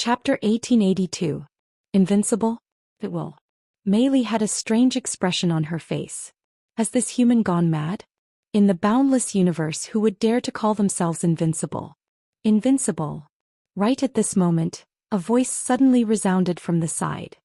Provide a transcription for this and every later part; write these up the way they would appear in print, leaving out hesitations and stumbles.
Chapter 1882. Invincible? It will. Mei Li had a strange expression on her face. Has this human gone mad? In the boundless universe, who would dare to call themselves invincible? Invincible. Right at this moment, a voice suddenly resounded from the side.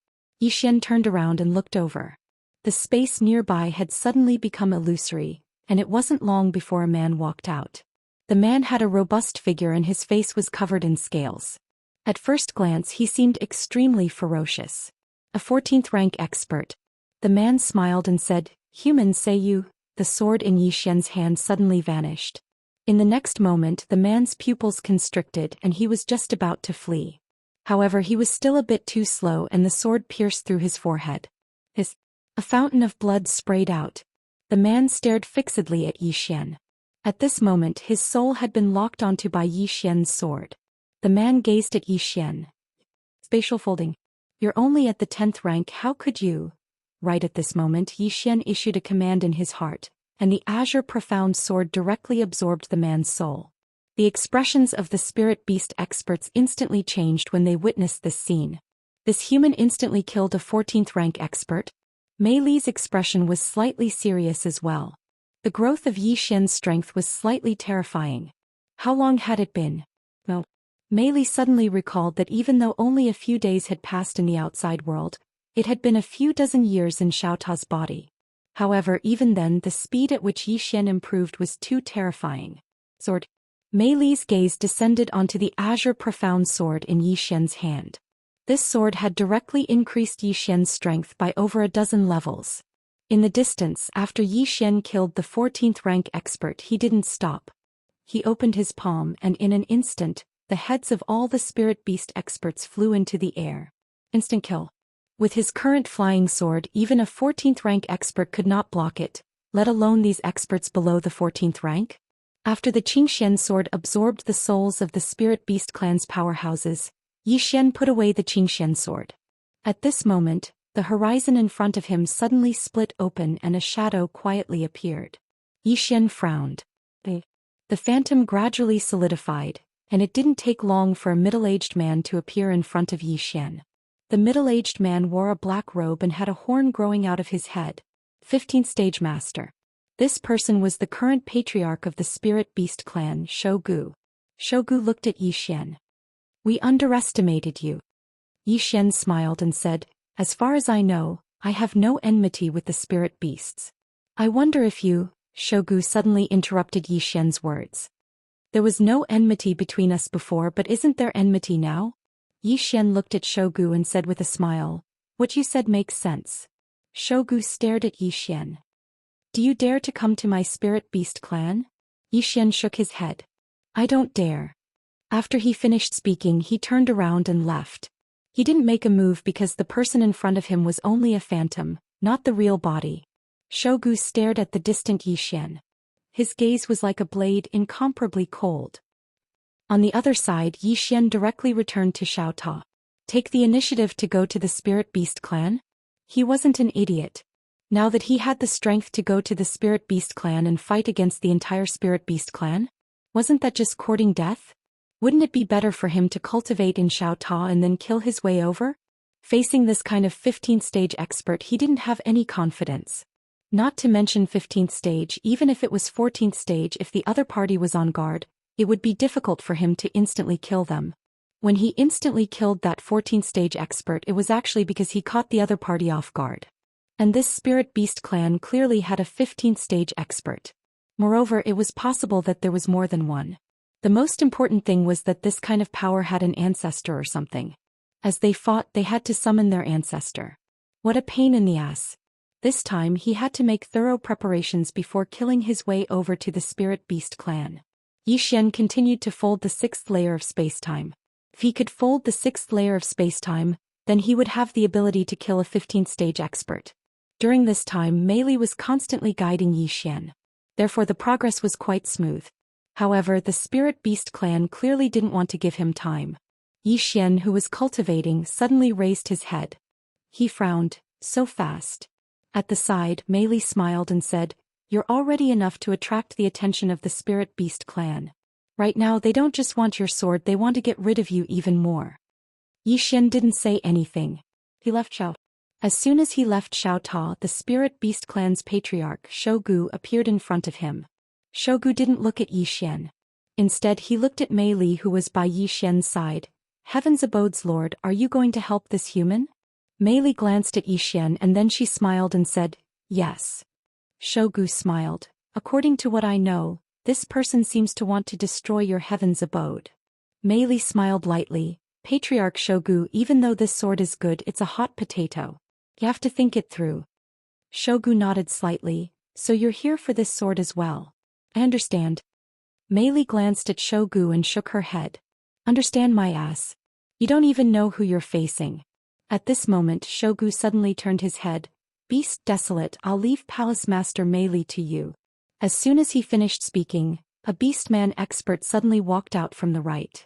Xian turned around and looked over. The space nearby had suddenly become illusory, and it wasn't long before a man walked out. The man had a robust figure and his face was covered in scales. At first glance he seemed extremely ferocious. A 14th rank expert. The man smiled and said, "Human, say you?" The sword in Xian's hand suddenly vanished. In the next moment the man's pupils constricted and he was just about to flee. However, he was still a bit too slow and the sword pierced through his forehead. A fountain of blood sprayed out. The man stared fixedly at Xian. At this moment his soul had been locked onto by Xian's sword. The man gazed at Xian. Spatial folding. You're only at the 10th rank, how could you? Right at this moment Xian issued a command in his heart, and the azure profound sword directly absorbed the man's soul. The expressions of the spirit beast experts instantly changed when they witnessed this scene. This human instantly killed a 14th rank expert. Mei Li's expression was slightly serious as well. The growth of Xian's strength was slightly terrifying. How long had it been? Well, Mei Li suddenly recalled that even though only a few days had passed in the outside world, it had been a few dozen years in Xiaota's body. However, even then the speed at which Xian improved was too terrifying. Sword. Mei Li's gaze descended onto the azure profound sword in Xian's hand. This sword had directly increased Xian's strength by over a dozen levels. In the distance, after Xian killed the 14th rank expert, he didn't stop. He opened his palm and in an instant, the heads of all the spirit beast experts flew into the air. Instant kill. With his current flying sword, even a 14th rank expert could not block it, let alone these experts below the 14th rank. After the Qingxian sword absorbed the souls of the spirit beast clan's powerhouses, Xian put away the Qingxian sword. At this moment, the horizon in front of him suddenly split open and a shadow quietly appeared. Xian frowned. The phantom gradually solidified, and it didn't take long for a middle-aged man to appear in front of Xian. The middle-aged man wore a black robe and had a horn growing out of his head. 15th stage master. This person was the current patriarch of the spirit beast clan, Shou Gu. Shou Gu looked at Xian. We underestimated you. Xian smiled and said, as far as I know, I have no enmity with the spirit beasts. I wonder if you, Shou Gu suddenly interrupted Xian's words. There was no enmity between us before, but isn't there enmity now? Xian looked at Shou Gu and said with a smile, what you said makes sense. Shou Gu stared at Xian. Do you dare to come to my spirit beast clan? Xian shook his head. I don't dare. After he finished speaking, he turned around and left. He didn't make a move because the person in front of him was only a phantom, not the real body. Shou Gu stared at the distant Xian. His gaze was like a blade, incomparably cold. On the other side, Xian directly returned to Xiaota. Take the initiative to go to the spirit beast clan? He wasn't an idiot. Now that he had the strength to go to the spirit beast clan and fight against the entire spirit beast clan, wasn't that just courting death? Wouldn't it be better for him to cultivate in Xiaota and then kill his way over? Facing this kind of 15th stage expert, he didn't have any confidence. Not to mention 15th stage, even if it was 14th stage, if the other party was on guard, it would be difficult for him to instantly kill them. When he instantly killed that 14th stage expert, it was actually because he caught the other party off guard. And this spirit beast clan clearly had a 15th stage expert. Moreover, it was possible that there was more than one. The most important thing was that this kind of power had an ancestor or something. As they fought, they had to summon their ancestor. What a pain in the ass. This time he had to make thorough preparations before killing his way over to the spirit beast clan. Xian continued to fold the 6th layer of spacetime. If he could fold the 6th layer of spacetime, then he would have the ability to kill a 15th stage expert. During this time, Mei Li was constantly guiding Xian. Therefore the progress was quite smooth. However, the spirit beast clan clearly didn't want to give him time. Xian, who was cultivating, suddenly raised his head. He frowned, so fast. At the side, Mei Li smiled and said, you're already enough to attract the attention of the spirit beast clan. Right now they don't just want your sword, they want to get rid of you even more. Yi Xian didn't say anything. He left Xiao. As soon as he left Xiao Ta, the spirit beast clan's patriarch Shogu appeared in front of him. Shogu didn't look at Yi Xian. Instead he looked at Mei Li, who was by Yi Xian's side. Heaven's abode's lord, are you going to help this human? Mei Li glanced at Yi Xian and then she smiled and said, yes. Shogu smiled. According to what I know, this person seems to want to destroy your heaven's abode. Mei Li smiled lightly. Patriarch Shogu, even though this sword is good, it's a hot potato. You have to think it through. Shogu nodded slightly. So you're here for this sword as well. I understand. Mei Li glanced at Shogu and shook her head. Understand my ass. You don't even know who you're facing. At this moment Shogu suddenly turned his head. Beast desolate, I'll leave Palace Master Mei Li to you. As soon as he finished speaking, a beastman expert suddenly walked out from the right.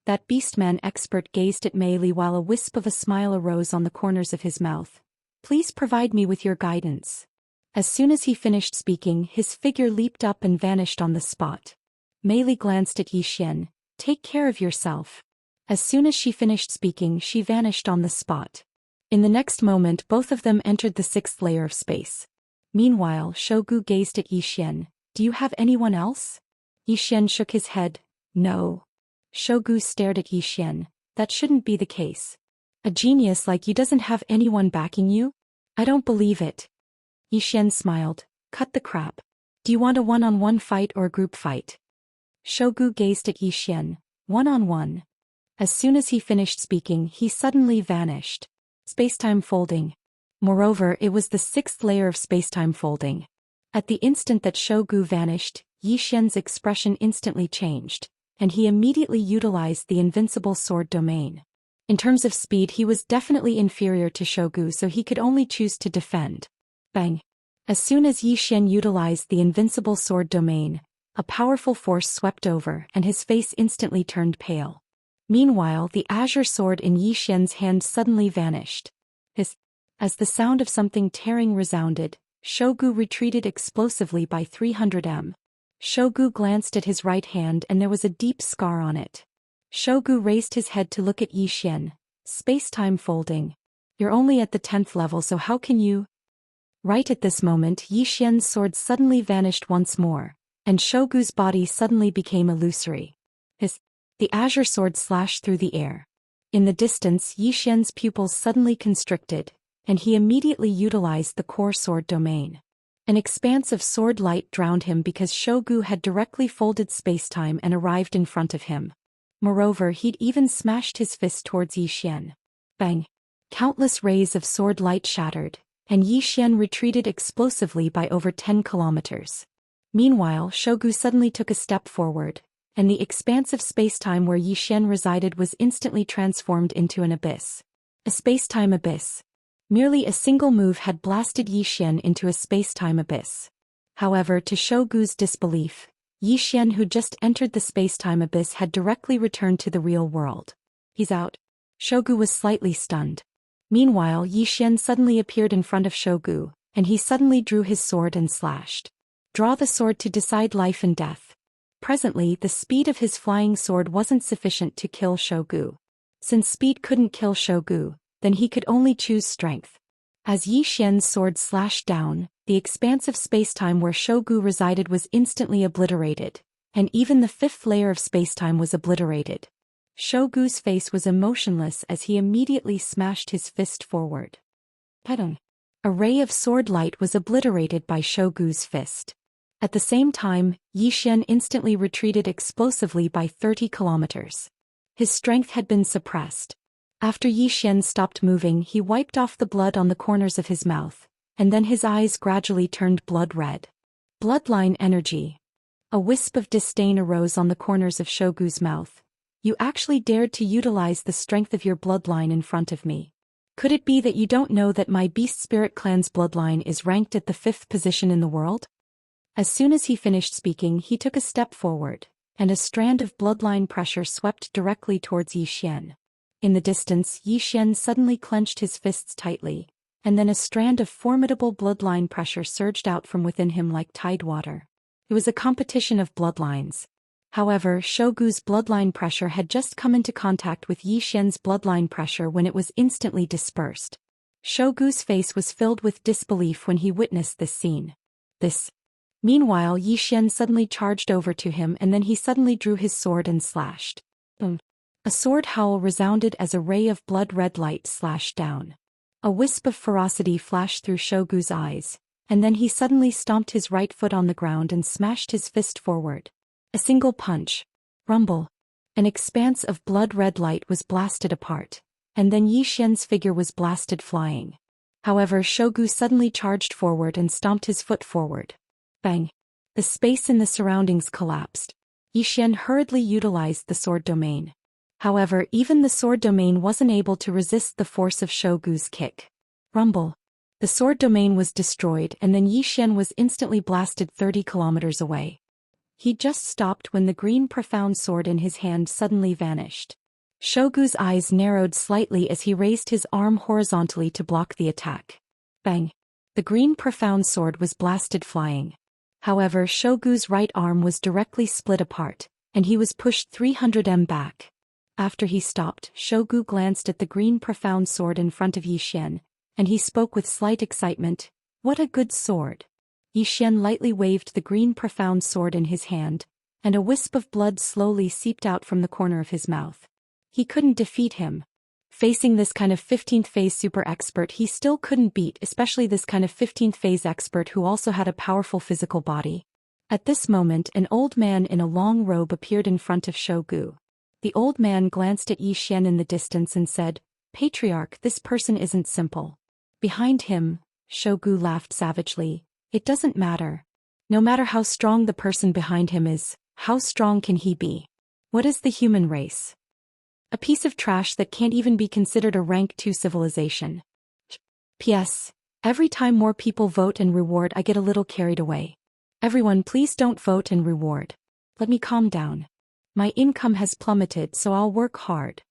That beastman expert gazed at Mei Li while a wisp of a smile arose on the corners of his mouth. Please provide me with your guidance. As soon as he finished speaking, his figure leaped up and vanished on the spot. Mei Li glanced at Yi Xian. Take care of yourself. As soon as she finished speaking, she vanished on the spot. In the next moment both of them entered the 6th layer of space. Meanwhile Shogu gazed at Yi Xian. Do you have anyone else? Yi Xian shook his head. No. Shogu stared at Yi Xian. That shouldn't be the case. A genius like you doesn't have anyone backing you? I don't believe it. Yi Xian smiled. Cut the crap. Do you want a one-on-one fight or a group fight? Shogu gazed at Yi Xian. One-on-one. As soon as he finished speaking, he suddenly vanished. Spacetime folding. Moreover, it was the 6th layer of spacetime folding. At the instant that Shogu vanished, Yi Xian's expression instantly changed, and he immediately utilized the invincible sword domain. In terms of speed, he was definitely inferior to Shogu, so he could only choose to defend. Bang! As soon as Yi Xian utilized the invincible sword domain, a powerful force swept over and his face instantly turned pale. Meanwhile, the azure sword in Yi Xian's hand suddenly vanished. As the sound of something tearing resounded, Shogu retreated explosively by 300 m. Shogu glanced at his right hand and there was a deep scar on it. Shogu raised his head to look at Yi Xian. Space-time folding. You're only at the 10th level, so how can you? Right at this moment Yi Xian's sword suddenly vanished once more, and Shogu's body suddenly became illusory. The azure sword slashed through the air. In the distance Yi Xian's pupils suddenly constricted, and he immediately utilized the core sword domain. An expanse of sword light drowned him because Shogu had directly folded spacetime and arrived in front of him. Moreover, he'd even smashed his fist towards Yi Xian. Bang! Countless rays of sword light shattered, and Yi Xian retreated explosively by over 10 kilometers. Meanwhile, Shogu suddenly took a step forward, and the expansive spacetime where Yi Xian resided was instantly transformed into an abyss. A spacetime abyss. Merely a single move had blasted Yi Xian into a spacetime abyss. However, to Shogu's disbelief, Yi Xian, who just entered the spacetime abyss, had directly returned to the real world. He's out. Shogu was slightly stunned. Meanwhile, Yi Xian suddenly appeared in front of Shogu, and he suddenly drew his sword and slashed. Draw the sword to decide life and death. Presently, the speed of his flying sword wasn't sufficient to kill Shogu. Since speed couldn't kill Shogu, then he could only choose strength. As Yi Xian's sword slashed down, the expansive spacetime where Shogu resided was instantly obliterated, and even the 5th layer of spacetime was obliterated. Shogu's face was emotionless as he immediately smashed his fist forward. Padung. A ray of sword light was obliterated by Shogu's fist. At the same time, Yi Xian instantly retreated explosively by 30 kilometers. His strength had been suppressed. After Yi Xian stopped moving, he wiped off the blood on the corners of his mouth, and then his eyes gradually turned blood red. Bloodline energy. A wisp of disdain arose on the corners of Shogu's mouth. You actually dared to utilize the strength of your bloodline in front of me. Could it be that you don't know that my Beast Spirit clan's bloodline is ranked at the 5th position in the world? As soon as he finished speaking, he took a step forward, and a strand of bloodline pressure swept directly towards Yi Xian. In the distance, Yi Xian suddenly clenched his fists tightly, and then a strand of formidable bloodline pressure surged out from within him like tide water. It was a competition of bloodlines. However, Shogu's bloodline pressure had just come into contact with Yi Xian's bloodline pressure when it was instantly dispersed. Shogu's face was filled with disbelief when he witnessed this scene. Meanwhile, Yi Xian suddenly charged over to him and then he suddenly drew his sword and slashed. A sword howl resounded as a ray of blood-red light slashed down. A wisp of ferocity flashed through Shogu's eyes, and then he suddenly stomped his right foot on the ground and smashed his fist forward. A single punch. Rumble. An expanse of blood-red light was blasted apart, and then Yi Xian's figure was blasted flying. However, Shogu suddenly charged forward and stomped his foot forward. Bang. The space in the surroundings collapsed. Yi Xian hurriedly utilized the sword domain. However, even the sword domain wasn't able to resist the force of Shogu's kick. Rumble. The sword domain was destroyed and then Yi Xian was instantly blasted 30 kilometers away. He just stopped when the green profound sword in his hand suddenly vanished. Shogu's eyes narrowed slightly as he raised his arm horizontally to block the attack. Bang. The green profound sword was blasted flying. However, Shogu's right arm was directly split apart, and he was pushed 300 m back. After he stopped, Shogu glanced at the green profound sword in front of Yi Xian, and he spoke with slight excitement, "What a good sword." Yi Xian lightly waved the green profound sword in his hand, and a wisp of blood slowly seeped out from the corner of his mouth. He couldn't defeat him. Facing this kind of 15th phase super expert he still couldn't beat, especially this kind of 15th phase expert who also had a powerful physical body. At this moment an old man in a long robe appeared in front of Shogu. The old man glanced at Yi Xian in the distance and said, "Patriarch, this person isn't simple." Behind him, Shogu laughed savagely. "It doesn't matter. No matter how strong the person behind him is, how strong can he be? What is the human race? A piece of trash that can't even be considered a rank 2 civilization. P.S. Every time more people vote and reward I get a little carried away. Everyone please don't vote and reward. Let me calm down. My income has plummeted so I'll work hard."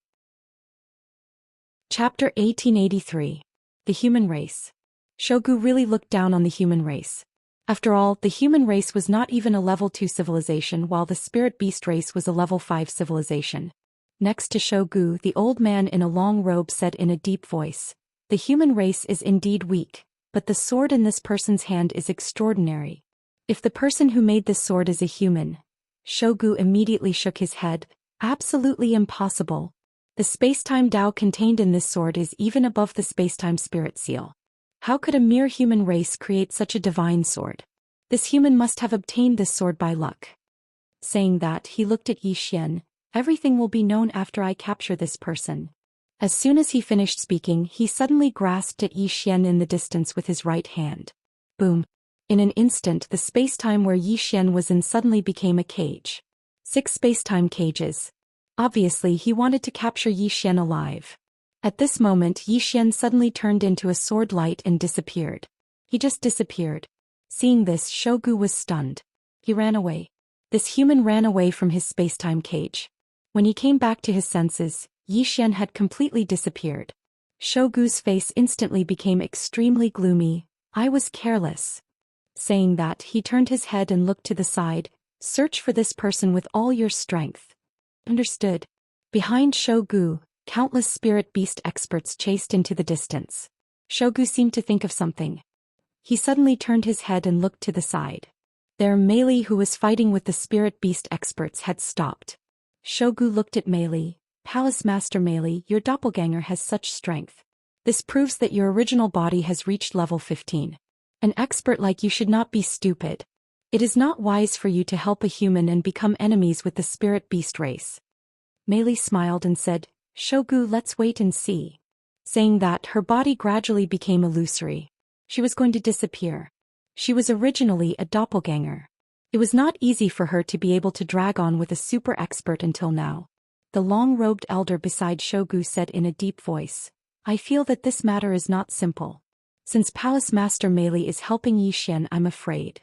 Chapter 1883. The Human Race. Shogu really looked down on the human race. After all, the human race was not even a level 2 civilization while the spirit beast race was a level 5 civilization. Next to Shogu, the old man in a long robe said in a deep voice, "The human race is indeed weak, but the sword in this person's hand is extraordinary. If the person who made this sword is a human..." Shogu immediately shook his head. "Absolutely impossible. The space-time Tao contained in this sword is even above the space-time spirit seal. How could a mere human race create such a divine sword? This human must have obtained this sword by luck." Saying that, he looked at Yi Xian. "Everything will be known after I capture this person." As soon as he finished speaking, he suddenly grasped at Yi Xian in the distance with his right hand. Boom. In an instant, the space-time where Yi Xian was in suddenly became a cage. 6 space-time cages. Obviously, he wanted to capture Yi Xian alive. At this moment, Yi Xian suddenly turned into a sword light and disappeared. He just disappeared. Seeing this, Shogu was stunned. He ran away. This human ran away from his space-time cage. When he came back to his senses, Yi Xian had completely disappeared. Shogu's face instantly became extremely gloomy. "I was careless." Saying that, he turned his head and looked to the side. "Search for this person with all your strength." Understood. Behind Shogu, countless spirit beast experts chased into the distance. Shogu seemed to think of something. He suddenly turned his head and looked to the side. There Meili, who was fighting with the spirit beast experts, had stopped. Shogu looked at Meili. "Palace Master Meili, your doppelganger has such strength. This proves that your original body has reached level 15. An expert like you should not be stupid. It is not wise for you to help a human and become enemies with the spirit beast race." Meili smiled and said, "Shogu, let's wait and see." Saying that, her body gradually became illusory. She was going to disappear. She was originally a doppelganger. It was not easy for her to be able to drag on with a super expert until now. The long-robed elder beside Shogu said in a deep voice, "I feel that this matter is not simple. Since Palace Master Meili is helping Yi Xian, I'm afraid."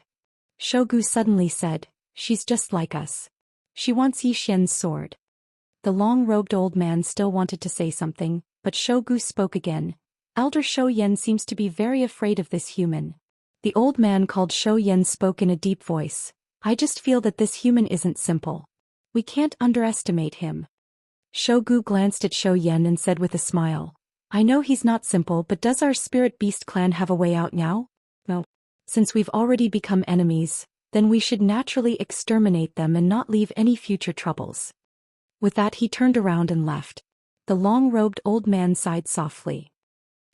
Shogu suddenly said, "She's just like us. She wants Yi Xian's sword." The long-robed old man still wanted to say something, but Shogu spoke again. "Elder Zhou Xian seems to be very afraid of this human." The old man called Zhou Xian spoke in a deep voice. "I just feel that this human isn't simple. We can't underestimate him. Shogu glanced at Zhou Xian and said with a smile, I know he's not simple, but does our spirit beast clan have a way out now? No. Since we've already become enemies, then we should naturally exterminate them and not leave any future troubles. With that he turned around and left. The long-robed old man sighed softly.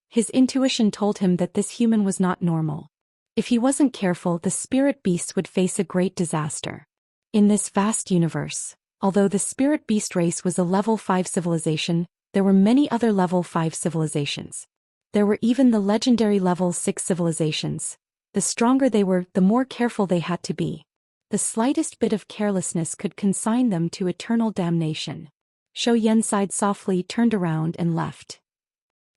His intuition told him that this human was not normal. If he wasn't careful, the spirit beast would face a great disaster. In this vast universe, although the spirit beast race was a level 5 civilization, there were many other level 5 civilizations. There were even the legendary level 6 civilizations. The stronger they were, the more careful they had to be. The slightest bit of carelessness could consign them to eternal damnation. Zhou Xian sighed softly, turned around and left.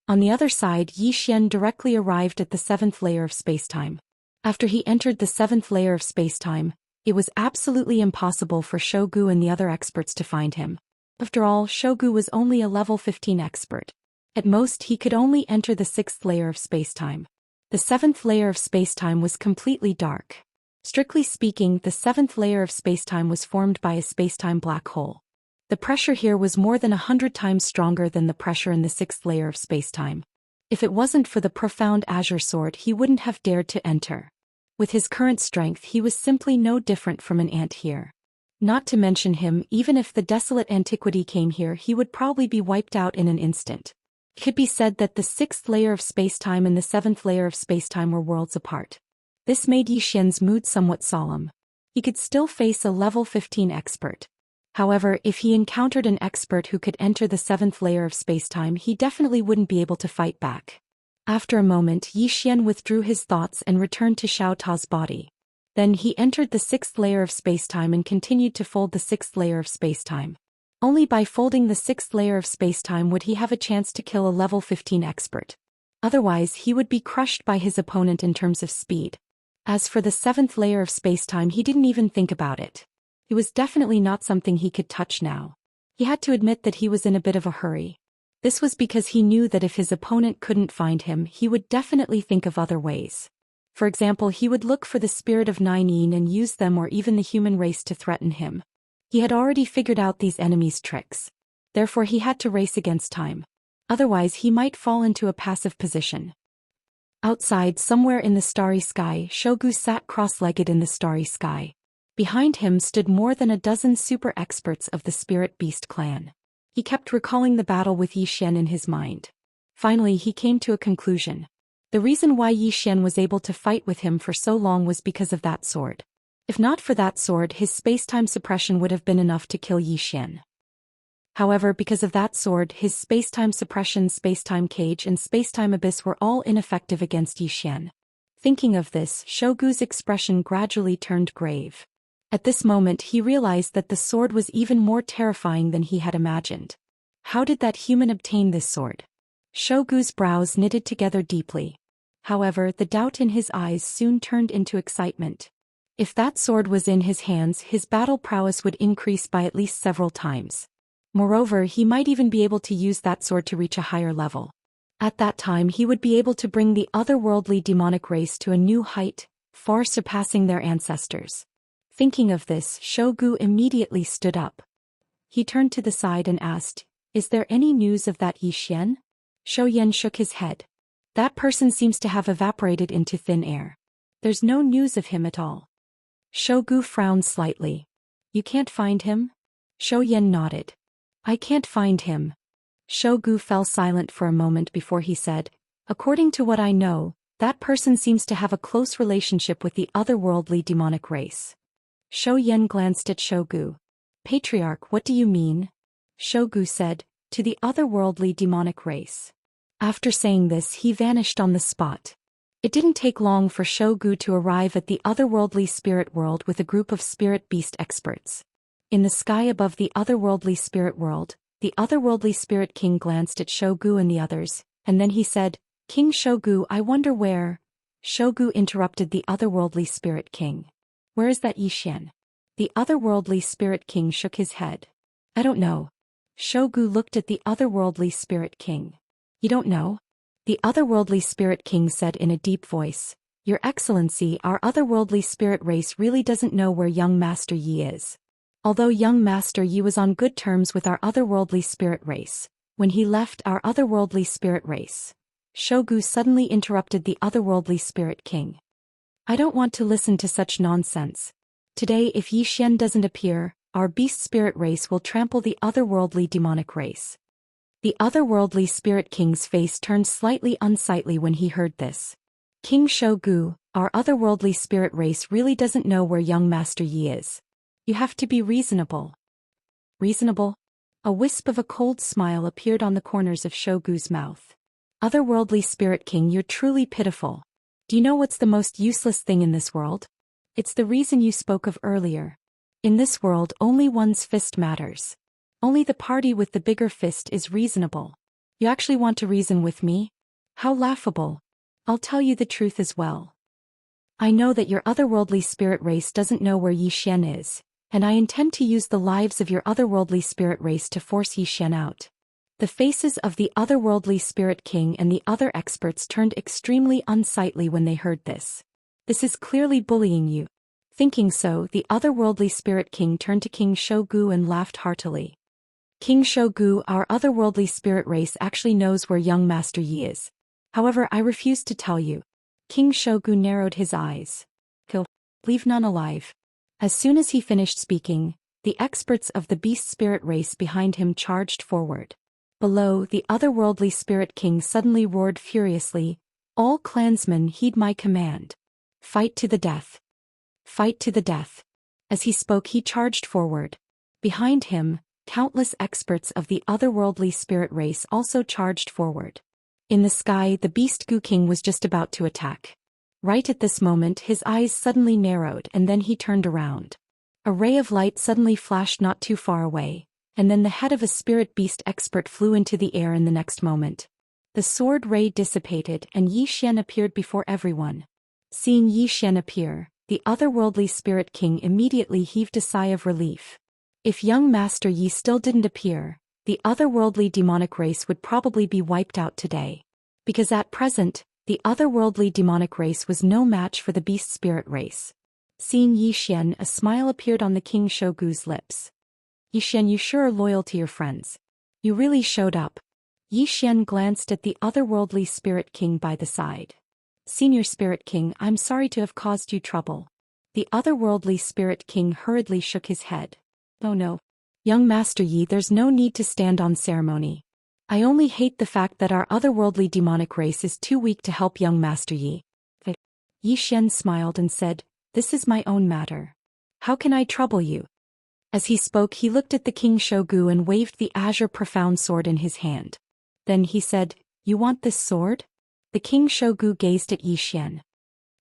On the other side, Yi Xian directly arrived at the 7th layer of spacetime. After he entered the 7th layer of spacetime, it was absolutely impossible for Shogu and the other experts to find him. After all, Shogu was only a level 15 expert. At most he could only enter the 6th layer of spacetime. The 7th layer of spacetime was completely dark. Strictly speaking, the 7th layer of spacetime was formed by a spacetime black hole. The pressure here was more than 100 times stronger than the pressure in the 6th layer of spacetime. If it wasn't for the profound azure sword, he wouldn't have dared to enter. With his current strength, he was simply no different from an ant here. Not to mention him, even if the desolate antiquity came here, he would probably be wiped out in an instant. It could be said that the 6th layer of spacetime and the 7th layer of spacetime were worlds apart. This made Yi Xian's mood somewhat solemn. He could still face a level 15 expert. However, if he encountered an expert who could enter the 7th layer of spacetime, he definitely wouldn't be able to fight back. After a moment, Yi Xian withdrew his thoughts and returned to Xiao Ta's body. Then he entered the 6th layer of spacetime and continued to fold the 6th layer of spacetime. Only by folding the 6th layer of spacetime would he have a chance to kill a level 15 expert. Otherwise, he would be crushed by his opponent in terms of speed. As for the 7th layer of spacetime, he didn't even think about it. It was definitely not something he could touch now. He had to admit that he was in a bit of a hurry. This was because he knew that if his opponent couldn't find him, he would definitely think of other ways. For example, he would look for the spirit of Nine Yin and use them, or even the human race, to threaten him. He had already figured out these enemies' tricks. Therefore he had to race against time. Otherwise he might fall into a passive position. Outside, somewhere in the starry sky, Shogu sat cross-legged in the starry sky. Behind him stood more than a dozen super experts of the Spirit Beast clan. He kept recalling the battle with Yi Xian in his mind. Finally he came to a conclusion. The reason why Yi Xian was able to fight with him for so long was because of that sword. If not for that sword, his spacetime suppression would have been enough to kill Yi Xian. However, because of that sword, his spacetime suppression, spacetime cage, and spacetime abyss were all ineffective against Yi Xian. Thinking of this, Shogu's expression gradually turned grave. At this moment he realized that the sword was even more terrifying than he had imagined. How did that human obtain this sword? Shogu's brows knitted together deeply. However, the doubt in his eyes soon turned into excitement. If that sword was in his hands, his battle prowess would increase by at least several times. Moreover, he might even be able to use that sword to reach a higher level. At that time he would be able to bring the otherworldly demonic race to a new height, far surpassing their ancestors. Thinking of this, Shogu immediately stood up. He turned to the side and asked, "Is there any news of that Yi Xian?" Zhou Xian shook his head. "That person seems to have evaporated into thin air. There's no news of him at all." Shogu frowned slightly. "You can't find him?" Zhou Xian nodded. "I can't find him." Shogu fell silent for a moment before he said, "According to what I know, that person seems to have a close relationship with the otherworldly demonic race." Zhou Xian glanced at Shogu. "Patriarch, what do you mean?" Shogu said, "To the otherworldly demonic race." After saying this, he vanished on the spot. It didn't take long for Shogu to arrive at the otherworldly spirit world with a group of spirit beast experts. In the sky above the otherworldly spirit world, the otherworldly spirit king glanced at Shogu and the others, and then he said, "King Shogu, I wonder where—" Shogu interrupted the otherworldly spirit king. "Where is that Yi Xian?" The otherworldly spirit king shook his head. "I don't know." Shogu looked at the otherworldly spirit king. "You don't know?" The otherworldly spirit king said in a deep voice, "Your Excellency, our otherworldly spirit race really doesn't know where young Master Yi is." Although young Master Yi was on good terms with our otherworldly spirit race, when he left our otherworldly spirit race, Shogu suddenly interrupted the otherworldly spirit king. I don't want to listen to such nonsense. Today if Yi Xian doesn't appear, our beast spirit race will trample the otherworldly demonic race. The otherworldly spirit king's face turned slightly unsightly when he heard this. King Shogu, our otherworldly spirit race really doesn't know where young Master Yi is. You have to be reasonable. Reasonable? A wisp of a cold smile appeared on the corners of Shogu's mouth. Otherworldly spirit king, you're truly pitiful. Do you know what's the most useless thing in this world? It's the reason you spoke of earlier. In this world only one's fist matters. Only the party with the bigger fist is reasonable. You actually want to reason with me? How laughable. I'll tell you the truth as well. I know that your otherworldly spirit race doesn't know where Yi Xian is, and I intend to use the lives of your otherworldly spirit race to force Yi Xian out. The faces of the otherworldly spirit king and the other experts turned extremely unsightly when they heard this. This is clearly bullying you. Thinking so, the otherworldly spirit king turned to King Shogu and laughed heartily. King Shogu, our otherworldly spirit race actually knows where young Master Yi is. However, I refuse to tell you. King Shogu narrowed his eyes. He'll leave none alive. As soon as he finished speaking, the experts of the beast spirit race behind him charged forward. Below, the otherworldly spirit king suddenly roared furiously, "All clansmen heed my command. Fight to the death. Fight to the death." As he spoke, he charged forward. Behind him, countless experts of the otherworldly spirit race also charged forward. In the sky, the beast Gu King was just about to attack. Right at this moment, his eyes suddenly narrowed and then he turned around. A ray of light suddenly flashed not too far away, and then the head of a spirit beast expert flew into the air in the next moment. The sword ray dissipated and Yi Xian appeared before everyone. Seeing Yi Xian appear, the otherworldly spirit king immediately heaved a sigh of relief. If young Master Yi still didn't appear, the otherworldly demonic race would probably be wiped out today. Because at present, the otherworldly demonic race was no match for the beast spirit race. Seeing Yi Xian, a smile appeared on the King Shogu's lips. Yi Xian, you sure are loyal to your friends. You really showed up. Yi Xian glanced at the otherworldly spirit king by the side. Senior Spirit King, I'm sorry to have caused you trouble. The otherworldly spirit king hurriedly shook his head. Oh no. Young Master Yi, there's no need to stand on ceremony. I only hate the fact that our otherworldly demonic race is too weak to help young Master Yi. Yi Xian smiled and said, "This is my own matter. How can I trouble you?" As he spoke, he looked at the King Shogu and waved the azure profound sword in his hand. Then he said, "You want this sword?" The King Shogu gazed at Yi Xian.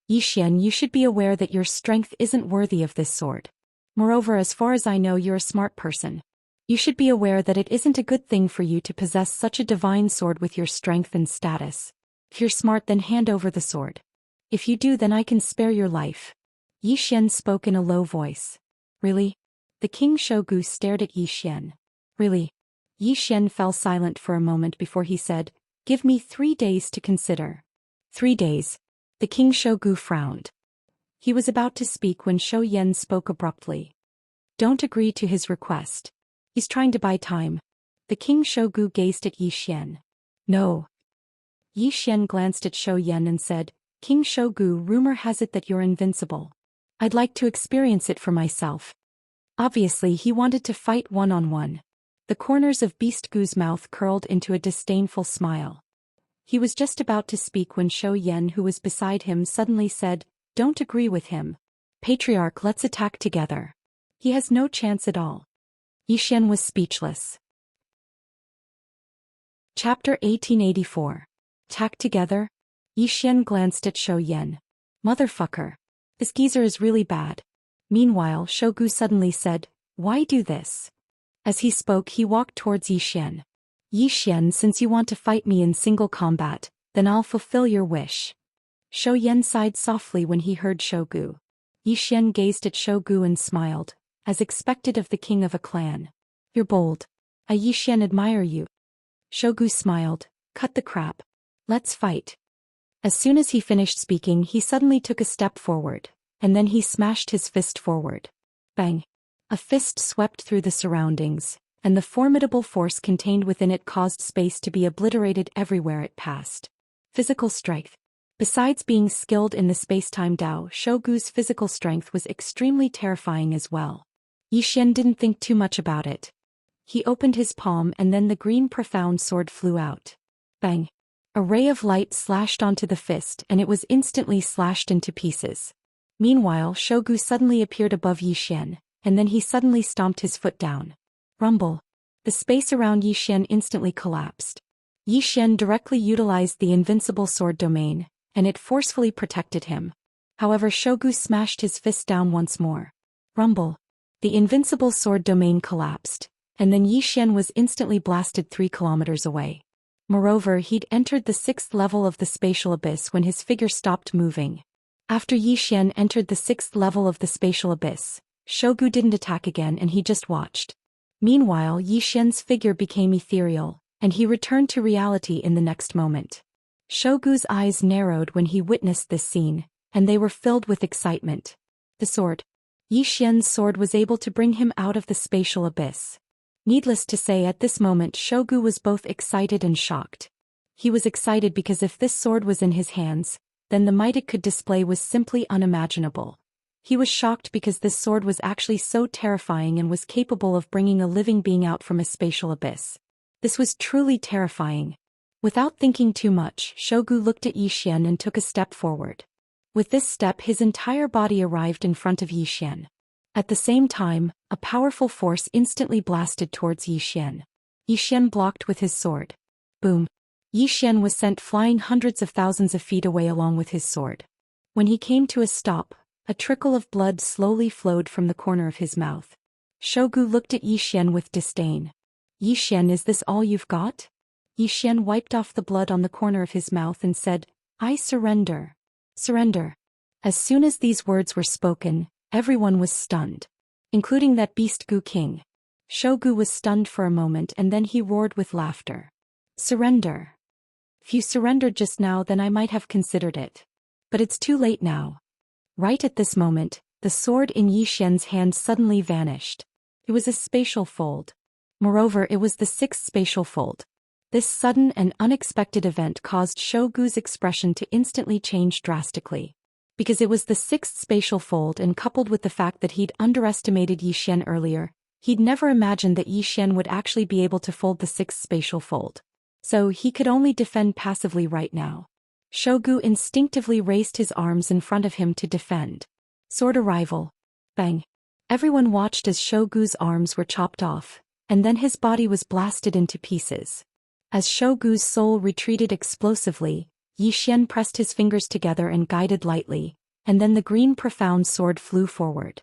Yi Xian, you should be aware that your strength isn't worthy of this sword. Moreover, as far as I know, you're a smart person. You should be aware that it isn't a good thing for you to possess such a divine sword with your strength and status. If you're smart, then hand over the sword. If you do, then I can spare your life. Yi Xian spoke in a low voice. Really? The King Shogu stared at Yi Xian. Really? Yi Xian fell silent for a moment before he said, "Give me 3 days to consider." 3 days. The King Shogu frowned. He was about to speak when Zhou Xian spoke abruptly. Don't agree to his request. He's trying to buy time. The King Shogu gazed at Yi Xian. No. Yi Xian glanced at Zhou Xian and said, "King Shogu, rumor has it that you're invincible. I'd like to experience it for myself." Obviously, he wanted to fight one-on-one. The corners of Beast Gu's mouth curled into a disdainful smile. He was just about to speak when Zhou Xian, who was beside him, suddenly said, "Don't agree with him. Patriarch, let's attack together. He has no chance at all." Yi Xian was speechless. Chapter 1884. Attack together? Yi Xian glanced at Zhou Xian. Motherfucker. This geezer is really bad. Meanwhile, Shogu suddenly said, "Why do this?" As he spoke, he walked towards Yi Xian. "Yi Xian, since you want to fight me in single combat, then I'll fulfill your wish." Zhou Xian sighed softly when he heard Shogu. Yi Xian gazed at Shogu and smiled, as expected of the king of a clan. "You're bold. I Yi Xian admire you." Shogu smiled. "Cut the crap. Let's fight." As soon as he finished speaking, he suddenly took a step forward, and then he smashed his fist forward. Bang. A fist swept through the surroundings, and the formidable force contained within it caused space to be obliterated everywhere it passed. Physical strength. Besides being skilled in the space-time Dao, Shogu's physical strength was extremely terrifying as well. Yi Xian didn't think too much about it. He opened his palm and then the green profound sword flew out. Bang! A ray of light slashed onto the fist and it was instantly slashed into pieces. Meanwhile, Shogu suddenly appeared above Yi Xian, and then he suddenly stomped his foot down. Rumble! The space around Yi Xian instantly collapsed. Yi Xian directly utilized the invincible sword domain, and it forcefully protected him. However, Shogu smashed his fist down once more. Rumble! The invincible sword domain collapsed, and then Yi Xian was instantly blasted 3 kilometers away. Moreover, he'd entered the 6th level of the spatial abyss when his figure stopped moving. After Yi Xian entered the 6th level of the spatial abyss, Shogu didn't attack again and he just watched. Meanwhile, Yi Xian's figure became ethereal, and he returned to reality in the next moment. Shogu's eyes narrowed when he witnessed this scene, and they were filled with excitement. The sword. Yi Xian's sword was able to bring him out of the spatial abyss. Needless to say, at this moment Shogu was both excited and shocked. He was excited because if this sword was in his hands, then the might it could display was simply unimaginable. He was shocked because this sword was actually so terrifying and was capable of bringing a living being out from a spatial abyss. This was truly terrifying. Without thinking too much, Shogu looked at Yi Xian and took a step forward. With this step, his entire body arrived in front of Yi Xian. At the same time, a powerful force instantly blasted towards Yi Xian. Yi Xian blocked with his sword. Boom! Yi Xian was sent flying hundreds of thousands of feet away along with his sword. When he came to a stop, a trickle of blood slowly flowed from the corner of his mouth. Shogu looked at Yi Xian with disdain. Yi Xian, is this all you've got? Yi Xian wiped off the blood on the corner of his mouth and said, I surrender. Surrender. As soon as these words were spoken, everyone was stunned. Including that beast Gu King. Shogu was stunned for a moment and then he roared with laughter. Surrender. If you surrendered just now, then I might have considered it. But it's too late now. Right at this moment, the sword in Yi Xian's hand suddenly vanished. It was a spatial fold. Moreover, it was the 6th spatial fold. This sudden and unexpected event caused Shogu's expression to instantly change drastically. Because it was the 6th spatial fold and coupled with the fact that he'd underestimated Yi Xian earlier, he'd never imagined that Yi Xian would actually be able to fold the 6th spatial fold. So he could only defend passively right now. Shogu instinctively raised his arms in front of him to defend. Sword arrival. Bang. Everyone watched as Shogu's arms were chopped off, and then his body was blasted into pieces. As Shogu's soul retreated explosively, Yi Xian pressed his fingers together and guided lightly, and then the green profound sword flew forward.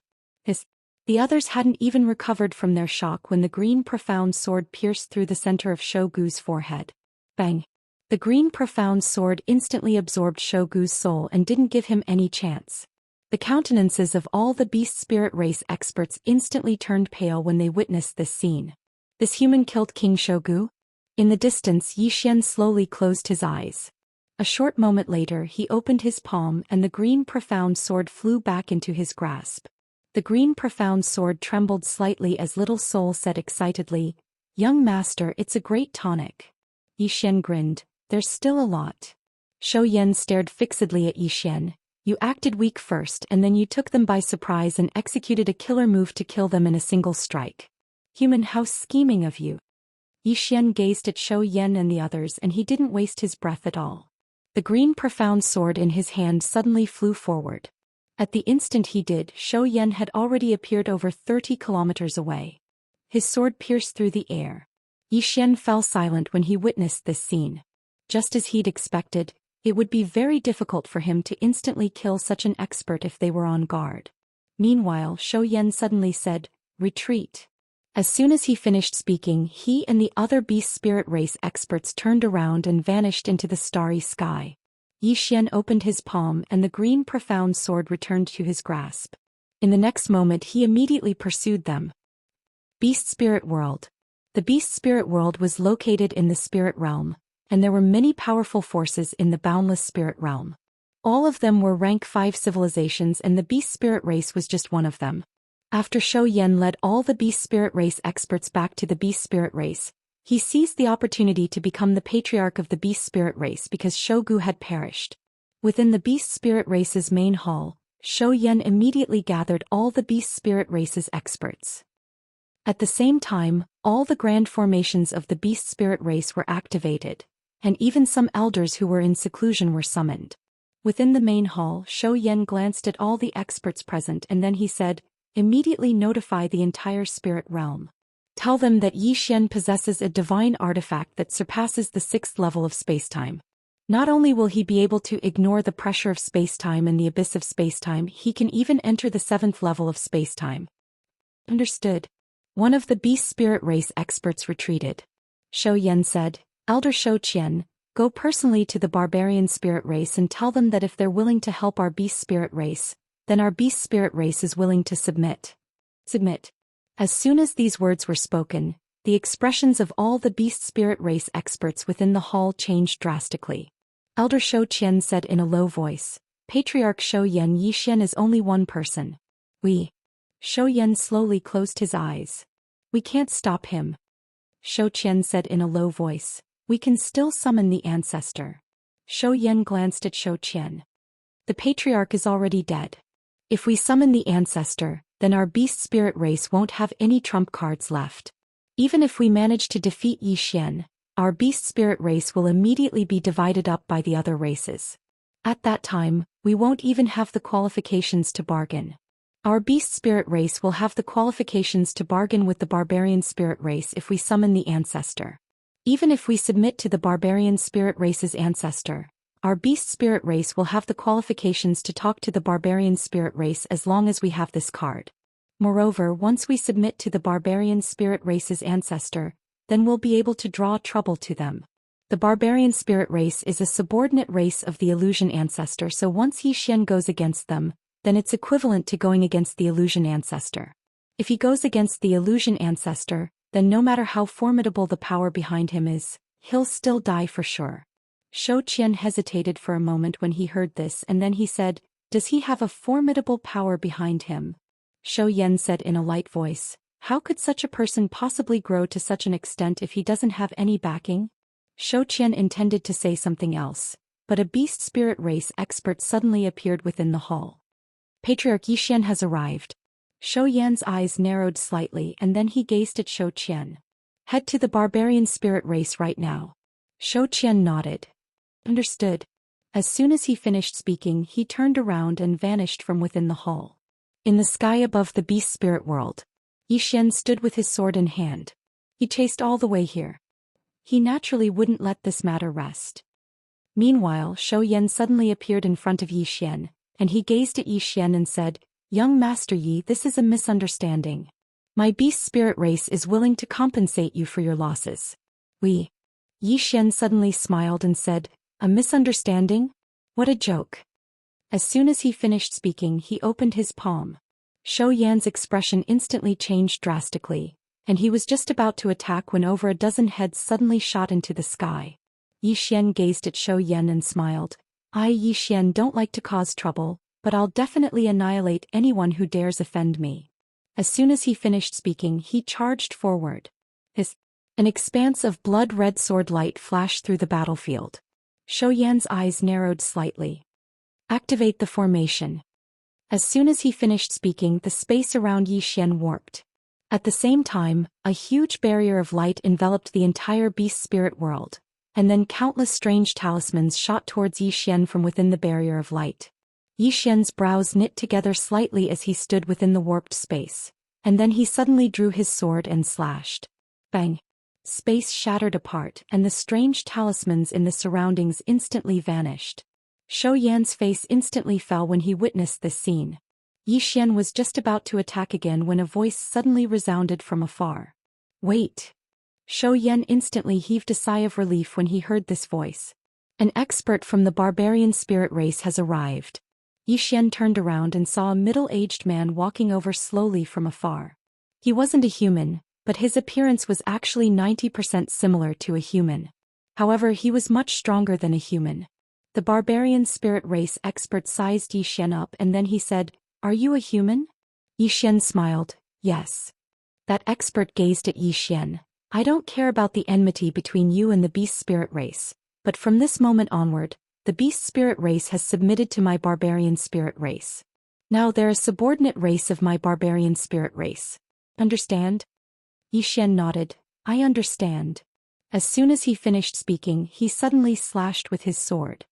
The others hadn't even recovered from their shock when the green profound sword pierced through the center of Shogu's forehead. Bang! The green profound sword instantly absorbed Shogu's soul and didn't give him any chance. The countenances of all the beast spirit race experts instantly turned pale when they witnessed this scene. This human killed King Shogu? In the distance, Yi Xian slowly closed his eyes. A short moment later, he opened his palm and the green profound sword flew back into his grasp. The green profound sword trembled slightly as Little Soul said excitedly, Young master, it's a great tonic. Yi Xian grinned, there's still a lot. Zhou Xian stared fixedly at Yi Xian. You acted weak first and then you took them by surprise and executed a killer move to kill them in a single strike. Human, how scheming of you. Yi Xian gazed at Zhou Xian and the others and he didn't waste his breath at all. The green profound sword in his hand suddenly flew forward. At the instant he did, Zhou Xian had already appeared over 30 kilometers away. His sword pierced through the air. Yi Xian fell silent when he witnessed this scene. Just as he'd expected, it would be very difficult for him to instantly kill such an expert if they were on guard. Meanwhile, Zhou Xian suddenly said, Retreat. As soon as he finished speaking, he and the other beast spirit race experts turned around and vanished into the starry sky. Yi Xian opened his palm and the green profound sword returned to his grasp. In the next moment he immediately pursued them. Beast Spirit World. The Beast Spirit World was located in the spirit realm, and there were many powerful forces in the boundless spirit realm. All of them were rank 5 civilizations and the beast spirit race was just one of them. After Zhou Xian led all the beast spirit race experts back to the beast spirit race, he seized the opportunity to become the patriarch of the beast spirit race because Shogu had perished. Within the beast spirit race's main hall, Zhou Xian immediately gathered all the beast spirit race's experts. At the same time, all the grand formations of the beast spirit race were activated, and even some elders who were in seclusion were summoned. Within the main hall, Zhou Xian glanced at all the experts present and then he said, "Immediately notify the entire spirit realm. Tell them that Yi Xian possesses a divine artifact that surpasses the 6th level of spacetime. Not only will he be able to ignore the pressure of spacetime and the abyss of spacetime, he can even enter the 7th level of spacetime." Understood. One of the beast spirit race experts retreated. Zhou Xian said, "Elder Zhou Xian, go personally to the barbarian spirit race and tell them that if they're willing to help our beast spirit race, then our beast spirit race is willing to submit." Submit. As soon as these words were spoken, the expressions of all the beast spirit race experts within the hall changed drastically. Elder Zhou Qian said in a low voice, "Patriarch Zhou Xian, Yi Xian is only one person. We." Zhou Xian slowly closed his eyes. "We can't stop him." Zhou Qian said in a low voice, "We can still summon the ancestor." Zhou Xian glanced at Zhou Qian. "The patriarch is already dead. If we summon the ancestor, then our beast spirit race won't have any trump cards left. Even if we manage to defeat Yi Xian, our beast spirit race will immediately be divided up by the other races. At that time, we won't even have the qualifications to bargain. Our beast spirit race will have the qualifications to bargain with the barbarian spirit race if we summon the ancestor. Even if we submit to the barbarian spirit race's ancestor, our beast spirit race will have the qualifications to talk to the barbarian spirit race as long as we have this card. Moreover, once we submit to the barbarian spirit race's ancestor, then we'll be able to draw trouble to them. The barbarian spirit race is a subordinate race of the illusion ancestor, so once Yi Xian goes against them, then it's equivalent to going against the illusion ancestor. If he goes against the illusion ancestor, then no matter how formidable the power behind him is, he'll still die for sure." Zhou Qian hesitated for a moment when he heard this and then he said, "Does he have a formidable power behind him?" Zhou Xian said in a light voice, "How could such a person possibly grow to such an extent if he doesn't have any backing?" Zhou Qian intended to say something else, but a beast spirit race expert suddenly appeared within the hall. "Patriarch Yi Xian has arrived." Zhou Yan's eyes narrowed slightly and then he gazed at Zhou Qian. "Head to the barbarian spirit race right now." Zhou Qian nodded. Understood. As soon as he finished speaking, he turned around and vanished from within the hall. In the sky above the beast spirit world, Yi Xian stood with his sword in hand. He chased all the way here. He naturally wouldn't let this matter rest. Meanwhile, Zhou Yan suddenly appeared in front of Yi Xian, and he gazed at Yi Xian and said, "Young Master Yi, this is a misunderstanding. My beast spirit race is willing to compensate you for your losses." "We." Yi Xian suddenly smiled and said, "A misunderstanding? What a joke." As soon as he finished speaking, he opened his palm. Zhou Yan's expression instantly changed drastically, and he was just about to attack when over a dozen heads suddenly shot into the sky. Yi Xian gazed at Zhou Yan and smiled. "I, Yi Xian, don't like to cause trouble, but I'll definitely annihilate anyone who dares offend me." As soon as he finished speaking, he charged forward. An expanse of blood-red sword light flashed through the battlefield. Zhou Yan's eyes narrowed slightly. "Activate the formation." As soon as he finished speaking, the space around Yi Xian warped. At the same time, a huge barrier of light enveloped the entire beast spirit world, and then countless strange talismans shot towards Yi Xian from within the barrier of light. Yi Xian's brows knit together slightly as he stood within the warped space, and then he suddenly drew his sword and slashed. Bang! Space shattered apart, and the strange talismans in the surroundings instantly vanished. Zhou Yan's face instantly fell when he witnessed this scene. Yi Xian was just about to attack again when a voice suddenly resounded from afar. "Wait!" Zhou Yan instantly heaved a sigh of relief when he heard this voice. "An expert from the barbarian spirit race has arrived." Yi Xian turned around and saw a middle-aged man walking over slowly from afar. He wasn't a human, but his appearance was actually 90% similar to a human. However, he was much stronger than a human. The barbarian spirit race expert sized Yi Xian up and then he said, "Are you a human?" Yi Xian smiled. Yes. That expert gazed at Yi Xian. I don't care about the enmity between you and the beast spirit race, but from this moment onward, the beast spirit race has submitted to my barbarian spirit race. Now they're a subordinate race of my barbarian spirit race. Understand? Yi Xian nodded. I understand. As soon as he finished speaking, he suddenly slashed with his sword.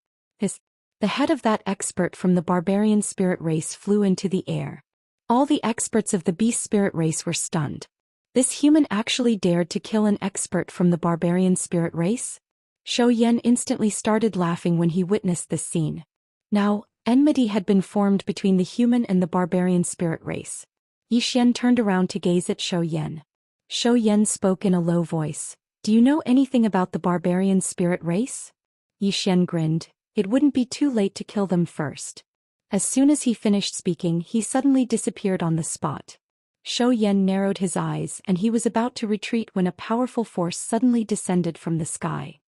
The head of that expert from the barbarian spirit race flew into the air. All the experts of the beast spirit race were stunned. This human actually dared to kill an expert from the barbarian spirit race? Zhou Xian instantly started laughing when he witnessed this scene. Now, enmity had been formed between the human and the barbarian spirit race. Yi Xian turned around to gaze at Zhou Xian. Zhou Xian spoke in a low voice. Do you know anything about the barbarian spirit race? Yi Xian grinned. It wouldn't be too late to kill them first. As soon as he finished speaking, he suddenly disappeared on the spot. Zhou Xian narrowed his eyes and he was about to retreat when a powerful force suddenly descended from the sky.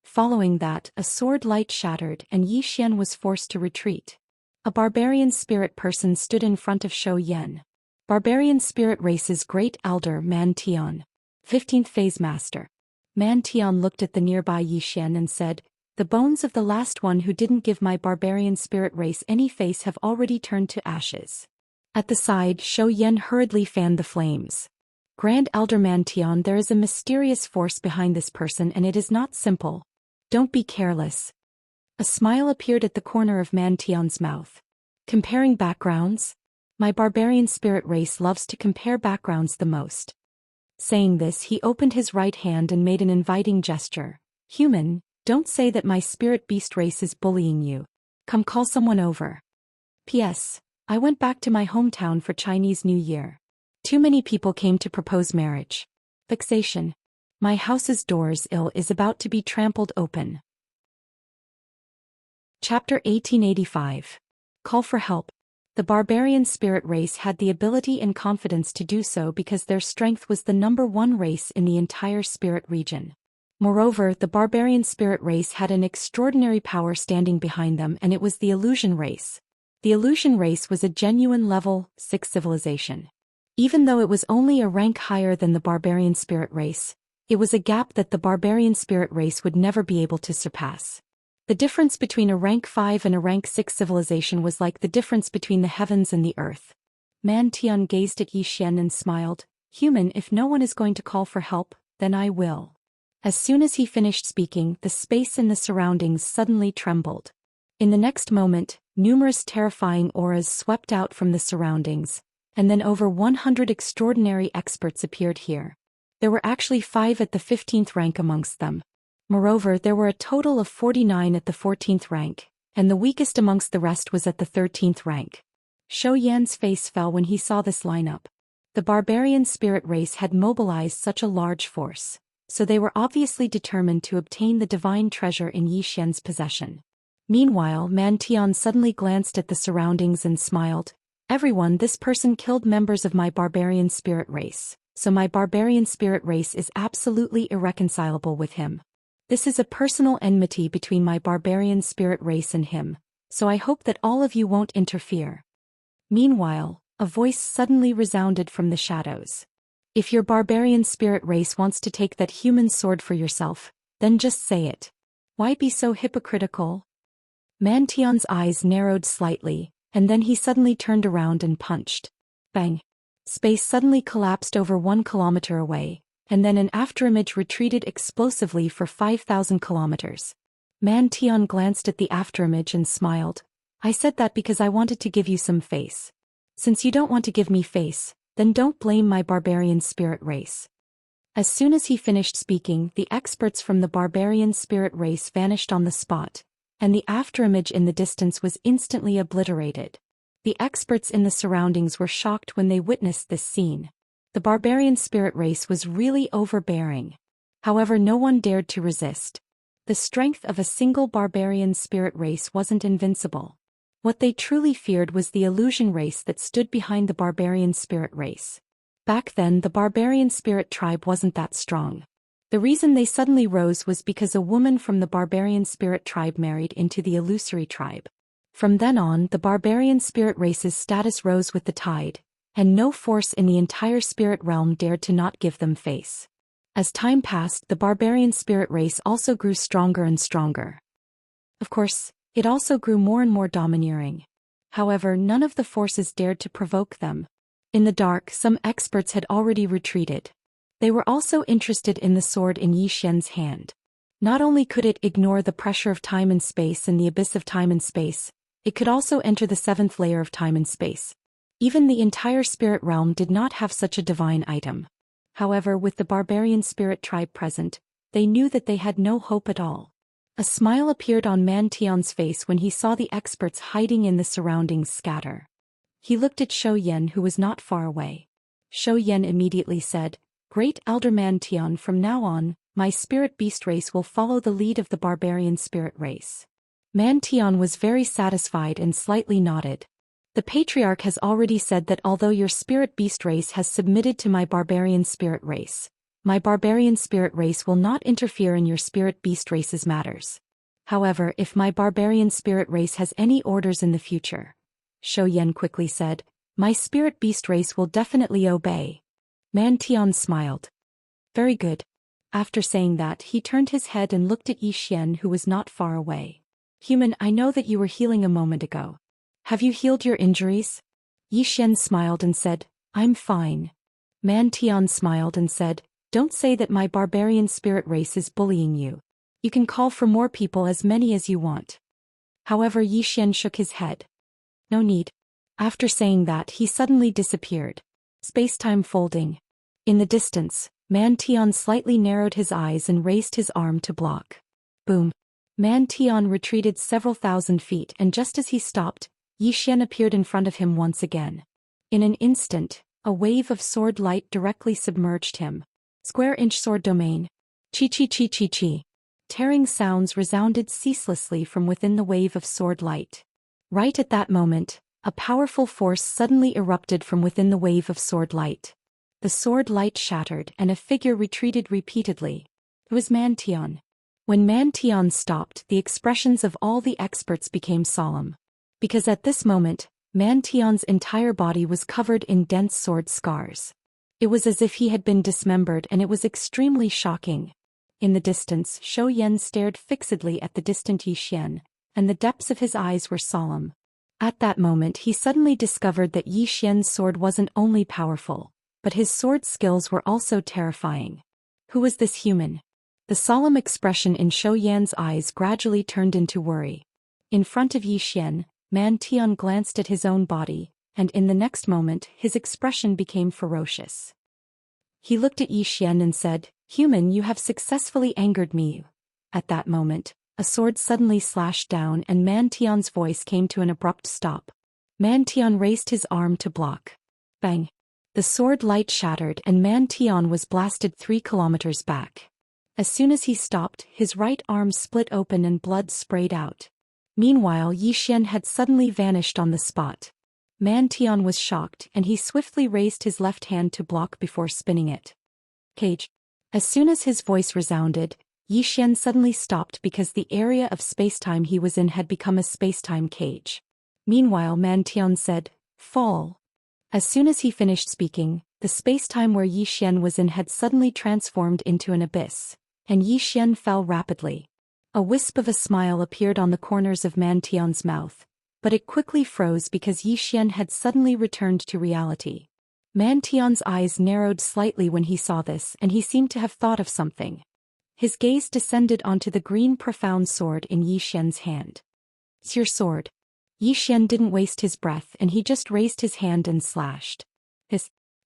Following that, a sword light shattered and Yi Xian was forced to retreat. A barbarian spirit person stood in front of Zhou Xian. Barbarian spirit race's great elder Man Tian. 15th phase master. Man Tian looked at the nearby Yi Xian and said, the bones of the last one who didn't give my barbarian spirit race any face have already turned to ashes. At the side, Zhou Xian hurriedly fanned the flames. Grand Elder Man Tian, there is a mysterious force behind this person and it is not simple. Don't be careless. A smile appeared at the corner of Man Tian's mouth. Comparing backgrounds? My barbarian spirit race loves to compare backgrounds the most. Saying this, he opened his right hand and made an inviting gesture. Human, don't say that my spirit beast race is bullying you. Come call someone over. P.S. I went back to my hometown for Chinese New Year. Too many people came to propose marriage. Fixation. My house's doors is about to be trampled open. Chapter 1885. Call for help. The barbarian spirit race had the ability and confidence to do so because their strength was the #1 race in the entire spirit region. Moreover, the barbarian spirit race had an extraordinary power standing behind them, and it was the illusion race. The illusion race was a genuine level 6 civilization. Even though it was only a rank higher than the barbarian spirit race, it was a gap that the barbarian spirit race would never be able to surpass. The difference between a rank 5 and a rank 6 civilization was like the difference between the heavens and the earth. Man Tian gazed at Yi Xian and smiled. Human, if no one is going to call for help, then I will. As soon as he finished speaking, the space in the surroundings suddenly trembled. In the next moment, numerous terrifying auras swept out from the surroundings, and then over 100 extraordinary experts appeared here. There were actually 5 at the 15th rank amongst them. Moreover, there were a total of 49 at the 14th rank, and the weakest amongst the rest was at the 13th rank. Zhou Yan's face fell when he saw this lineup. The barbarian spirit race had mobilized such a large force, so they were obviously determined to obtain the divine treasure in Yi Xian's possession. Meanwhile, Man Tian suddenly glanced at the surroundings and smiled. Everyone, this person killed members of my barbarian spirit race, so my barbarian spirit race is absolutely irreconcilable with him. This is a personal enmity between my barbarian spirit race and him, so I hope that all of you won't interfere. Meanwhile, a voice suddenly resounded from the shadows. If your barbarian spirit race wants to take that human sword for yourself, then just say it. Why be so hypocritical? Man Tian's eyes narrowed slightly, and then he suddenly turned around and punched. Bang! Space suddenly collapsed over 1 kilometer away, and then an afterimage retreated explosively for 5,000 kilometers. Man Tian glanced at the afterimage and smiled. I said that because I wanted to give you some face. Since you don't want to give me face, then don't blame my barbarian spirit race. As soon as he finished speaking, the experts from the barbarian spirit race vanished on the spot, and the afterimage in the distance was instantly obliterated. The experts in the surroundings were shocked when they witnessed this scene. The barbarian spirit race was really overbearing. However, no one dared to resist. The strength of a single barbarian spirit race wasn't invincible. What they truly feared was the illusion race that stood behind the barbarian spirit race. Back then, the barbarian spirit tribe wasn't that strong. The reason they suddenly rose was because a woman from the barbarian spirit tribe married into the illusory tribe. From then on, the barbarian spirit race's status rose with the tide, and no force in the entire spirit realm dared to not give them face. As time passed, the barbarian spirit race also grew stronger and stronger. Of course, it also grew more and more domineering. However, none of the forces dared to provoke them. In the dark, some experts had already retreated. They were also interested in the sword in Yi Xian's hand. Not only could it ignore the pressure of time and space and the abyss of time and space, it could also enter the seventh layer of time and space. Even the entire spirit realm did not have such a divine item. However, with the barbarian spirit tribe present, they knew that they had no hope at all. A smile appeared on Man Tian's face when he saw the experts hiding in the surroundings scatter. He looked at Zhou Xian, who was not far away. Zhou Xian immediately said, "Great Elder Man Tian, from now on, my spirit beast race will follow the lead of the barbarian spirit race." Man Tian was very satisfied and slightly nodded. The patriarch has already said that although your spirit beast race has submitted to my barbarian spirit race, my barbarian spirit race will not interfere in your spirit beast race's matters. However, if my barbarian spirit race has any orders in the future, Zhou Xian quickly said, my spirit beast race will definitely obey. Man Tian smiled. Very good. After saying that, he turned his head and looked at Yi Xian, who was not far away. Human, I know that you were healing a moment ago. Have you healed your injuries? Yi Xian smiled and said, I'm fine. Man Tian smiled and said, don't say that my barbarian spirit race is bullying you. You can call for more people, as many as you want. However, Yi Xian shook his head. No need. After saying that, he suddenly disappeared. Space-time folding. In the distance, Man Tian slightly narrowed his eyes and raised his arm to block. Boom. Man Tian retreated several thousand feet, and just as he stopped, Yi Xian appeared in front of him once again. In an instant, a wave of sword light directly submerged him. Square-inch sword domain. Chi-chi-chi-chi-chi. Tearing sounds resounded ceaselessly from within the wave of sword light. Right at that moment, a powerful force suddenly erupted from within the wave of sword light. The sword light shattered and a figure retreated repeatedly. It was Man Tian. When Man Tian stopped, the expressions of all the experts became solemn. Because at this moment, Man Tian's entire body was covered in dense sword scars. It was as if he had been dismembered, and it was extremely shocking. In the distance, Zhou Xian stared fixedly at the distant Yi Xian, and the depths of his eyes were solemn. At that moment, he suddenly discovered that Yi Xian's sword wasn't only powerful, but his sword skills were also terrifying. Who was this human? The solemn expression in Zhou Xian's eyes gradually turned into worry. In front of Yi Xian, Man Tian glanced at his own body, and in the next moment, his expression became ferocious. He looked at Yi Xian and said, Human, you have successfully angered me. At that moment, a sword suddenly slashed down and Man Tian's voice came to an abrupt stop. Man Tian raised his arm to block. Bang! The sword light shattered and Man Tian was blasted 3 kilometers back. As soon as he stopped, his right arm split open and blood sprayed out. Meanwhile, Yi Xian had suddenly vanished on the spot. Man Tian was shocked and he swiftly raised his left hand to block before spinning it. Cage. As soon as his voice resounded, Yi Xian suddenly stopped because the area of spacetime he was in had become a spacetime cage. Meanwhile, Man Tian said, Fall. As soon as he finished speaking, the spacetime where Yi Xian was in had suddenly transformed into an abyss, and Yi Xian fell rapidly. A wisp of a smile appeared on the corners of Man Tian's mouth, but it quickly froze because Yi Xian had suddenly returned to reality. Man Tian's eyes narrowed slightly when he saw this, and he seemed to have thought of something. His gaze descended onto the green profound sword in Yi Xian's hand. It's your sword. Yi Xian didn't waste his breath and he just raised his hand and slashed.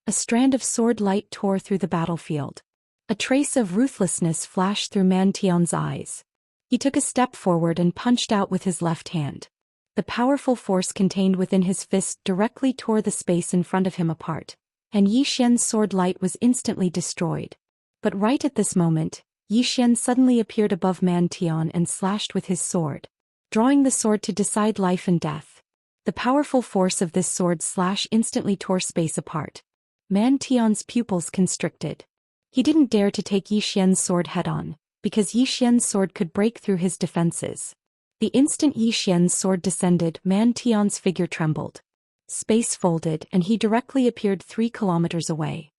A strand of sword light tore through the battlefield. A trace of ruthlessness flashed through Man Tian's eyes. He took a step forward and punched out with his left hand. The powerful force contained within his fist directly tore the space in front of him apart, and Yi Xian's sword light was instantly destroyed. But right at this moment, Yi Xian suddenly appeared above Man Tian and slashed with his sword, drawing the sword to decide life and death. The powerful force of this sword slash instantly tore space apart. Man Tian's pupils constricted. He didn't dare to take Yi Xian's sword head-on, because Yi Xian's sword could break through his defenses. The instant Yi Xian's sword descended, Man Tian's figure trembled. Space folded and he directly appeared 3 kilometers away.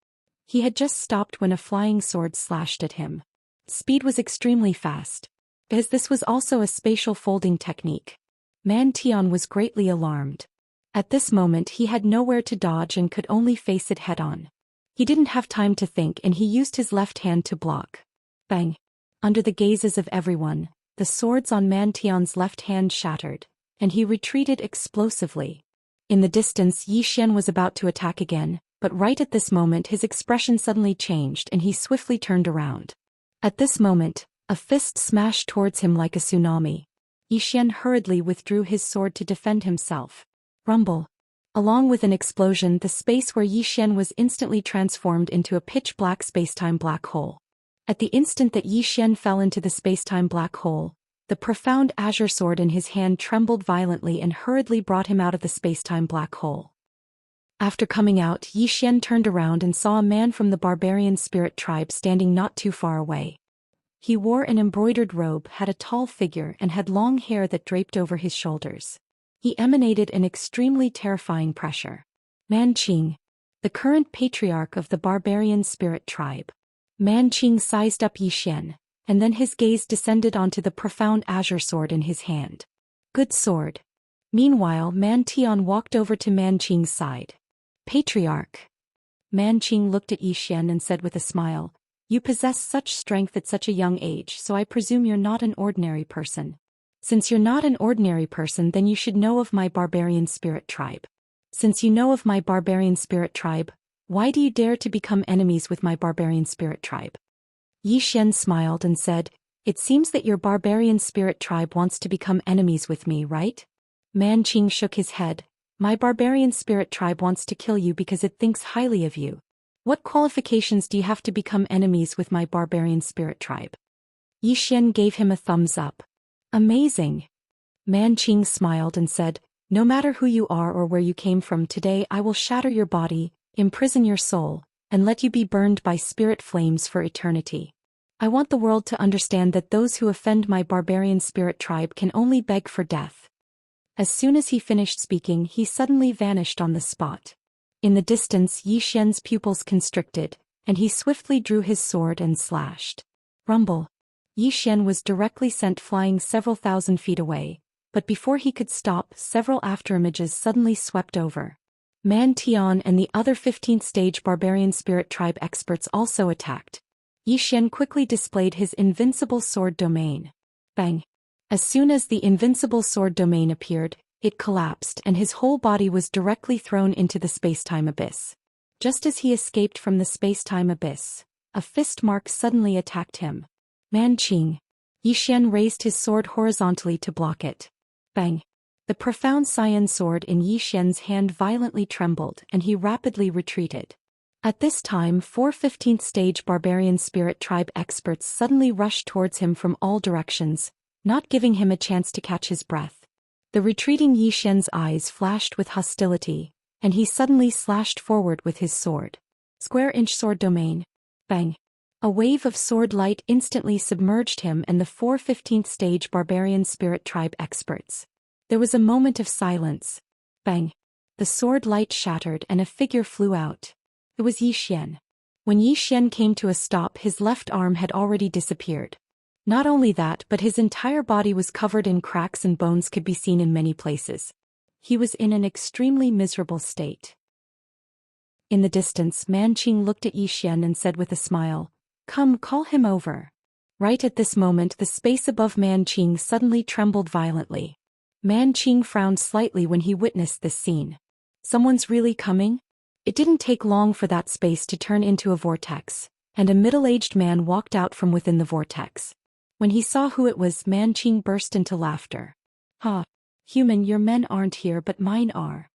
He had just stopped when a flying sword slashed at him. Speed was extremely fast, as this was also a spatial folding technique. Man Tian was greatly alarmed. At this moment he had nowhere to dodge and could only face it head-on. He didn't have time to think and he used his left hand to block. Bang! Under the gazes of everyone, the swords on Man Tian's left hand shattered, and he retreated explosively. In the distance Zhou Xian was about to attack again, but right at this moment his expression suddenly changed and he swiftly turned around. At this moment, a fist smashed towards him like a tsunami. Zhou Xian hurriedly withdrew his sword to defend himself. Rumble. Along with an explosion, the space where Zhou Xian was instantly transformed into a pitch-black spacetime black hole. At the instant that Zhou Xian fell into the spacetime black hole, the profound azure sword in his hand trembled violently and hurriedly brought him out of the spacetime black hole. After coming out, Zhou Xian turned around and saw a man from the barbarian spirit tribe standing not too far away. He wore an embroidered robe, had a tall figure and had long hair that draped over his shoulders. He emanated an extremely terrifying pressure. Man Qing, the current patriarch of the barbarian spirit tribe. Man Qing sized up Zhou Xian, and then his gaze descended onto the profound azure sword in his hand. Good sword. Meanwhile, Man Tian walked over to Man Qing's side. Patriarch. Man Qing looked at Zhou Xian and said with a smile, "You possess such strength at such a young age, so I presume you're not an ordinary person. Since you're not an ordinary person, then you should know of my barbarian spirit tribe. Since you know of my barbarian spirit tribe, why do you dare to become enemies with my barbarian spirit tribe?" Zhou Xian smiled and said, "It seems that your barbarian spirit tribe wants to become enemies with me, right?" Man Qing shook his head. "My barbarian spirit tribe wants to kill you because it thinks highly of you. What qualifications do you have to become enemies with my barbarian spirit tribe?" Zhou Xian gave him a thumbs up. "Amazing." Man Qing smiled and said, "No matter who you are or where you came from, today I will shatter your body, imprison your soul, and let you be burned by spirit flames for eternity. I want the world to understand that those who offend my barbarian spirit tribe can only beg for death." As soon as he finished speaking, he suddenly vanished on the spot. In the distance, Zhou Xian's pupils constricted, and he swiftly drew his sword and slashed. Rumble. Zhou Xian was directly sent flying several thousand feet away, but before he could stop, several afterimages suddenly swept over. Man Tian and the other 15th stage barbarian spirit tribe experts also attacked. Zhou Xian quickly displayed his invincible sword domain. Bang! As soon as the invincible sword domain appeared, it collapsed and his whole body was directly thrown into the spacetime abyss. Just as he escaped from the spacetime abyss, a fist mark suddenly attacked him. Man Qing. Zhou Xian raised his sword horizontally to block it. Bang! The profound cyan sword in Zhou Xian's hand violently trembled and he rapidly retreated. At this time, 4 15th stage barbarian spirit tribe experts suddenly rushed towards him from all directions, not giving him a chance to catch his breath. The retreating Zhou Xian's eyes flashed with hostility, and he suddenly slashed forward with his sword. Square-inch sword domain. Bang! A wave of sword light instantly submerged him and the 4 15th stage barbarian spirit tribe experts. There was a moment of silence. Bang! The sword light shattered and a figure flew out. It was Zhou Xian. When Zhou Xian came to a stop, his left arm had already disappeared. Not only that, but his entire body was covered in cracks and bones could be seen in many places. He was in an extremely miserable state. In the distance, Man Qing looked at Zhou Xian and said with a smile, "Come, call him over." Right at this moment, the space above Man Qing suddenly trembled violently. Man Qing frowned slightly when he witnessed this scene. Someone's really coming? It didn't take long for that space to turn into a vortex, and a middle-aged man walked out from within the vortex. When he saw who it was, Man Qing burst into laughter. "Ha! Human, your men aren't here but mine are."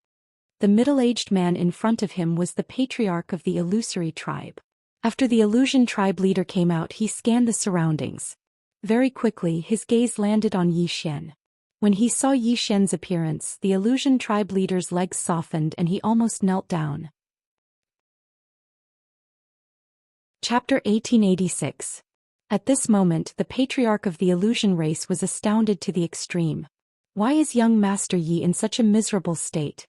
The middle-aged man in front of him was the patriarch of the illusory tribe. After the illusion tribe leader came out, he scanned the surroundings. Very quickly, his gaze landed on Zhou Xian. When he saw Zhou Xian's appearance, the illusion tribe leader's legs softened and he almost knelt down. Chapter 1886. At this moment, the patriarch of the illusion race was astounded to the extreme. Why is young Master Yi in such a miserable state?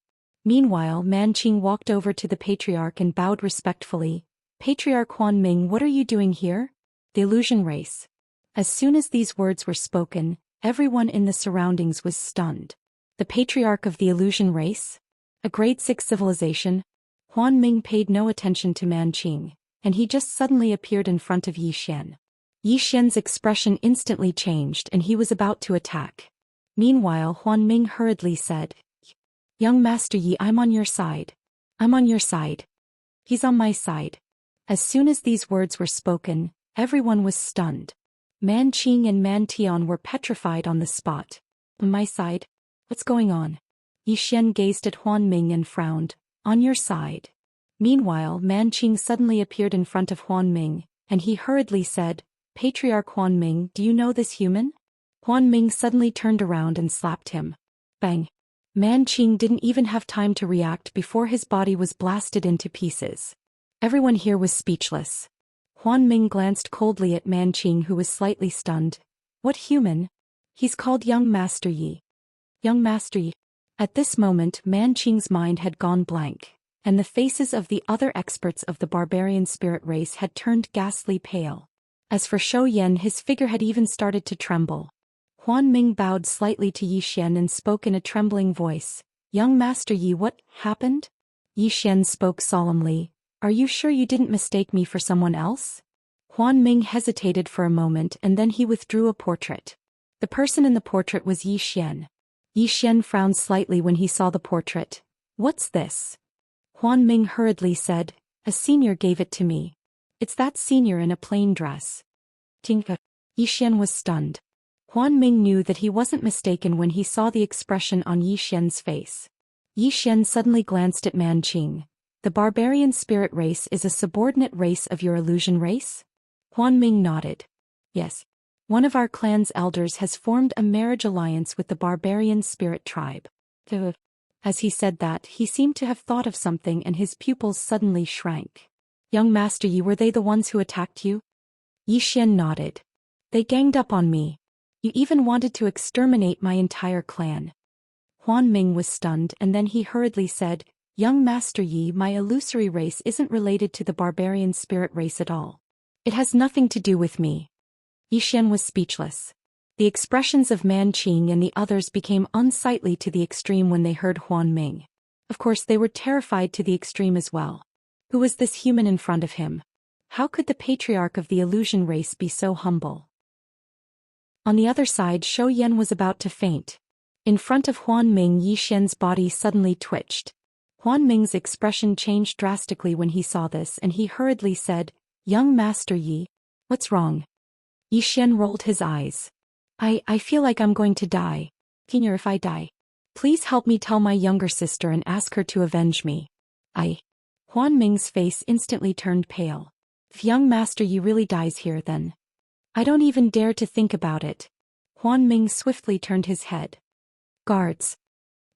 Meanwhile, Manqing walked over to the patriarch and bowed respectfully. Patriarch Huan Ming, what are you doing here? The illusion race. As soon as these words were spoken, everyone in the surroundings was stunned. The patriarch of the illusion race? A grade 6 civilization? Huan Ming paid no attention to Manqing, and he just suddenly appeared in front of Yi Xian. Yi Xian's expression instantly changed and he was about to attack. Meanwhile, Huan Ming hurriedly said, Young Master Yi, I'm on your side. I'm on your side. He's on my side. As soon as these words were spoken, everyone was stunned. Manqing and Mantian were petrified on the spot. On my side? What's going on? Yi Xian gazed at Huan Ming and frowned. On your side. Meanwhile, Manqing suddenly appeared in front of Huan Ming, and he hurriedly said, Patriarch Huan Ming, do you know this human? Huan Ming suddenly turned around and slapped him. Bang! Manqing didn't even have time to react before his body was blasted into pieces. Everyone here was speechless. Huan Ming glanced coldly at Manqing, who was slightly stunned. What human? He's called Young Master Yi. Young Master Yi. At this moment, Manqing's mind had gone blank, and the faces of the other experts of the barbarian spirit race had turned ghastly pale. As for Zhou Xian, his figure had even started to tremble. Huan Ming bowed slightly to Yi Xian and spoke in a trembling voice. Young Master Yi, what happened? Yi Xian spoke solemnly. Are you sure you didn't mistake me for someone else? Huan Ming hesitated for a moment and then he withdrew a portrait. The person in the portrait was Yi Xian. Yi Xian frowned slightly when he saw the portrait. What's this? Huan Ming hurriedly said, a senior gave it to me. It's that senior in a plain dress. Tinka. Yi Xian was stunned. Huan Ming knew that he wasn't mistaken when he saw the expression on Yi Xian's face. Yi Xian suddenly glanced at Manqing. The barbarian spirit race is a subordinate race of your illusion race? Huan Ming nodded. Yes. One of our clan's elders has formed a marriage alliance with the barbarian spirit tribe. As he said that, he seemed to have thought of something and his pupils suddenly shrank. Young Master Yi, were they the ones who attacked you? Yi Xian nodded. They ganged up on me. You even wanted to exterminate my entire clan. Huan Ming was stunned and then he hurriedly said, Young Master Yi, my illusory race isn't related to the barbarian spirit race at all. It has nothing to do with me. Yi Xian was speechless. The expressions of Manqing and the others became unsightly to the extreme when they heard Huan Ming. Of course they were terrified to the extreme as well. Who was this human in front of him? How could the patriarch of the illusion race be so humble? On the other side, Zhou Xian was about to faint. In front of Huan Ming, Yi Xian's body suddenly twitched. Huan Ming's expression changed drastically when he saw this and he hurriedly said, Young Master Yi, what's wrong? Yi Xian rolled his eyes. I feel like I'm going to die. Senior, if I die, please help me tell my younger sister and ask her to avenge me. Huan Ming's face instantly turned pale. If young Master Yi really dies here then. I don't even dare to think about it. Huan Ming swiftly turned his head. Guards.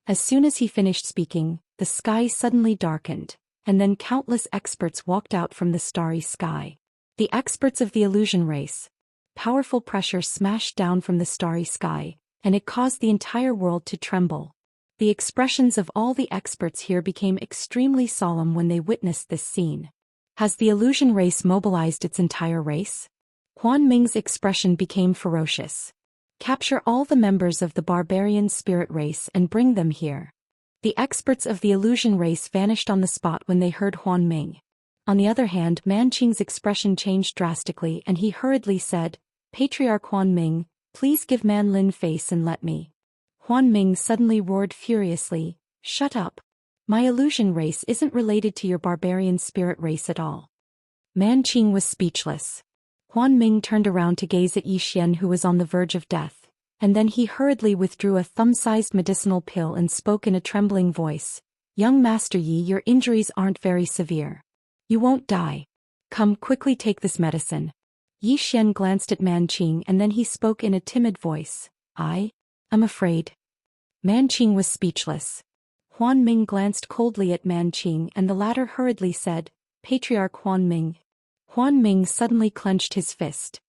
As soon as he finished speaking, the sky suddenly darkened, and then countless experts walked out from the starry sky. The experts of the illusion race. Powerful pressure smashed down from the starry sky, and it caused the entire world to tremble. The expressions of all the experts here became extremely solemn when they witnessed this scene. Has the illusion race mobilized its entire race? Huan Ming's expression became ferocious. Capture all the members of the barbarian spirit race and bring them here. The experts of the illusion race vanished on the spot when they heard Huan Ming. On the other hand, Manqing's expression changed drastically and he hurriedly said, Patriarch Huan Ming, please give Man Lin face and let me. Huan Ming suddenly roared furiously, shut up. My illusion race isn't related to your barbarian spirit race at all. Manqing was speechless. Huan Ming turned around to gaze at Yi Xian, who was on the verge of death, and then he hurriedly withdrew a thumb-sized medicinal pill and spoke in a trembling voice. Young Master Yi, your injuries aren't very severe. You won't die. Come, quickly take this medicine. Yi Xian glanced at Manqing and then he spoke in a timid voice. I'm afraid. Manqing was speechless. Huan Ming glanced coldly at Manqing and the latter hurriedly said, Patriarch Huan Ming. Huan Ming suddenly clenched his fist.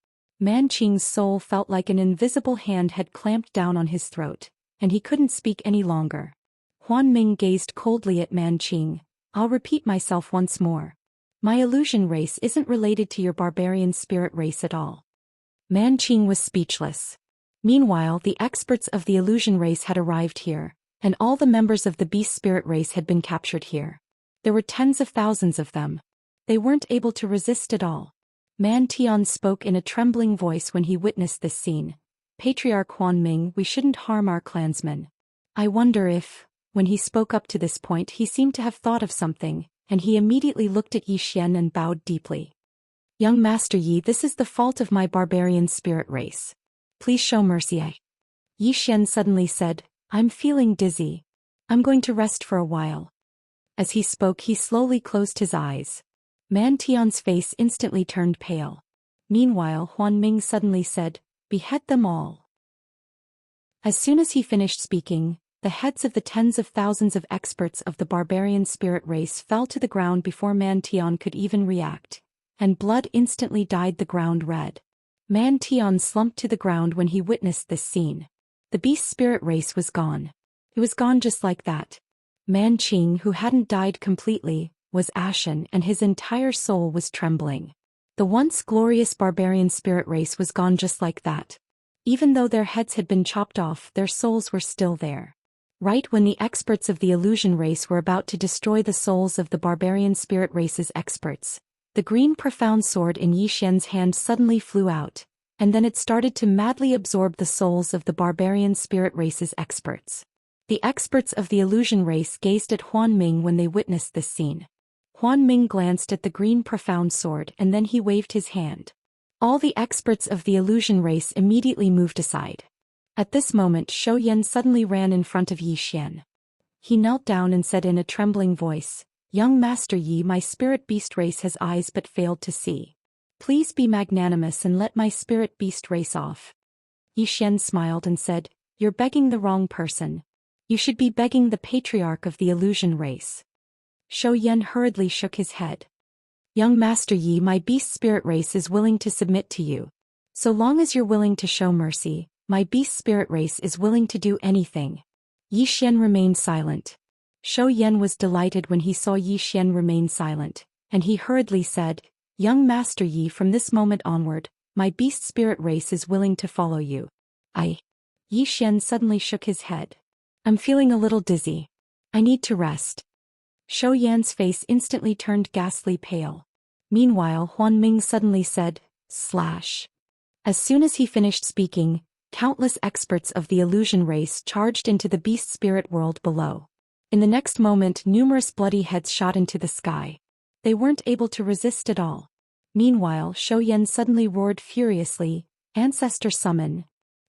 Manqing's soul felt like an invisible hand had clamped down on his throat, and he couldn't speak any longer. Huan Ming gazed coldly at Man Qing. I'll repeat myself once more. My illusion race isn't related to your barbarian spirit race at all. Man Qing was speechless. Meanwhile, the experts of the illusion race had arrived here, and all the members of the beast spirit race had been captured here. There were tens of thousands of them. They weren't able to resist at all. Man Tian spoke in a trembling voice when he witnessed this scene. Patriarch Huan Ming, we shouldn't harm our clansmen. I wonder if, when he spoke up to this point, he seemed to have thought of something, and he immediately looked at Yi Xian and bowed deeply. Young Master Yi, this is the fault of my barbarian spirit race. Please show mercy. Yi Xian suddenly said, I'm feeling dizzy. I'm going to rest for a while. As he spoke, he slowly closed his eyes. Man Tian's face instantly turned pale. Meanwhile, Huan Ming suddenly said, behead them all. As soon as he finished speaking, the heads of the tens of thousands of experts of the barbarian spirit race fell to the ground before Man Tian could even react, and blood instantly dyed the ground red. Man Tian slumped to the ground when he witnessed this scene. The beast spirit race was gone. It was gone just like that. Man Qing, who hadn't died completely, was ashen and his entire soul was trembling. The once glorious barbarian spirit race was gone just like that. Even though their heads had been chopped off, their souls were still there. Right when the experts of the illusion race were about to destroy the souls of the barbarian spirit race's experts, the green profound sword in Yi Xian's hand suddenly flew out, and then it started to madly absorb the souls of the barbarian spirit race's experts. The experts of the illusion race gazed at Huan Ming when they witnessed this scene. Huan Ming glanced at the green profound sword and then he waved his hand. All the experts of the illusion race immediately moved aside. At this moment, Zhou Xian suddenly ran in front of Yi Xian. He knelt down and said in a trembling voice, Young Master Yi, my spirit beast race has eyes but failed to see. Please be magnanimous and let my spirit beast race off. Yi Xian smiled and said, You're begging the wrong person. You should be begging the patriarch of the illusion race. Zhou Xian hurriedly shook his head. Young Master Yi, my beast spirit race is willing to submit to you. So long as you're willing to show mercy, my beast spirit race is willing to do anything. Yi Xian remained silent. Zhou Xian was delighted when he saw Yi Xian remain silent, and he hurriedly said, Young Master Yi, from this moment onward, my beast spirit race is willing to follow you. Yi Xian suddenly shook his head. I'm feeling a little dizzy. I need to rest. Zhou Yan's face instantly turned ghastly pale. Meanwhile, Huan Ming suddenly said, Slash. As soon as he finished speaking, countless experts of the illusion race charged into the beast spirit world below. In the next moment, numerous bloody heads shot into the sky. They weren't able to resist at all. Meanwhile, Zhou Yan suddenly roared furiously, Ancestor summon.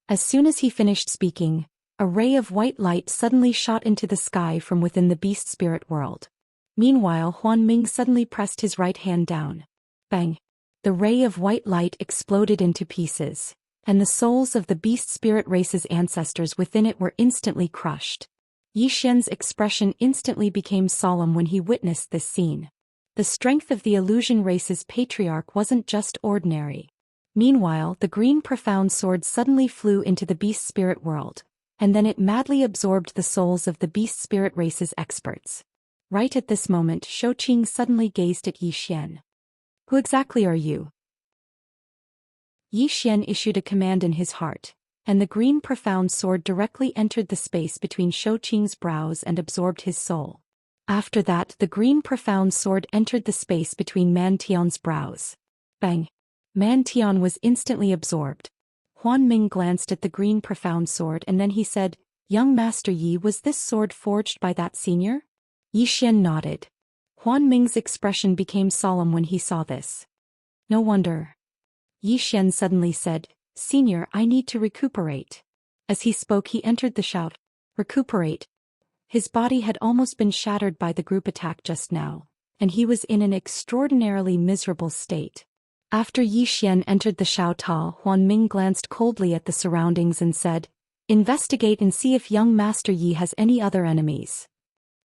As soon as he finished speaking, a ray of white light suddenly shot into the sky from within the beast spirit world. Meanwhile, Huan Ming suddenly pressed his right hand down. Bang! The ray of white light exploded into pieces, and the souls of the beast spirit race's ancestors within it were instantly crushed. Yi Xian's expression instantly became solemn when he witnessed this scene. The strength of the illusion race's patriarch wasn't just ordinary. Meanwhile, the green profound sword suddenly flew into the beast spirit world, and then it madly absorbed the souls of the beast spirit race's experts. Right at this moment, Shou Qing suddenly gazed at Yi Xian. Who exactly are you? Yi Xian issued a command in his heart, and the green profound sword directly entered the space between Shou Qing's brows and absorbed his soul. After that, the green profound sword entered the space between Man Tian's brows. Bang! Man Tian was instantly absorbed. Huan Ming glanced at the green profound sword and then he said, Young Master Yi, was this sword forged by that senior? Yi Xian nodded. Huan Ming's expression became solemn when he saw this. No wonder. Yi Xian suddenly said, Senior, I need to recuperate. As he spoke, he entered the shout. Recuperate. His body had almost been shattered by the group attack just now, and he was in an extraordinarily miserable state. After Yi Xian entered the Shao Ta, Huan Ming glanced coldly at the surroundings and said, Investigate and see if young Master Yi has any other enemies.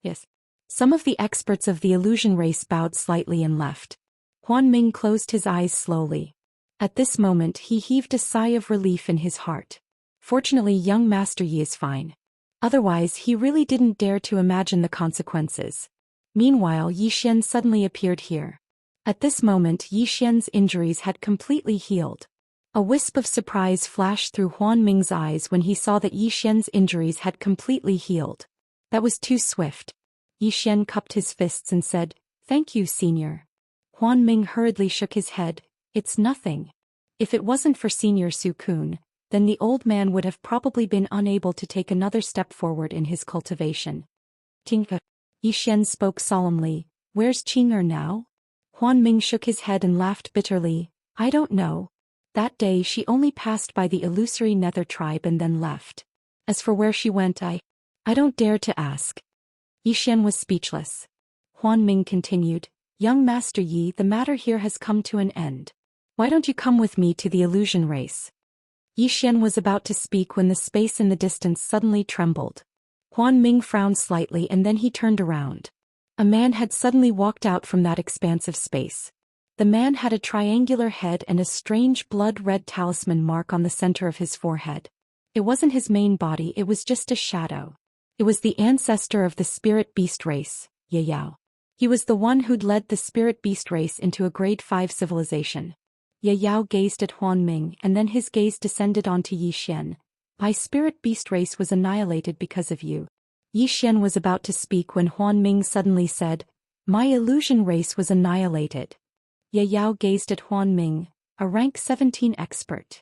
Yes. Some of the experts of the illusion race bowed slightly and left. Huan Ming closed his eyes slowly. At this moment he heaved a sigh of relief in his heart. Fortunately, young Master Yi is fine. Otherwise, he really didn't dare to imagine the consequences. Meanwhile, Yi Xian suddenly appeared here. At this moment, Yi Xian's injuries had completely healed. A wisp of surprise flashed through Huan Ming's eyes when he saw that Yi Xian's injuries had completely healed. That was too swift. Yi Xian cupped his fists and said, "Thank you, Senior." Huan Ming hurriedly shook his head. "It's nothing. If it wasn't for Senior Su Kun, then the old man would have probably been unable to take another step forward in his cultivation." "Tinka." Yi Xian spoke solemnly. "Where's Qing'er now?" Huan Ming shook his head and laughed bitterly. "I don't know. That day she only passed by the illusory Nether tribe and then left. As for where she went, I don't dare to ask." Yi Xian was speechless. Huan Ming continued, "Young Master Yi, the matter here has come to an end. Why don't you come with me to the illusion race?" Yi Xian was about to speak when the space in the distance suddenly trembled. Huan Ming frowned slightly and then he turned around. A man had suddenly walked out from that expanse of space. The man had a triangular head and a strange blood-red talisman mark on the center of his forehead. It wasn't his main body, it was just a shadow. It was the ancestor of the spirit beast race, Ye Yao. He was the one who'd led the spirit beast race into a grade 5 civilization. Ye Yao gazed at Huan Ming and then his gaze descended onto Yi Xian. "My spirit beast race was annihilated because of you." Yi Xian was about to speak when Huan Ming suddenly said, "My illusion race was annihilated." Ye Yao gazed at Huan Ming, a rank 17 expert.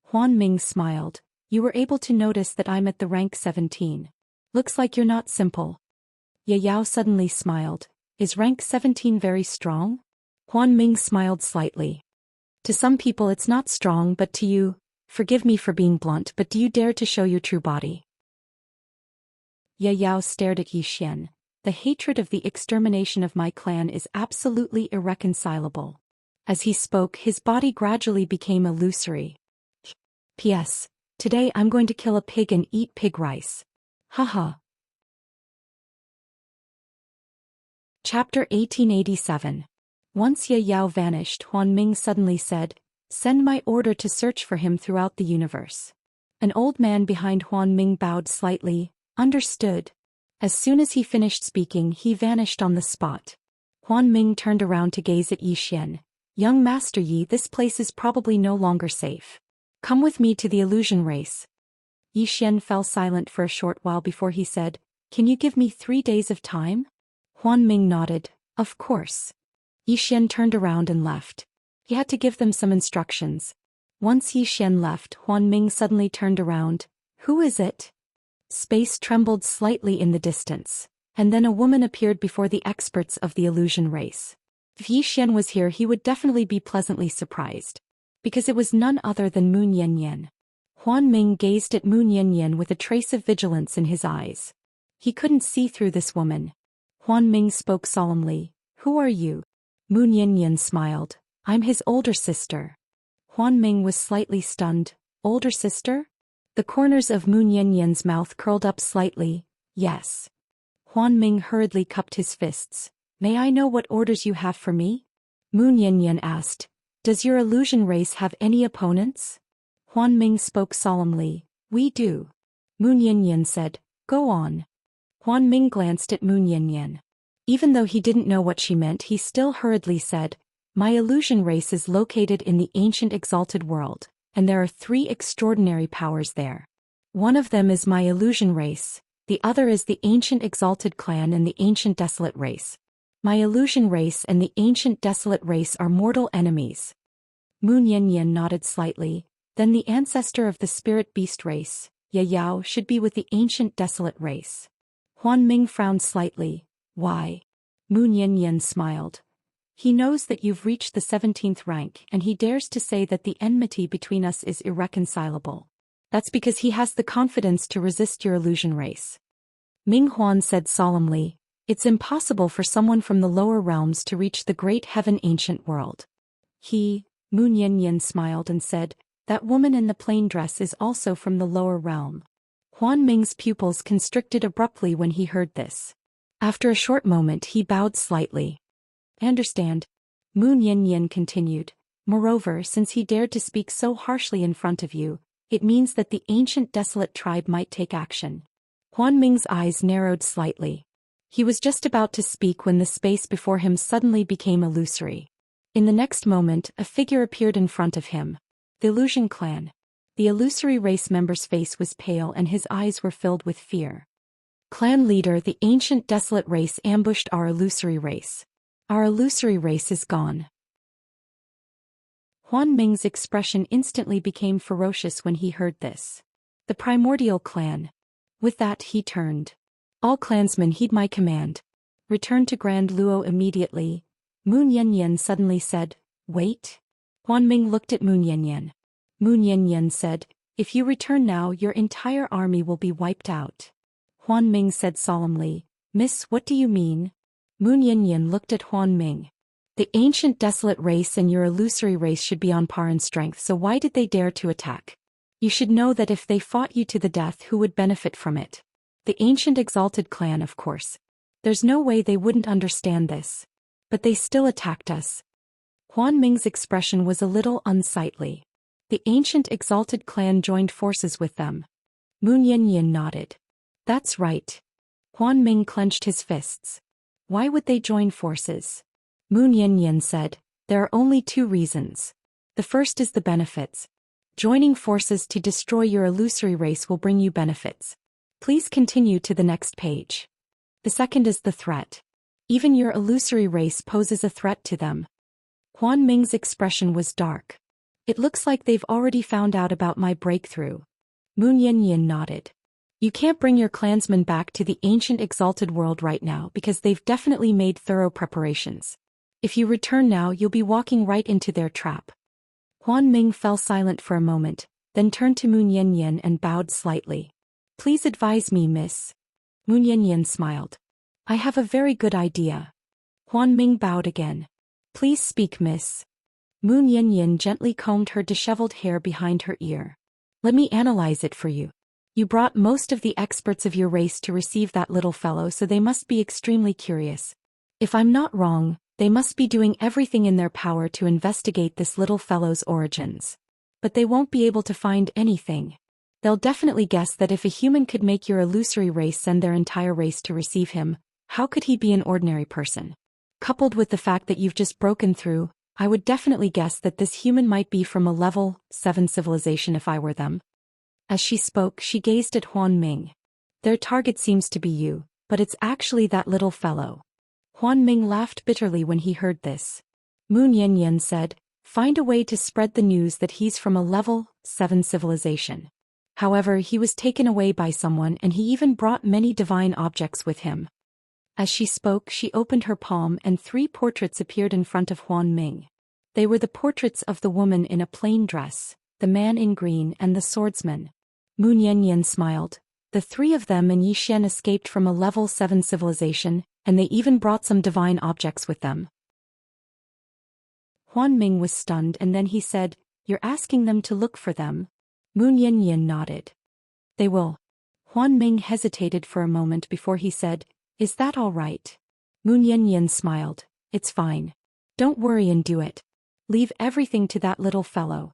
Huan Ming smiled. "You were able to notice that I'm at the rank 17. Looks like you're not simple." Ye Yao suddenly smiled. "Is rank 17 very strong?" Huan Ming smiled slightly. "To some people it's not strong, but to you, forgive me for being blunt, but do you dare to show your true body?" Ye Yao stared at Yi Xian. "The hatred of the extermination of my clan is absolutely irreconcilable." As he spoke, his body gradually became illusory. "P.S. Today I'm going to kill a pig and eat pig rice. Haha." Chapter 1887. Once Ye Yao vanished, Huan Ming suddenly said, "Send my order to search for him throughout the universe." An old man behind Huan Ming bowed slightly. "Understood." As soon as he finished speaking, he vanished on the spot. Huan Ming turned around to gaze at Yi Xian. "Young Master Yi, this place is probably no longer safe. Come with me to the illusion race." Yi Xian fell silent for a short while before he said, "Can you give me 3 days of time?" Huan Ming nodded. "Of course." Yi Xian turned around and left. He had to give them some instructions. Once Yi Xian left, Huan Ming suddenly turned around. "Who is it?" Space trembled slightly in the distance, and then a woman appeared before the experts of the illusion race. If Yi Xian was here, he would definitely be pleasantly surprised, because it was none other than Moon Yanyan. Huan Ming gazed at Moon Yanyan with a trace of vigilance in his eyes. He couldn't see through this woman. Huan Ming spoke solemnly. "Who are you?" Moon Yanyan smiled. "I'm his older sister." Huan Ming was slightly stunned. "Older sister?" The corners of Moon Yanyan's mouth curled up slightly. "Yes." Huan Ming hurriedly cupped his fists. "May I know what orders you have for me?" Moon Yanyan asked. "Does your illusion race have any opponents?" Huan Ming spoke solemnly. "We do." Moon Yanyan said, "Go on." Huan Ming glanced at Moon Yanyan. Even though he didn't know what she meant, he still hurriedly said, "My illusion race is located in the ancient exalted world, and there are 3 extraordinary powers there. One of them is my illusion race, the other is the ancient exalted clan and the ancient desolate race. My illusion race and the ancient desolate race are mortal enemies." Moon Yanyan nodded slightly. "Then the ancestor of the spirit beast race, Ye Yao, should be with the ancient desolate race." Huan Ming frowned slightly. "Why?" Moon Yanyan smiled. "He knows that you've reached the 17th rank and he dares to say that the enmity between us is irreconcilable. That's because he has the confidence to resist your illusion race." Ming Huan said solemnly, "It's impossible for someone from the lower realms to reach the great heaven ancient world." Moon Yanyan smiled and said, "That woman in the plain dress is also from the lower realm." Huan Ming's pupils constricted abruptly when he heard this. After a short moment he bowed slightly. "I understand." Moon Yanyan continued. "Moreover, since he dared to speak so harshly in front of you, it means that the ancient desolate tribe might take action." Huan Ming's eyes narrowed slightly. He was just about to speak when the space before him suddenly became illusory. In the next moment, a figure appeared in front of him. The Illusion Clan. The illusory race member's face was pale and his eyes were filled with fear. Clan leader, the ancient desolate race ambushed our illusory race. Our illusory race is gone. Huan Ming's expression instantly became ferocious when he heard this. The primordial clan. With that he turned. All clansmen heed my command. Return to Grand Luo immediately. Moon Yanyan suddenly said, wait. Huan Ming looked at Moon Yanyan. Moon Yanyan said, if you return now your entire army will be wiped out. Huan Ming said solemnly, Miss, what do you mean? Moon Yanyan looked at Huan Ming. The ancient desolate race and your illusory race should be on par in strength, so why did they dare to attack? You should know that if they fought you to the death, who would benefit from it? The ancient exalted clan, of course. There's no way they wouldn't understand this. But they still attacked us. Huan Ming's expression was a little unsightly. The ancient exalted clan joined forces with them. Moon Yanyan nodded. That's right. Huan Ming clenched his fists. Why would they join forces? Moon Yanyan said, there are only two reasons. The first is the benefits. Joining forces to destroy your illusory race will bring you benefits. Please continue to the next page. The second is the threat. Even your illusory race poses a threat to them. Huan Ming's expression was dark. It looks like they've already found out about my breakthrough. Moon Yanyan nodded. You can't bring your clansmen back to the ancient exalted world right now because they've definitely made thorough preparations. If you return now, you'll be walking right into their trap. Huan Ming fell silent for a moment, then turned to Moon Yanyan and bowed slightly. Please advise me, miss. Moon Yanyan smiled. I have a very good idea. Huan Ming bowed again. Please speak, miss. Moon Yanyan gently combed her disheveled hair behind her ear. Let me analyze it for you. You brought most of the experts of your race to receive that little fellow, so they must be extremely curious. If I'm not wrong, they must be doing everything in their power to investigate this little fellow's origins. But they won't be able to find anything. They'll definitely guess that if a human could make your illusory race send their entire race to receive him, how could he be an ordinary person? Coupled with the fact that you've just broken through, I would definitely guess that this human might be from a level 7 civilization if I were them. As she spoke, she gazed at Huan Ming. Their target seems to be you, but it's actually that little fellow. Huan Ming laughed bitterly when he heard this. Moon Yanyan said, find a way to spread the news that he's from a level 7 civilization. However, he was taken away by someone and he even brought many divine objects with him. As she spoke, she opened her palm and 3 portraits appeared in front of Huan Ming. They were the portraits of the woman in a plain dress, the man in green and the swordsman. Moon Yanyan smiled. The 3 of them and Zhou Xian escaped from a level 7 civilization, and they even brought some divine objects with them. Huan Ming was stunned and then he said, you're asking them to look for them? Moon Yanyan nodded. They will. Huan Ming hesitated for a moment before he said, is that all right? Moon Yanyan smiled. It's fine. Don't worry and do it. Leave everything to that little fellow.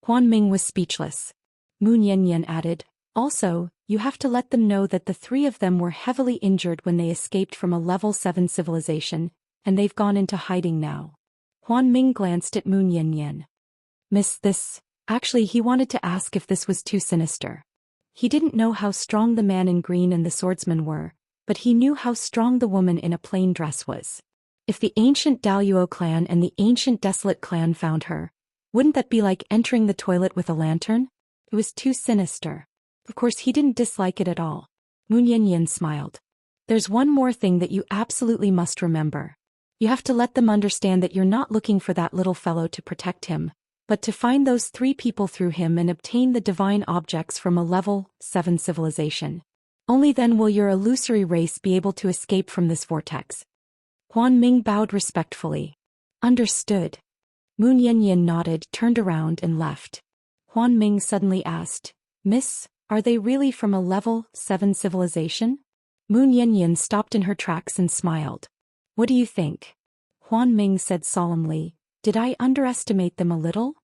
Huan Ming was speechless. Moon Yanyan added, also, you have to let them know that the 3 of them were heavily injured when they escaped from a level 7 civilization, and they've gone into hiding now. Huan Ming glanced at Moon Yanyan. Miss, this, actually he wanted to ask if this was too sinister. He didn't know how strong the man in green and the swordsman were, but he knew how strong the woman in a plain dress was. If the ancient Daluo clan and the ancient desolate clan found her, wouldn't that be like entering the toilet with a lantern? It was too sinister. Of course he didn't dislike it at all. Moon Yanyan smiled. There's one more thing that you absolutely must remember. You have to let them understand that you're not looking for that little fellow to protect him, but to find those 3 people through him and obtain the divine objects from a level 7 civilization. Only then will your illusory race be able to escape from this vortex. Huan Ming bowed respectfully. Understood. Moon Yanyan nodded, turned around and left. Huan Ming suddenly asked, Miss, are they really from a level 7 civilization? Moon Yanyan stopped in her tracks and smiled. What do you think? Huan Ming said solemnly, did I underestimate them a little?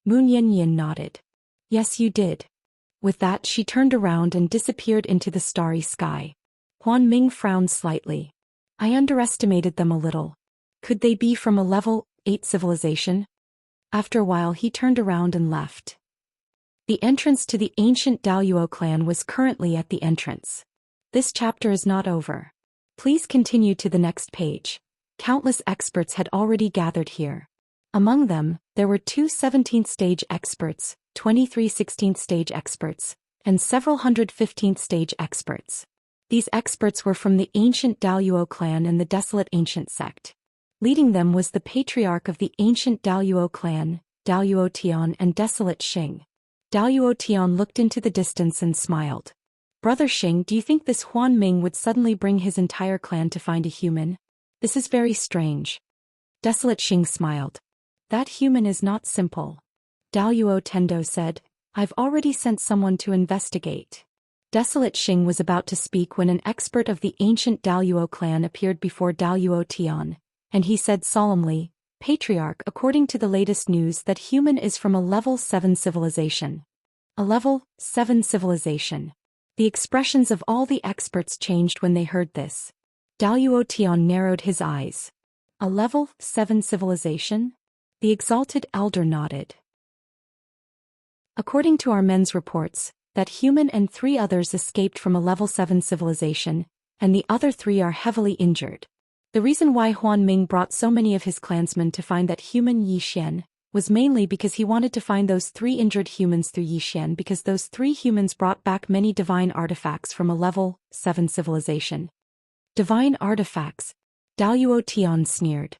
Moon Yanyan nodded. Yes, you did. With that she turned around and disappeared into the starry sky. Huan Ming frowned slightly. I underestimated them a little. Could they be from a level 8 civilization? After a while he turned around and left. The entrance to the ancient Daoyuo clan was currently at the entrance. This chapter is not over. Please continue to the next page. Countless experts had already gathered here. Among them, there were 2 17th stage experts, 23 16th stage experts, and several hundred 15th stage experts. These experts were from the ancient Daoyuo clan and the desolate ancient sect. Leading them was the patriarch of the ancient Daoyuo clan, Daoyuo Tian, and desolate Xing. Daoyuo Tian looked into the distance and smiled. Brother Xing, do you think this Huan Ming would suddenly bring his entire clan to find a human? This is very strange. Desolate Xing smiled. That human is not simple. Daoyuo Tendo said, I've already sent someone to investigate. Desolate Xing was about to speak when an expert of the ancient Daoyuo clan appeared before Daoyuo Tian, and he said solemnly, Patriarch, according to the latest news that human is from a level 7 civilization. A level 7 civilization. The expressions of all the experts changed when they heard this. Daoyuo Tian narrowed his eyes. A level 7 civilization? The exalted elder nodded. According to our men's reports, that human and 3 others escaped from a level 7 civilization, and the other 3 are heavily injured. The reason why Huan Ming brought so many of his clansmen to find that human Zhou Xian was mainly because he wanted to find those 3 injured humans through Zhou Xian, because those 3 humans brought back many divine artifacts from a level 7 civilization. Divine artifacts? Daoyuo Tian sneered.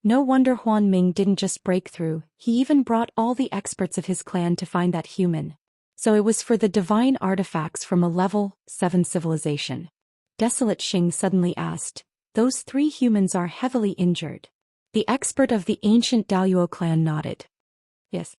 No wonder Huan Ming didn't just break through, he even brought all the experts of his clan to find that human. So it was for the divine artifacts from a level 7 civilization. Desolate Xing suddenly asked, those 3 humans are heavily injured. The expert of the ancient Daoyuo clan nodded. Yes.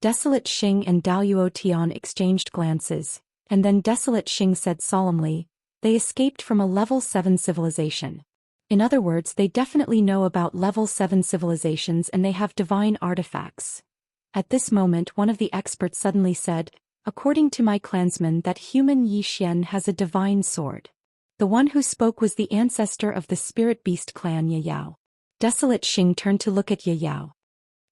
Desolate Xing and Daoyuo Tian exchanged glances, and then Desolate Xing said solemnly, they escaped from a level 7 civilization. In other words, they definitely know about level 7 civilizations and they have divine artifacts. At this moment one of the experts suddenly said, according to my clansman that human Zhou Xian has a divine sword. The one who spoke was the ancestor of the spirit beast clan Yao. Desolate Xing turned to look at Yao.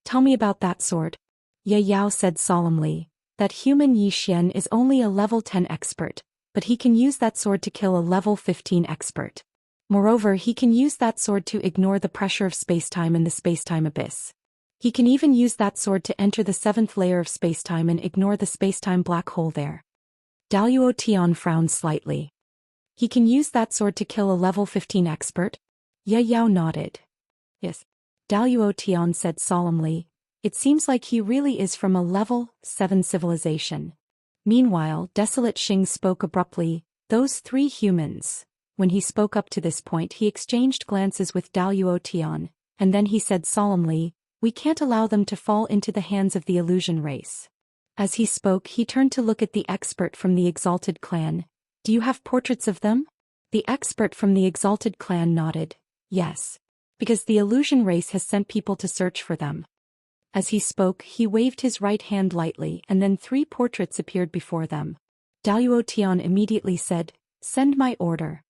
Tell me about that sword. Yao said solemnly, that human Zhou Xian is only a level 10 expert, but he can use that sword to kill a level 15 expert. Moreover, he can use that sword to ignore the pressure of spacetime in the spacetime abyss. He can even use that sword to enter the 7th layer of spacetime and ignore the spacetime black hole there. Daoyuo Tian frowned slightly. He can use that sword to kill a level 15 expert? Yao nodded. Yes. Daoyuo Tian said solemnly, it seems like he really is from a level 7 civilization. Meanwhile, Desolate Xing spoke abruptly, those 3 humans. When he spoke up to this point he exchanged glances with Daoyuo Tian, and then he said solemnly, we can't allow them to fall into the hands of the illusion race. As he spoke he turned to look at the expert from the exalted clan. Do you have portraits of them? The expert from the exalted clan nodded. Yes. Because the illusion race has sent people to search for them. As he spoke he waved his right hand lightly and then 3 portraits appeared before them. Daoyuo Tian immediately said, send my order.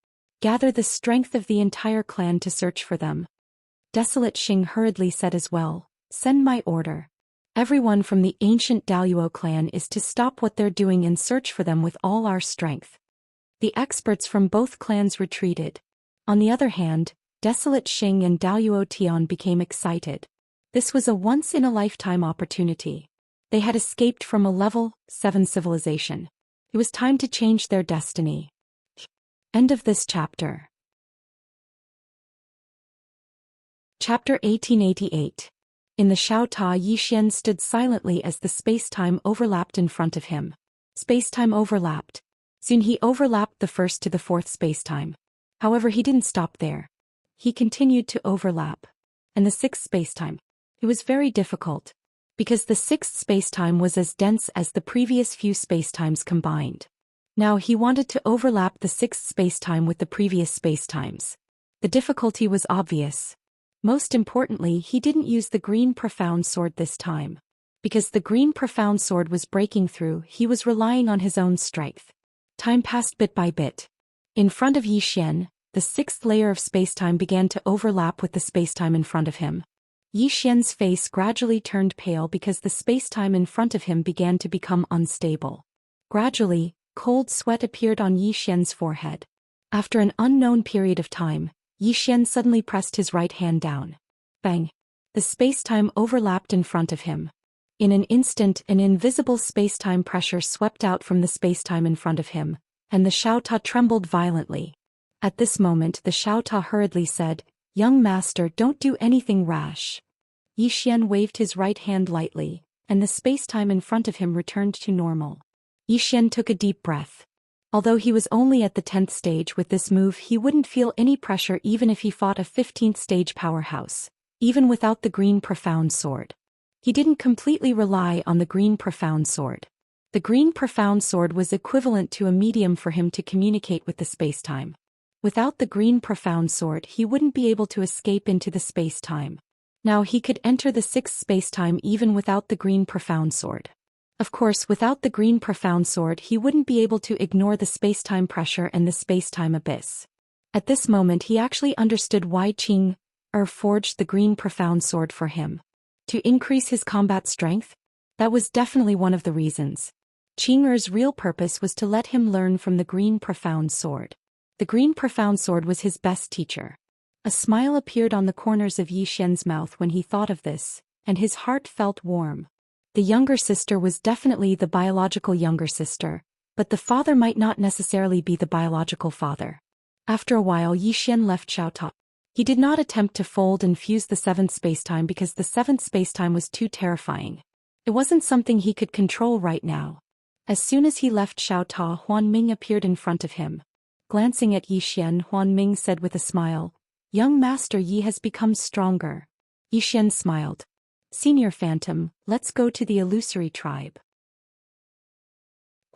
Gather the strength of the entire clan to search for them. Desolate Xing hurriedly said as well, send my order. Everyone from the ancient Daoyuo clan is to stop what they're doing and search for them with all our strength. The experts from both clans retreated. On the other hand, Desolate Xing and Daoyuo Tian became excited. This was a once-in-a-lifetime opportunity. They had escaped from a level 7 civilization. It was time to change their destiny. End of this chapter. Chapter 1888. In the Xiaota, Zhou Xian stood silently as the space-time overlapped in front of him. Space-time overlapped. Soon he overlapped the 1st to the 4th space-time. However, he didn't stop there. He continued to overlap. And the 6th space-time. It was very difficult. Because the 6th space-time was as dense as the previous few space-times combined. Now he wanted to overlap the 6th space-time with the previous space-times. The difficulty was obvious. Most importantly, he didn't use the green profound sword this time. Because the green profound sword was breaking through, he was relying on his own strength. Time passed bit by bit. In front of Yi Xian, the sixth layer of spacetime began to overlap with the spacetime in front of him. Yi Xian's face gradually turned pale because the spacetime in front of him began to become unstable. Gradually, cold sweat appeared on Yi Xian's forehead. After an unknown period of time, Yi Xian suddenly pressed his right hand down. Bang! The spacetime overlapped in front of him. In an instant, an invisible spacetime pressure swept out from the spacetime in front of him, and the Xiaota trembled violently. At this moment, the Xiaota hurriedly said, "Young master, don't do anything rash." Yi Xian waved his right hand lightly, and the spacetime in front of him returned to normal. Yi Xian took a deep breath. Although he was only at the 10th stage with this move, he wouldn't feel any pressure even if he fought a 15th stage powerhouse, even without the green profound sword. He didn't completely rely on the green profound sword. The green profound sword was equivalent to a medium for him to communicate with the spacetime. Without the green profound sword, he wouldn't be able to escape into the spacetime. Now he could enter the 6th spacetime even without the green profound sword. Of course, without the green profound sword, he wouldn't be able to ignore the spacetime pressure and the spacetime abyss. At this moment, he actually understood why Qing-er forged the green profound sword for him. To increase his combat strength? That was definitely one of the reasons. Qing-er's real purpose was to let him learn from the green profound sword. The green profound sword was his best teacher. A smile appeared on the corners of Yi Xian's mouth when he thought of this, and his heart felt warm. The younger sister was definitely the biological younger sister, but the father might not necessarily be the biological father. After a while, Yi Xian left Xiaota. He did not attempt to fold and fuse the 7th spacetime because the 7th spacetime was too terrifying. It wasn't something he could control right now. As soon as he left Xiaota, Huan Ming appeared in front of him. Glancing at Yi Xian, Huan Ming said with a smile, "Young Master Yi has become stronger." Yi Xian smiled. "Senior Phantom, let's go to the illusory tribe."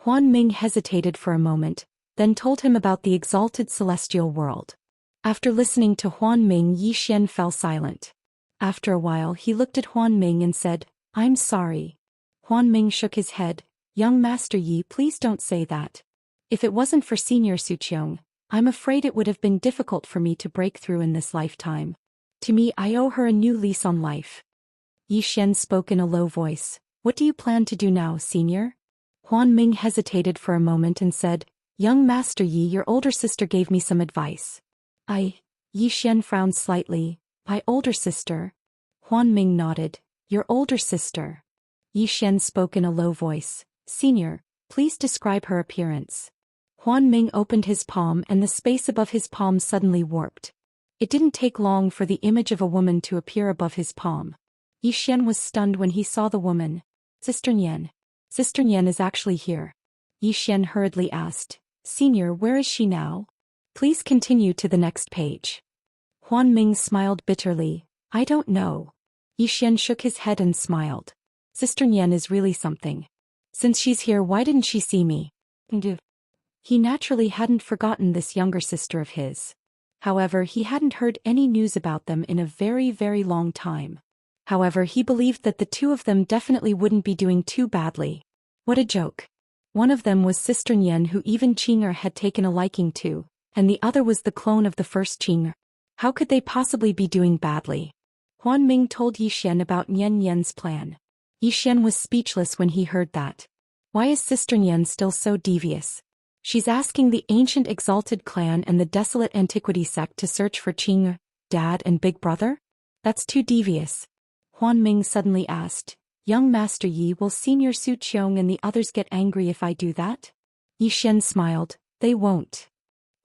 Huan Ming hesitated for a moment, then told him about the exalted celestial world. After listening to Huan Ming, Yi Xian fell silent. After a while, he looked at Huan Ming and said, "I'm sorry." Huan Ming shook his head. "Young Master Yi, please don't say that. If it wasn't for Senior Suqiong, I'm afraid it would have been difficult for me to break through in this lifetime. To me, I owe her a new lease on life." Yi Xian spoke in a low voice. "What do you plan to do now, Senior?" Huan Ming hesitated for a moment and said, "Young Master Yi, your older sister gave me some advice." Yi Xian frowned slightly. "My older sister?" Huan Ming nodded. "Your older sister." Yi Xian spoke in a low voice. "Senior, please describe her appearance." Huan Ming opened his palm and the space above his palm suddenly warped. It didn't take long for the image of a woman to appear above his palm. Yi Xian was stunned when he saw the woman. "Sister Nian. Sister Nian is actually here." Yi Xian hurriedly asked, "Senior, where is she now? Please continue to the next page." Huan Ming smiled bitterly. "I don't know." Yi Xian shook his head and smiled. "Sister Nian is really something. Since she's here, why didn't she see me?" He naturally hadn't forgotten this younger sister of his. However, he hadn't heard any news about them in a very, very long time. However, he believed that the two of them definitely wouldn't be doing too badly. What a joke. One of them was Sister Nian, who even Qing-er had taken a liking to, and the other was the clone of the first Qing-er. How could they possibly be doing badly? Huan Ming told Yi Xian about Nian Nian's plan. Yi Xian was speechless when he heard that. Why is Sister Nian still so devious? She's asking the ancient exalted clan and the desolate antiquity sect to search for Qing-er, Dad and Big Brother? That's too devious. Huan Ming suddenly asked, "Young Master Yi, will Senior Su Qiong and the others get angry if I do that?" Yi Xian smiled. "They won't."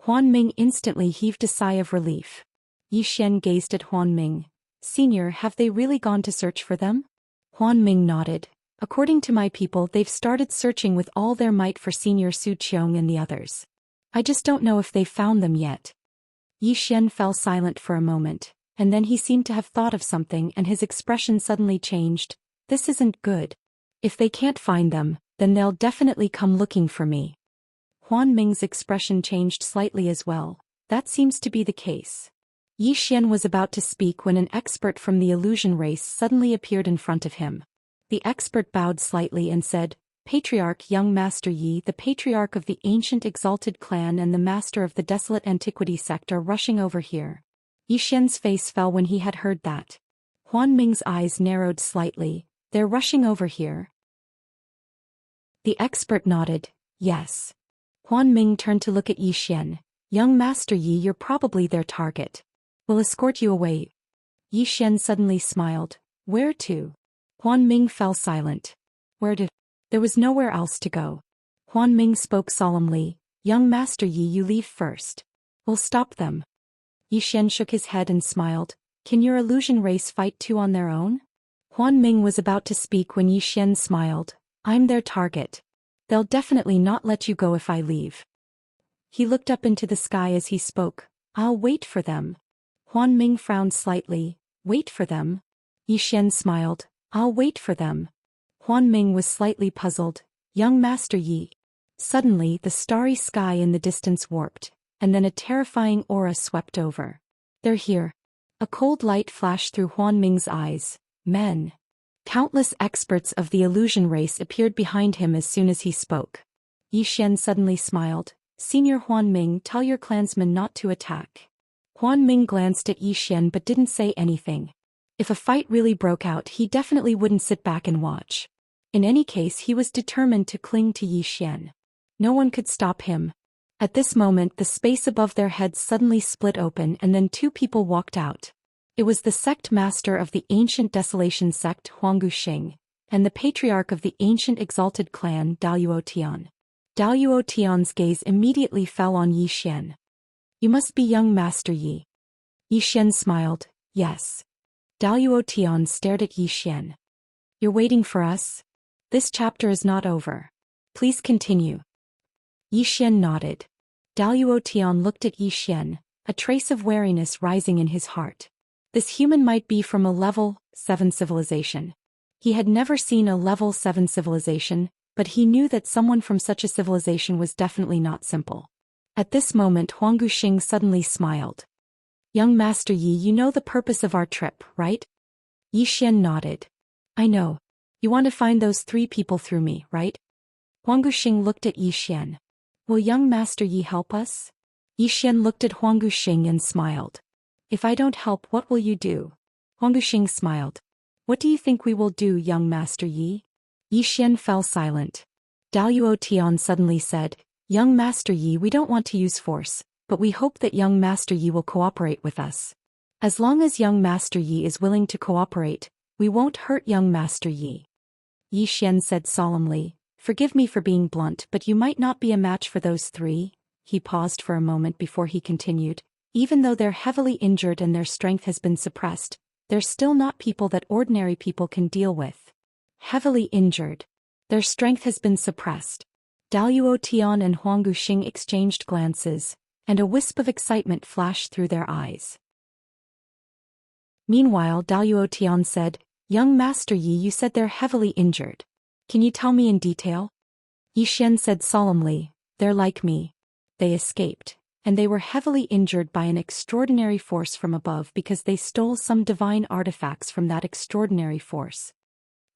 Huan Ming instantly heaved a sigh of relief. Yi Xian gazed at Huan Ming. "Senior, have they really gone to search for them?" Huan Ming nodded. "According to my people, they've started searching with all their might for Senior Su Qiong and the others. I just don't know if they've found them yet." Yi Xian fell silent for a moment, and then he seemed to have thought of something and his expression suddenly changed. "This isn't good. If they can't find them, then they'll definitely come looking for me." Huan Ming's expression changed slightly as well. That seems to be the case. Yi Xian was about to speak when an expert from the illusion race suddenly appeared in front of him. The expert bowed slightly and said, Patriarch Young Master Yi, the patriarch of the ancient exalted clan and the master of the desolate antiquity sect are rushing over here. Yi Xian's face fell when he had heard that. Huan Ming's eyes narrowed slightly. They're rushing over here. The expert nodded, yes. Huan Ming turned to look at Yi Xian. Young Master Yi, you're probably their target. We'll escort you away. Yi Xian suddenly smiled. Where to? Huan Ming fell silent. Where to? There was nowhere else to go. Huan Ming spoke solemnly. Young Master Yi, you leave first. We'll stop them. Yi Xian shook his head and smiled. Can your illusion race fight too on their own? Huan Ming was about to speak when Yi Xian smiled. I'm their target. They'll definitely not let you go if I leave. He looked up into the sky as he spoke. I'll wait for them. Huan Ming frowned slightly. Wait for them? Yi Xian smiled. I'll wait for them. Huan Ming was slightly puzzled. Young Master Yi. Suddenly the starry sky in the distance warped, and then a terrifying aura swept over. They're here. A cold light flashed through Huan Ming's eyes. Men. Countless experts of the illusion race appeared behind him as soon as he spoke. Yi Xian suddenly smiled. Senior Huan Ming, tell your clansmen not to attack. Huan Ming glanced at Yi Xian but didn't say anything. If a fight really broke out, he definitely wouldn't sit back and watch. In any case, he was determined to cling to Yi Xian. No one could stop him. At this moment, the space above their heads suddenly split open and then two people walked out. It was the sect master of the ancient desolation sect Huangguxing, and the patriarch of the ancient exalted clan Daluo Tian. Daluo Tian's gaze immediately fell on Yi Xian. You must be young Master Yi. Yi Xian smiled. Yes. Daluo Tian stared at Yi Xian. You're waiting for us? This chapter is not over. Please continue. Yi Xian nodded. Daluo Tian looked at Yi Xian, a trace of wariness rising in his heart. This human might be from a level 7 civilization. He had never seen a level 7 civilization, but he knew that someone from such a civilization was definitely not simple. At this moment Huangguxing suddenly smiled. Young Master Yi, you know the purpose of our trip, right? Yi Xian nodded. I know. You want to find those 3 people through me, right? Huangguxing looked at Yi Xian. Will young Master Yi help us? Yi Xian looked at Huangguxing and smiled. If I don't help, what will you do? Huangguxing smiled. What do you think we will do, young Master Yi? Yi Xian fell silent. Daluo Tian suddenly said, Young Master Yi, we don't want to use force, but we hope that young Master Yi will cooperate with us. As long as young Master Yi is willing to cooperate, we won't hurt young Master Yi. Yi Xian said solemnly, Forgive me for being blunt, but you might not be a match for those 3. He paused for a moment before he continued. Even though they're heavily injured and their strength has been suppressed, they're still not people that ordinary people can deal with. Heavily injured. Their strength has been suppressed. Daluo Tian and Huangguxing exchanged glances, and a wisp of excitement flashed through their eyes. Meanwhile, Daluo Tian said, Young Master Yi, you said they're heavily injured. Can you tell me in detail? Yi Xian said solemnly, They're like me. They escaped, and they were heavily injured by an extraordinary force from above because they stole some divine artifacts from that extraordinary force.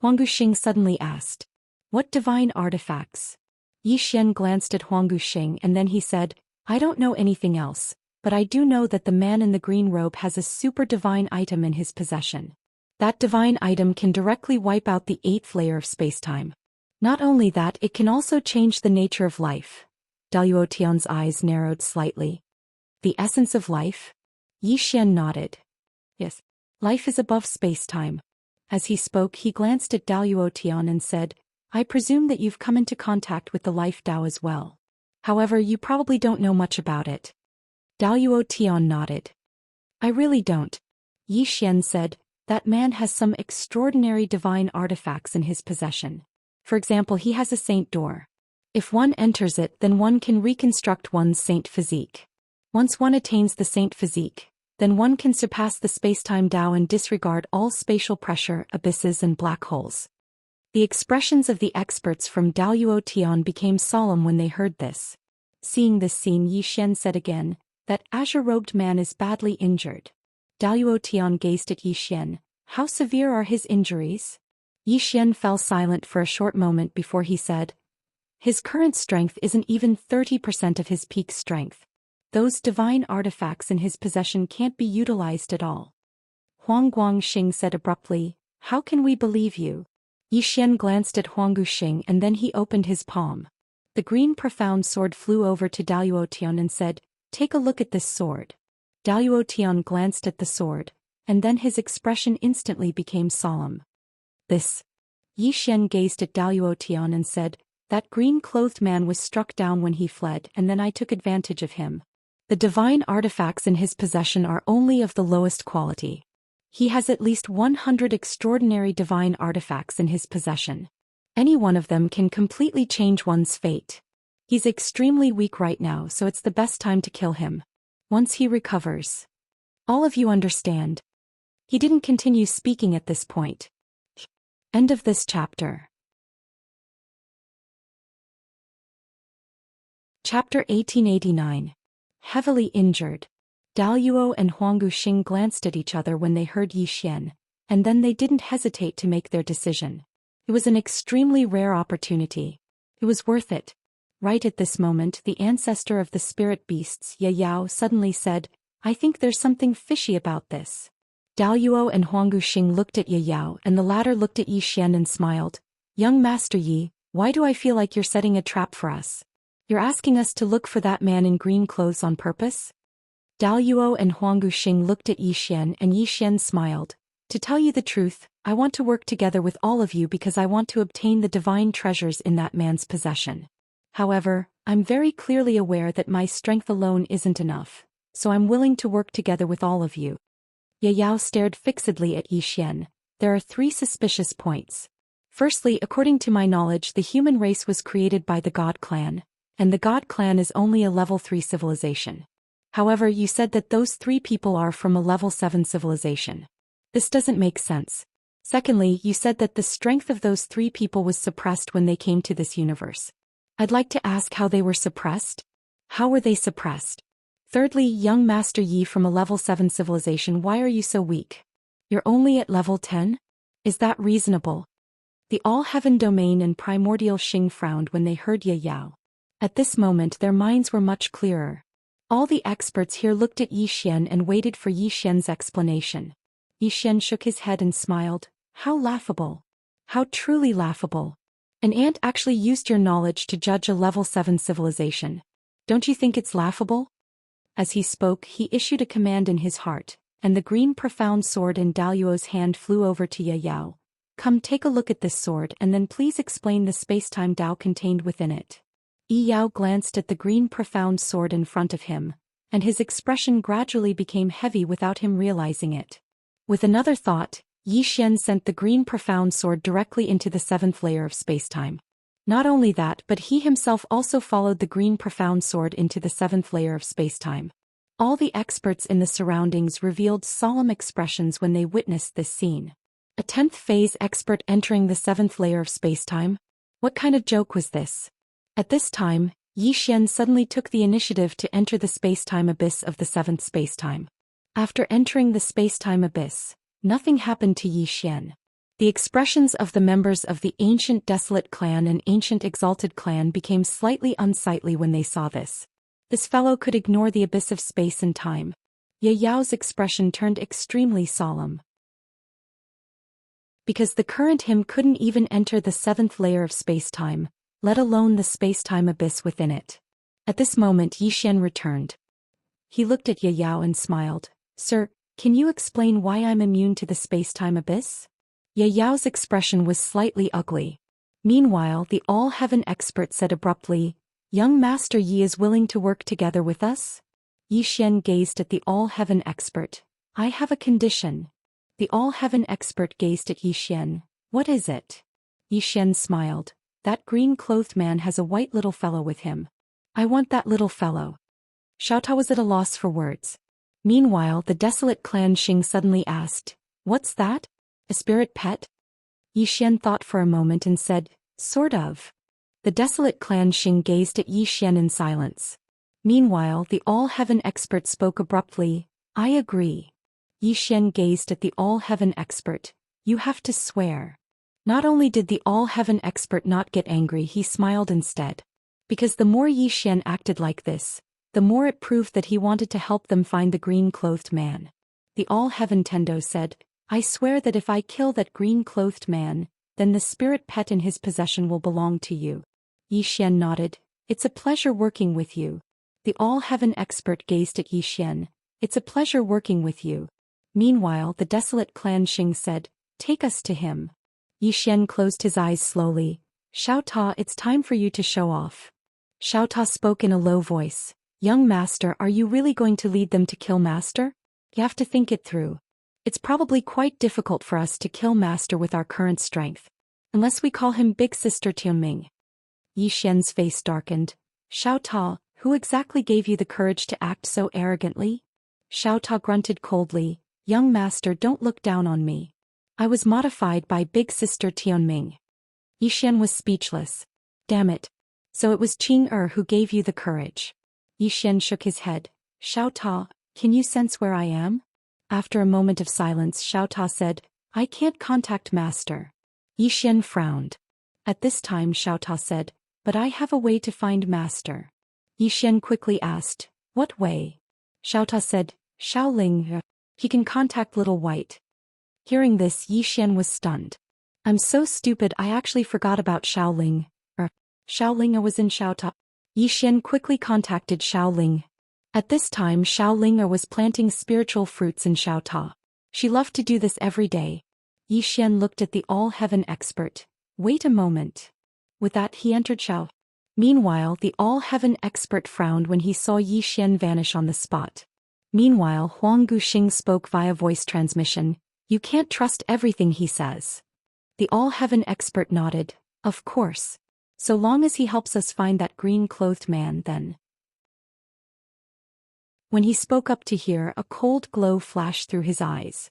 Huangguxing suddenly asked, What divine artifacts? Yi Xian glanced at Huangguxing and then he said, I don't know anything else, but I do know that the man in the green robe has a super divine item in his possession. That divine item can directly wipe out the 8th layer of spacetime. Not only that, it can also change the nature of life. Daluo Tian's eyes narrowed slightly. The essence of life? Yi Xian nodded. Yes. Life is above space-time. As he spoke, he glanced at Daluo Tian and said, I presume that you've come into contact with the life Tao as well. However, you probably don't know much about it. Daluo Tian nodded. I really don't. Yi Xian said, That man has some extraordinary divine artifacts in his possession. For example, he has a saint door. If one enters it, then one can reconstruct one's saint physique. Once one attains the saint physique, then one can surpass the spacetime Tao and disregard all spatial pressure, abysses and black holes. The expressions of the experts from Daluo Tian became solemn when they heard this. Seeing this scene, Yi Xian said again, That azure-robed man is badly injured. Daluo Tian gazed at Yi Xian. How severe are his injuries? Yi Xian fell silent for a short moment before he said, "His current strength isn't even 30% of his peak strength. Those divine artifacts in his possession can't be utilized at all." Huang Guangxing said abruptly, "How can we believe you?" Yi Xian glanced at Huang Guxing and then he opened his palm. The green profound sword flew over to Daluo Tian and said, "Take a look at this sword." Daluo Tian glanced at the sword, and then his expression instantly became solemn. "This." Yi Xian gazed at Daluo Tian and said, "That green-clothed man was struck down when he fled and then I took advantage of him. The divine artifacts in his possession are only of the lowest quality. He has at least 100 extraordinary divine artifacts in his possession. Any one of them can completely change one's fate. He's extremely weak right now, so it's the best time to kill him. Once he recovers. All of you understand." He didn't continue speaking at this point. End of this chapter. Chapter 1889. Heavily injured. Daluo and Huang Guxing glanced at each other when they heard Yi Xian, and then they didn't hesitate to make their decision. It was an extremely rare opportunity. It was worth it. Right at this moment, the ancestor of the spirit beasts, Ye Yao, suddenly said, "I think there's something fishy about this." Daluo and Huang Guxing looked at Ye Yao and the latter looked at Yi Xian and smiled. "Young Master Yi, why do I feel like you're setting a trap for us? You're asking us to look for that man in green clothes on purpose?" Daluo and Huang Guxing looked at Yi Xian and Yi Xian smiled. "To tell you the truth, I want to work together with all of you because I want to obtain the divine treasures in that man's possession. However, I'm very clearly aware that my strength alone isn't enough, so I'm willing to work together with all of you." Ye Yao stared fixedly at Yi Xian. "There are 3 suspicious points. Firstly, according to my knowledge, the human race was created by the God Clan, and the God Clan is only a level 3 civilization. However, you said that those 3 people are from a level 7 civilization. This doesn't make sense. Secondly, you said that the strength of those 3 people was suppressed when they came to this universe. I'd like to ask how they were suppressed? How were they suppressed? Thirdly, young Master Yi from a level 7 civilization, why are you so weak? You're only at level 10? Is that reasonable?" The All-Heaven Domain and Primordial Xing frowned when they heard Ye Yao. At this moment their minds were much clearer. All the experts here looked at Yi Xian and waited for Yi Xian's explanation. Yi Xian shook his head and smiled. "How laughable. How truly laughable. An ant actually used your knowledge to judge a level 7 civilization. Don't you think it's laughable?" As he spoke, he issued a command in his heart, and the green profound sword in Daluo's hand flew over to Ye Yao. "Come take a look at this sword and then please explain the space-time Dao contained within it." Yi Yao glanced at the green profound sword in front of him, and his expression gradually became heavy without him realizing it. With another thought, Yi Xian sent the green profound sword directly into the 7th layer of spacetime. Not only that, but he himself also followed the green profound sword into the 7th layer of spacetime. All the experts in the surroundings revealed solemn expressions when they witnessed this scene. A 10th phase expert entering the 7th layer of spacetime? What kind of joke was this? At this time, Yi Xian suddenly took the initiative to enter the spacetime abyss of the 7th spacetime. After entering the spacetime abyss, nothing happened to Yi Xian. The expressions of the members of the Ancient Desolate Clan and Ancient Exalted Clan became slightly unsightly when they saw this. This fellow could ignore the abyss of space and time. Ye Yao's expression turned extremely solemn. Because the current him couldn't even enter the 7th layer of spacetime, let alone the spacetime abyss within it. At this moment Yi Xian returned. He looked at Ye Yao and smiled. "Sir, can you explain why I'm immune to the spacetime abyss?" Ye Yao's expression was slightly ugly. Meanwhile, the All-Heaven expert said abruptly, "Young Master Yi is willing to work together with us?" Yi Xian gazed at the All-Heaven expert. "I have a condition." The All-Heaven expert gazed at Yi Xian. "What is it?" Yi Xian smiled. "That green-clothed man has a white little fellow with him. I want that little fellow." Xiao Tao was at a loss for words. Meanwhile, the Desolate Clan Xing suddenly asked, "What's that? A spirit pet?" Yi Xian thought for a moment and said, "Sort of." The Desolate Clan Xing gazed at Yi Xian in silence. Meanwhile, the All-Heaven expert spoke abruptly, "I agree." Yi Xian gazed at the All-Heaven expert. "You have to swear." Not only did the all-heaven expert not get angry, he smiled instead. Because the more Yi Xian acted like this, the more it proved that he wanted to help them find the green-clothed man. The all-heaven Tendo said, I swear that if I kill that green-clothed man, then the spirit pet in his possession will belong to you. Yi Xian nodded. It's a pleasure working with you. The all-heaven expert gazed at Yi Xian. It's a pleasure working with you. Meanwhile, the desolate clan Xing said, take us to him. Yi Xian closed his eyes slowly. Xiao Ta, it's time for you to show off. Xiao Ta spoke in a low voice. Young master, are you really going to lead them to kill master? You have to think it through. It's probably quite difficult for us to kill master with our current strength. Unless we call him Big Sister Tianming. Yi Xian's face darkened. Xiao Ta, who exactly gave you the courage to act so arrogantly? Xiao Ta grunted coldly. Young master, don't look down on me. I was modified by Big Sister Tianming. Yi Xian was speechless. Damn it. So it was Qing who gave you the courage. Yi Xian shook his head. Xiao Ta, can you sense where I am? After a moment of silence, Xiao Ta said, I can't contact master. Yi Xian frowned. At this time Xiao Ta said, but I have a way to find master. Yi Xian quickly asked, what way? Xiao Ta said, Xiaoling. He can contact Little White. Hearing this, Yi Xian was stunned. I'm so stupid, I actually forgot about Xiaoling. Xiaoling was in Xiao Ta. Yi Xian quickly contacted Xiaoling. At this time Xiaoling was planting spiritual fruits in Xiao Ta. She loved to do this every day. Yi Xian looked at the all-heaven expert. Wait a moment. With that he entered Xiao. Meanwhile, the all-heaven expert frowned when he saw Yi Xian vanish on the spot. Meanwhile, Huang Guxing spoke via voice transmission. You can't trust everything he says. The all-heaven expert nodded. Of course. So long as he helps us find that green-clothed man, then. When he spoke up to hear, a cold glow flashed through his eyes.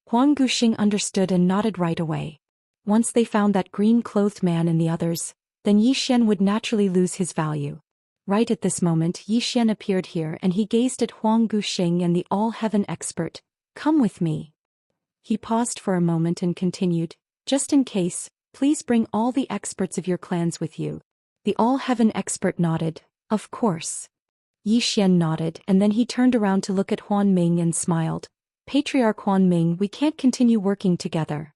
Huang Guxing understood and nodded right away. Once they found that green-clothed man and the others, then Yi Xian would naturally lose his value. Right at this moment, Yi Xian appeared here and he gazed at Huang Guxing and the all-heaven expert. Come with me. He paused for a moment and continued, just in case, please bring all the experts of your clans with you. The all-heaven expert nodded. Of course. Yi Xian nodded and then he turned around to look at Huan Ming and smiled. Patriarch Huan Ming, we can't continue working together.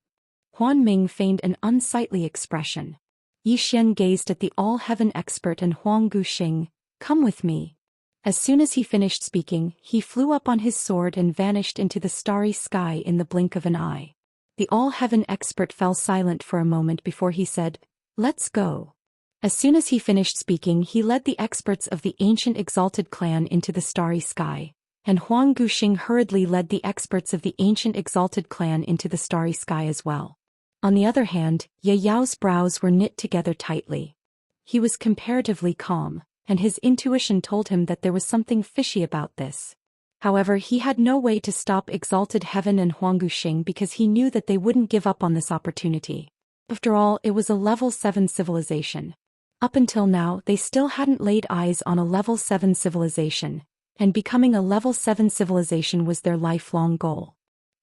Huan Ming feigned an unsightly expression. Yi Xian gazed at the all-heaven expert and Huang Guxing. Come with me. As soon as he finished speaking, he flew up on his sword and vanished into the starry sky in the blink of an eye. The all-heaven expert fell silent for a moment before he said, let's go. As soon as he finished speaking, he led the experts of the ancient exalted clan into the starry sky, and Huang Guxing hurriedly led the experts of the ancient exalted clan into the starry sky as well. On the other hand, Ye Yao's brows were knit together tightly. He was comparatively calm, and his intuition told him that there was something fishy about this. However, he had no way to stop Exalted Heaven and Huang Guxing because he knew that they wouldn't give up on this opportunity. After all, it was a level 7 civilization. Up until now, they still hadn't laid eyes on a level 7 civilization, and becoming a level 7 civilization was their lifelong goal.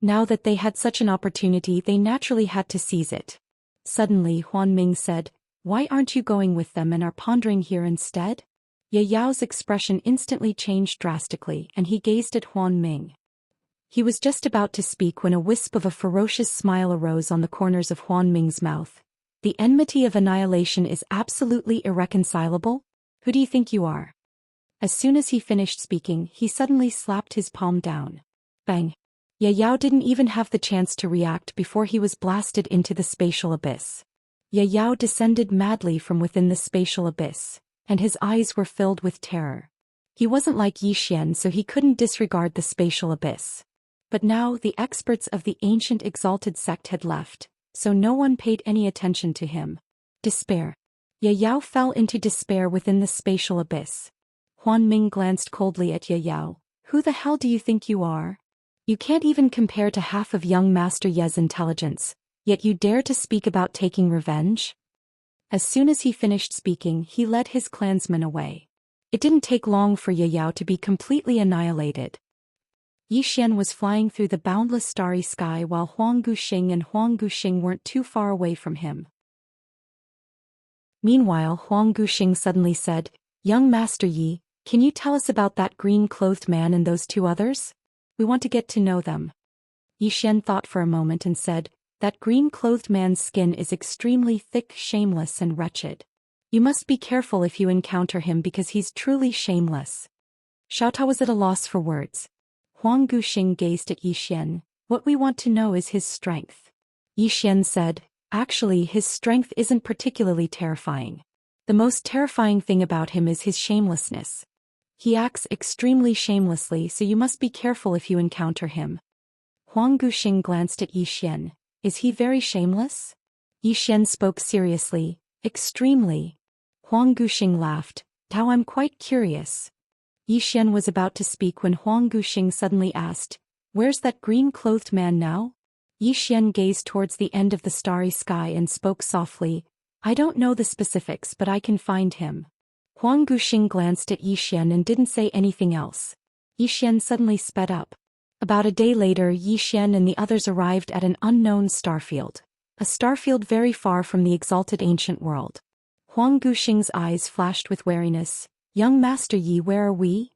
Now that they had such an opportunity, they naturally had to seize it. Suddenly, Huan Ming said, why aren't you going with them and are pondering here instead? Ye Yao's expression instantly changed drastically and he gazed at Huan Ming. He was just about to speak when a wisp of a ferocious smile arose on the corners of Huan Ming's mouth. The enmity of annihilation is absolutely irreconcilable? Who do you think you are? As soon as he finished speaking, he suddenly slapped his palm down. Bang! Ye Yao didn't even have the chance to react before he was blasted into the spatial abyss. Ye Yao descended madly from within the spatial abyss, and his eyes were filled with terror. He wasn't like Yi Xian, so he couldn't disregard the spatial abyss. But now the experts of the ancient exalted sect had left, so no one paid any attention to him. Despair. Ye Yao fell into despair within the spatial abyss. Huan Ming glanced coldly at Ye Yao. Who the hell do you think you are? You can't even compare to half of young Master Ye's intelligence, yet you dare to speak about taking revenge? As soon as he finished speaking, he led his clansmen away. It didn't take long for Ye Yao to be completely annihilated. Xian was flying through the boundless starry sky while Huang Guxing and Huang Guxing weren't too far away from him. Meanwhile, Huang Guxing suddenly said, "Young Master Yi, can you tell us about that green-clothed man and those two others? We want to get to know them." Xian thought for a moment and said, "That green-clothed man's skin is extremely thick, shameless and wretched. You must be careful if you encounter him because he's truly shameless." Xiaotao was at a loss for words. Huang Guxing gazed at Xian. "What we want to know is his strength." Xian said, "Actually, his strength isn't particularly terrifying. The most terrifying thing about him is his shamelessness. He acts extremely shamelessly, so you must be careful if you encounter him." Huang Guxing glanced at Xian. "Is he very shameless?" Xian spoke seriously, "Extremely." Huang Guxing laughed. "Tao, I'm quite curious." Xian was about to speak when Huang Guxing suddenly asked, "Where's that green-clothed man now?" Xian gazed towards the end of the starry sky and spoke softly, "I don't know the specifics, but I can find him." Huang Guxing glanced at Xian and didn't say anything else. Xian suddenly sped up. About a day later, Xian and the others arrived at an unknown starfield. A starfield very far from the exalted ancient world. Huang Guxing's eyes flashed with wariness. "Young Master Yi, where are we?"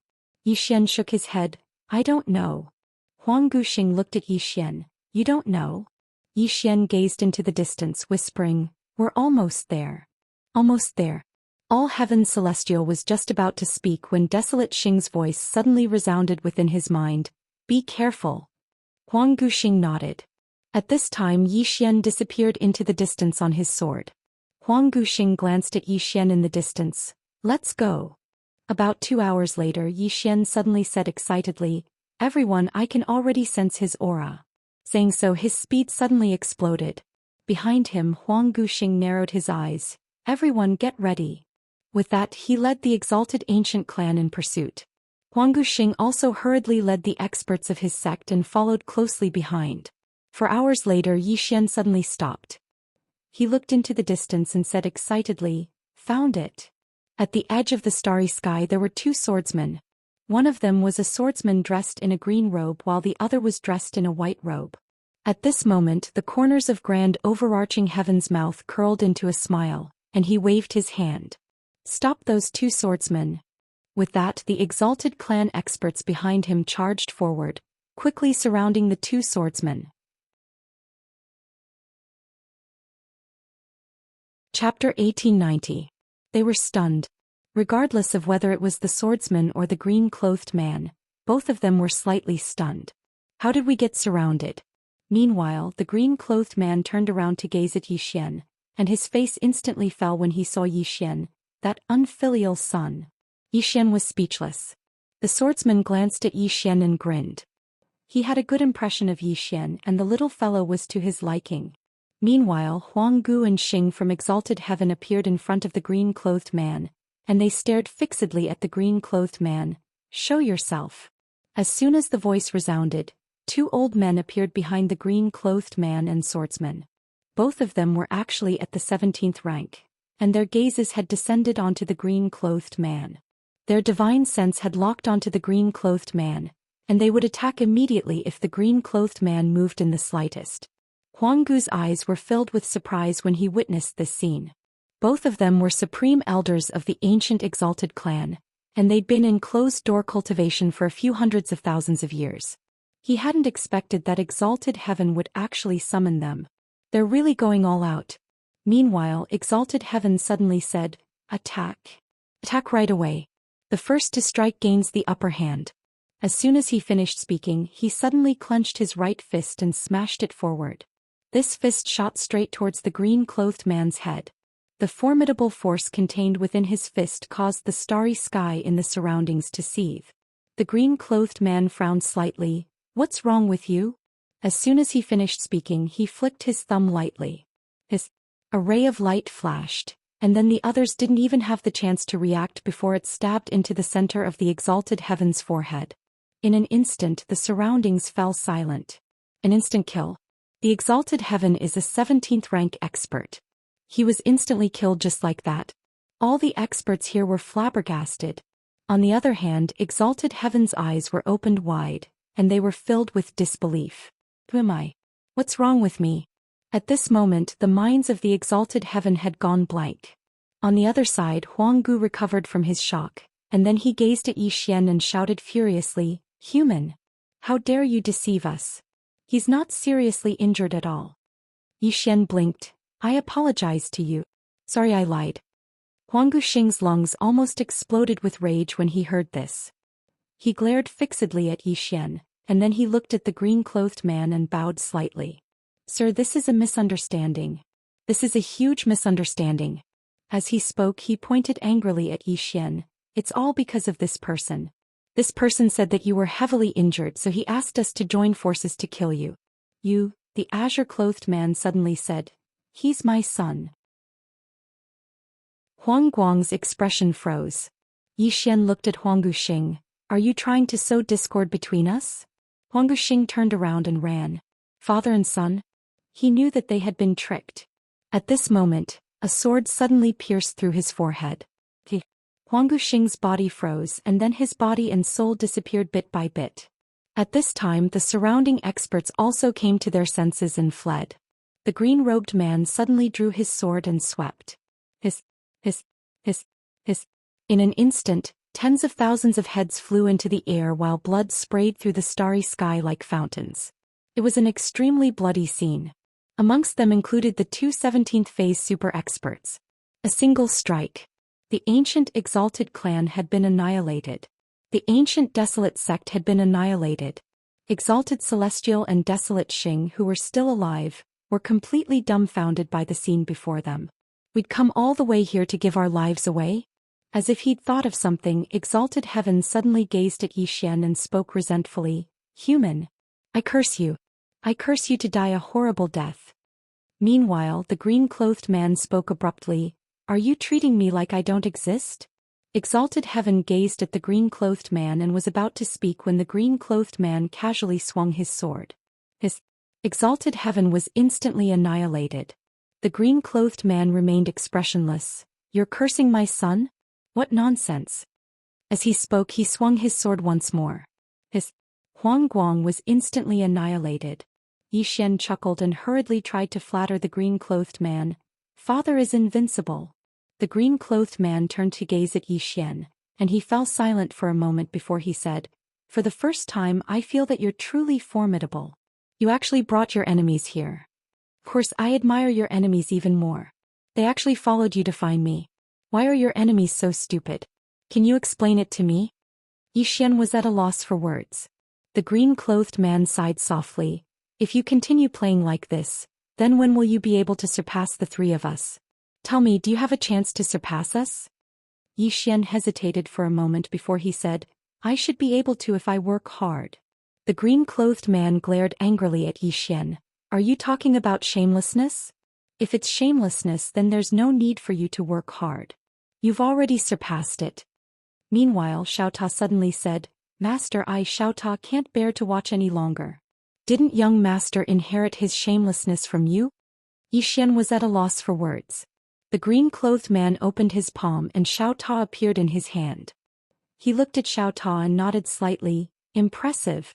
Xian shook his head. "I don't know." Huang Guxing looked at Xian. "You don't know?" Xian gazed into the distance, whispering, "We're almost there." Almost there. All heaven celestial was just about to speak when Desolate Xing's voice suddenly resounded within his mind. "Be careful." Huang Guxing nodded. At this time Xian disappeared into the distance on his sword. Huang Guxing glanced at Xian in the distance. "Let's go." About 2 hours later, Xian suddenly said excitedly, "Everyone, I can already sense his aura." Saying so, his speed suddenly exploded. Behind him, Huang Guxing narrowed his eyes. "Everyone, get ready." With that, he led the exalted ancient clan in pursuit. Huang Guxing also hurriedly led the experts of his sect and followed closely behind. For hours later, Xian suddenly stopped. He looked into the distance and said excitedly, "Found it." At the edge of the starry sky there were two swordsmen. One of them was a swordsman dressed in a green robe while the other was dressed in a white robe. At this moment the corners of grand overarching heaven's mouth curled into a smile, and he waved his hand. "Stop those two swordsmen." With that, the exalted clan experts behind him charged forward, quickly surrounding the two swordsmen. Chapter 1890. They were stunned. Regardless of whether it was the swordsman or the green-clothed man, both of them were slightly stunned. "How did we get surrounded?" Meanwhile, the green-clothed man turned around to gaze at Xian, and his face instantly fell when he saw Xian, that unfilial son. Xian was speechless. The swordsman glanced at Xian and grinned. He had a good impression of Xian, and the little fellow was to his liking. Meanwhile, Huang Gu and Xing from exalted heaven appeared in front of the green-clothed man, and they stared fixedly at the green-clothed man. "Show yourself." As soon as the voice resounded, two old men appeared behind the green-clothed man and swordsman. Both of them were actually at the 17th rank, and their gazes had descended onto the green-clothed man. Their divine sense had locked onto the green-clothed man, and they would attack immediately if the green-clothed man moved in the slightest. Huang Gu's eyes were filled with surprise when he witnessed this scene. Both of them were supreme elders of the ancient exalted clan, and they'd been in closed-door cultivation for a few hundreds of thousands of years. He hadn't expected that exalted heaven would actually summon them. They're really going all out. Meanwhile, exalted heaven suddenly said, "Attack. Attack right away. The first to strike gains the upper hand." As soon as he finished speaking, he suddenly clenched his right fist and smashed it forward. This fist shot straight towards the green-clothed man's head. The formidable force contained within his fist caused the starry sky in the surroundings to seethe. The green-clothed man frowned slightly. "What's wrong with you?" As soon as he finished speaking, he flicked his thumb lightly. A ray of light flashed, and then the others didn't even have the chance to react before it stabbed into the center of the exalted heaven's forehead. In an instant the surroundings fell silent. An instant kill. The exalted heaven is a 17th rank expert. He was instantly killed just like that. All the experts here were flabbergasted. On the other hand, exalted heaven's eyes were opened wide. and they were filled with disbelief. Who am I? What's wrong with me? At this moment the minds of the exalted heaven had gone blank. On the other side Huanggu recovered from his shock, and then he gazed at Yi Xian and shouted furiously, "Human! How dare you deceive us? He's not seriously injured at all." Yi Xian blinked. "I apologize to you. Sorry I lied." Huanggu Xing's lungs almost exploded with rage when he heard this. He glared fixedly at Yi Xian, and then he looked at the green-clothed man and bowed slightly. "Sir, this is a misunderstanding. This is a huge misunderstanding." As he spoke he pointed angrily at Yi Xian. "It's all because of this person. This person said that you were heavily injured, so he asked us to join forces to kill you." "You," the azure-clothed man suddenly said. "He's my son." Huang Guang's expression froze. Yi Xian looked at Huanggu Xing. "Are you trying to sow discord between us?" Huanggu Xing turned around and ran. Father and son? He knew that they had been tricked. At this moment, a sword suddenly pierced through his forehead. Huanggu Xing's body froze, and then his body and soul disappeared bit by bit. At this time the surrounding experts also came to their senses and fled. The green-robed man suddenly drew his sword and swept. Hiss. In an instant, tens of thousands of heads flew into the air while blood sprayed through the starry sky like fountains. It was an extremely bloody scene. Amongst them included the two 17th phase super experts. A single strike. The ancient exalted clan had been annihilated. The ancient desolate sect had been annihilated. Exalted celestial and desolate Xing, who were still alive, were completely dumbfounded by the scene before them. "We'd come all the way here to give our lives away?" As if he'd thought of something, exalted heaven suddenly gazed at Yi Xian and spoke resentfully. "Human! I curse you. I curse you to die a horrible death." Meanwhile the green-clothed man spoke abruptly. "Are you treating me like I don't exist?" Exalted heaven gazed at the green-clothed man and was about to speak when the green-clothed man casually swung his sword. His exalted heaven was instantly annihilated. The green-clothed man remained expressionless. "You're cursing my son? What nonsense." As he spoke he swung his sword once more. His Huang Guang was instantly annihilated. Yi Xian chuckled and hurriedly tried to flatter the green-clothed man. "Father is invincible." The green-clothed man turned to gaze at Yi Xian, and he fell silent for a moment before he said, "For the first time I feel that you're truly formidable. You actually brought your enemies here. Of course I admire your enemies even more. They actually followed you to find me. Why are your enemies so stupid? Can you explain it to me?" Yi Xian was at a loss for words. The green-clothed man sighed softly. "If you continue playing like this, then when will you be able to surpass the three of us? Tell me, do you have a chance to surpass us?" Yi Xian hesitated for a moment before he said, "I should be able to if I work hard." The green-clothed man glared angrily at Yi Xian. "Are you talking about shamelessness? If it's shamelessness, then there's no need for you to work hard. You've already surpassed it." Meanwhile Xiao Ta suddenly said, "Master, I Xiao Ta can't bear to watch any longer. Didn't young master inherit his shamelessness from you?" Yi Xian was at a loss for words. The green-clothed man opened his palm and Xiao Ta appeared in his hand. He looked at Xiao Ta and nodded slightly. Impressive.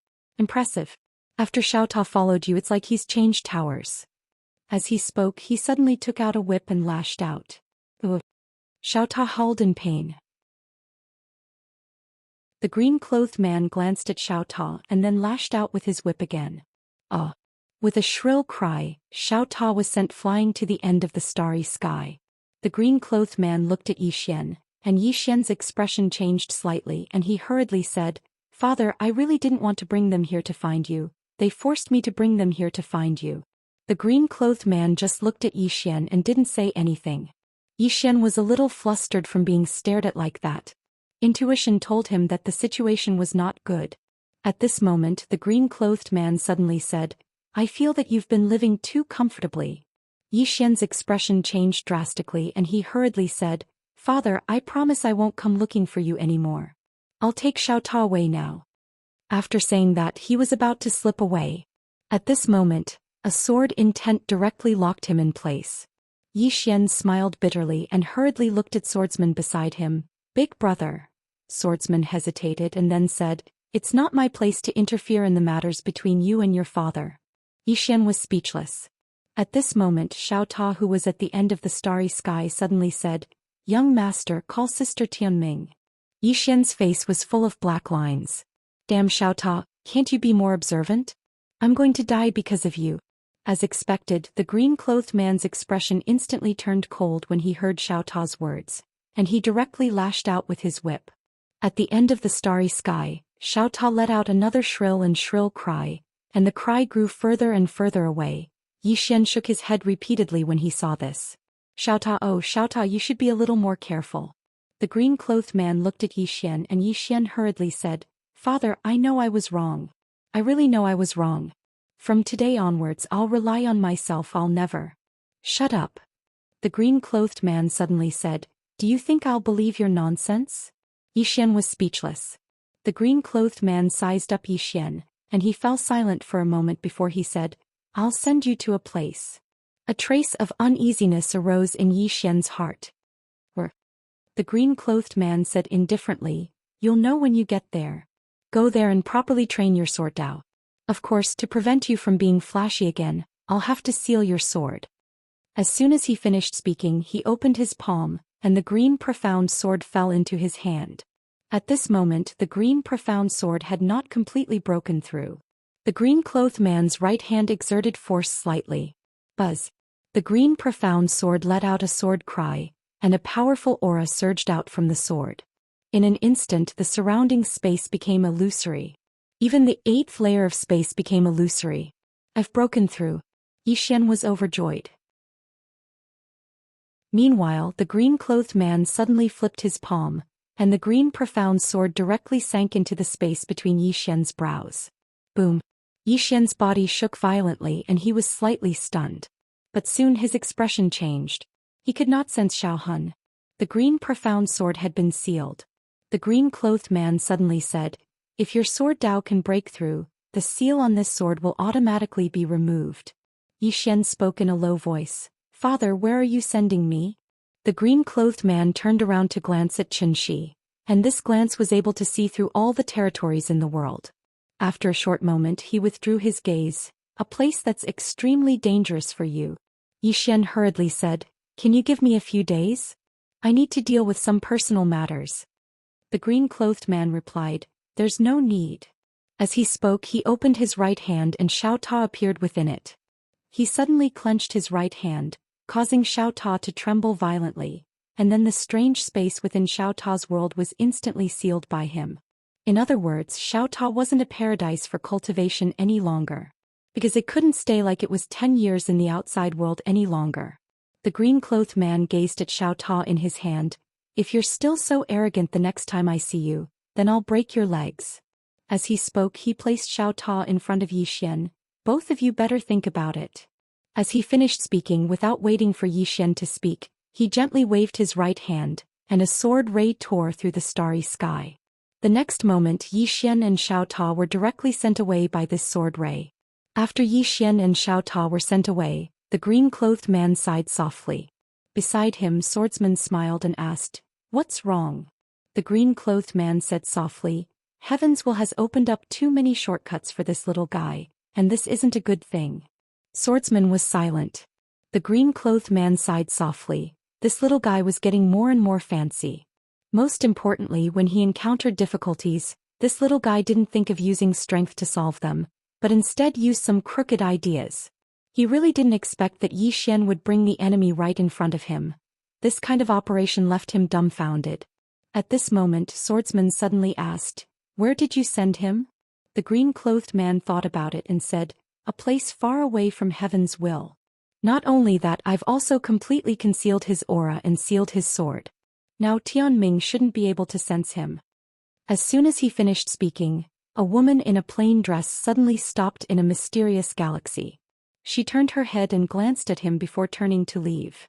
After Xiao Ta followed you, it's like he's changed towers." As he spoke he suddenly took out a whip and lashed out. Ugh. Xiao Ta howled in pain. The green-clothed man glanced at Xiao Ta and then lashed out with his whip again. Ah! With a shrill cry, Xiao Ta was sent flying to the end of the starry sky. The green-clothed man looked at Yi Xian, and Yi Xian's expression changed slightly and he hurriedly said, "Father, I really didn't want to bring them here to find you. They forced me to bring them here to find you." The green-clothed man just looked at Yi Xian and didn't say anything. Yi Xian was a little flustered from being stared at like that. Intuition told him that the situation was not good. At this moment the green-clothed man suddenly said, "I feel that you've been living too comfortably." Yi Xian's expression changed drastically and he hurriedly said, "Father, I promise I won't come looking for you anymore. I'll take Xiao Ta away now." After saying that he was about to slip away. At this moment, a sword intent directly locked him in place. Yi Xian smiled bitterly and hurriedly looked at swordsman beside him. "Big brother." Swordsman hesitated and then said, It's not my place to interfere in the matters between you and your father. Xian was speechless. At this moment Xiao Ta, who was at the end of the starry sky, suddenly said, "Young master, call Sister Tianming." Xian's face was full of black lines. "Damn Xiao Ta, can't you be more observant? I'm going to die because of you." As expected, the green-clothed man's expression instantly turned cold when he heard Xiao Ta's words, and he directly lashed out with his whip. At the end of the starry sky, Xiao Ta let out another shrill cry, and the cry grew further and further away. Xian shook his head repeatedly when he saw this. "Xiao Ta, oh Xiao Ta, you should be a little more careful." The green-clothed man looked at Xian, and Xian hurriedly said, "Father, I know I was wrong. I really know I was wrong. From today onwards I'll rely on myself, I'll never." "Shut up." The green-clothed man suddenly said, "Do you think I'll believe your nonsense?" Xian was speechless. The green-clothed man sized up Xian, and he fell silent for a moment before he said, "I'll send you to a place." A trace of uneasiness arose in Xian's heart. "Where?" The green-clothed man said indifferently, "You'll know when you get there. Go there and properly train your sword Dao. Of course, to prevent you from being flashy again, I'll have to seal your sword." As soon as he finished speaking, he opened his palm, and the green profound sword fell into his hand. At this moment the green profound sword had not completely broken through. The green-clothed man's right hand exerted force slightly. Buzz! The green profound sword let out a sword cry, and a powerful aura surged out from the sword. In an instant the surrounding space became illusory. Even the 8th layer of space became illusory. "I've broken through." Xian was overjoyed. Meanwhile, the green-clothed man suddenly flipped his palm, and the green profound sword directly sank into the space between Xian's brows. Boom! Xian's body shook violently and he was slightly stunned. But soon his expression changed. He could not sense Xiao Hun. The green profound sword had been sealed. The green-clothed man suddenly said, "If your sword Dao can break through, the seal on this sword will automatically be removed." Xian spoke in a low voice, "Father, where are you sending me?" The green-clothed man turned around to glance at Xianxia, and this glance was able to see through all the territories in the world. After a short moment he withdrew his gaze. "A place that's extremely dangerous for you." Xian hurriedly said, "Can you give me a few days? I need to deal with some personal matters." The green-clothed man replied, "There's no need." As he spoke he opened his right hand and Xiao Ta appeared within it. He suddenly clenched his right hand, causing Xiao Ta to tremble violently, and then the strange space within Xiao Ta's world was instantly sealed by him. In other words, Xiao Ta wasn't a paradise for cultivation any longer. Because it couldn't stay like it was 10 years in the outside world any longer. The green-clothed man gazed at Xiao Ta in his hand. "If you're still so arrogant the next time I see you, then I'll break your legs." As he spoke he placed Xiao Ta in front of Xian. "Both of you better think about it." As he finished speaking without waiting for Xian to speak, he gently waved his right hand, and a sword ray tore through the starry sky. The next moment Xian and Xiao Ta were directly sent away by this sword ray. After Xian and Xiao Ta were sent away, the green-clothed man sighed softly. Beside him swordsman smiled and asked, "What's wrong?" The green-clothed man said softly, "Heavens will has opened up too many shortcuts for this little guy, and this isn't a good thing." Swordsman was silent. The green-clothed man sighed softly. This little guy was getting more and more fancy. Most importantly, when he encountered difficulties, this little guy didn't think of using strength to solve them, but instead used some crooked ideas. He really didn't expect that Xian would bring the enemy right in front of him. This kind of operation left him dumbfounded. At this moment swordsman suddenly asked, "Where did you send him?" The green-clothed man thought about it and said, "A place far away from heaven's will. Not only that, I've also completely concealed his aura and sealed his sword. Now Tianming shouldn't be able to sense him." As soon as he finished speaking, a woman in a plain dress suddenly stopped in a mysterious galaxy. She turned her head and glanced at him before turning to leave.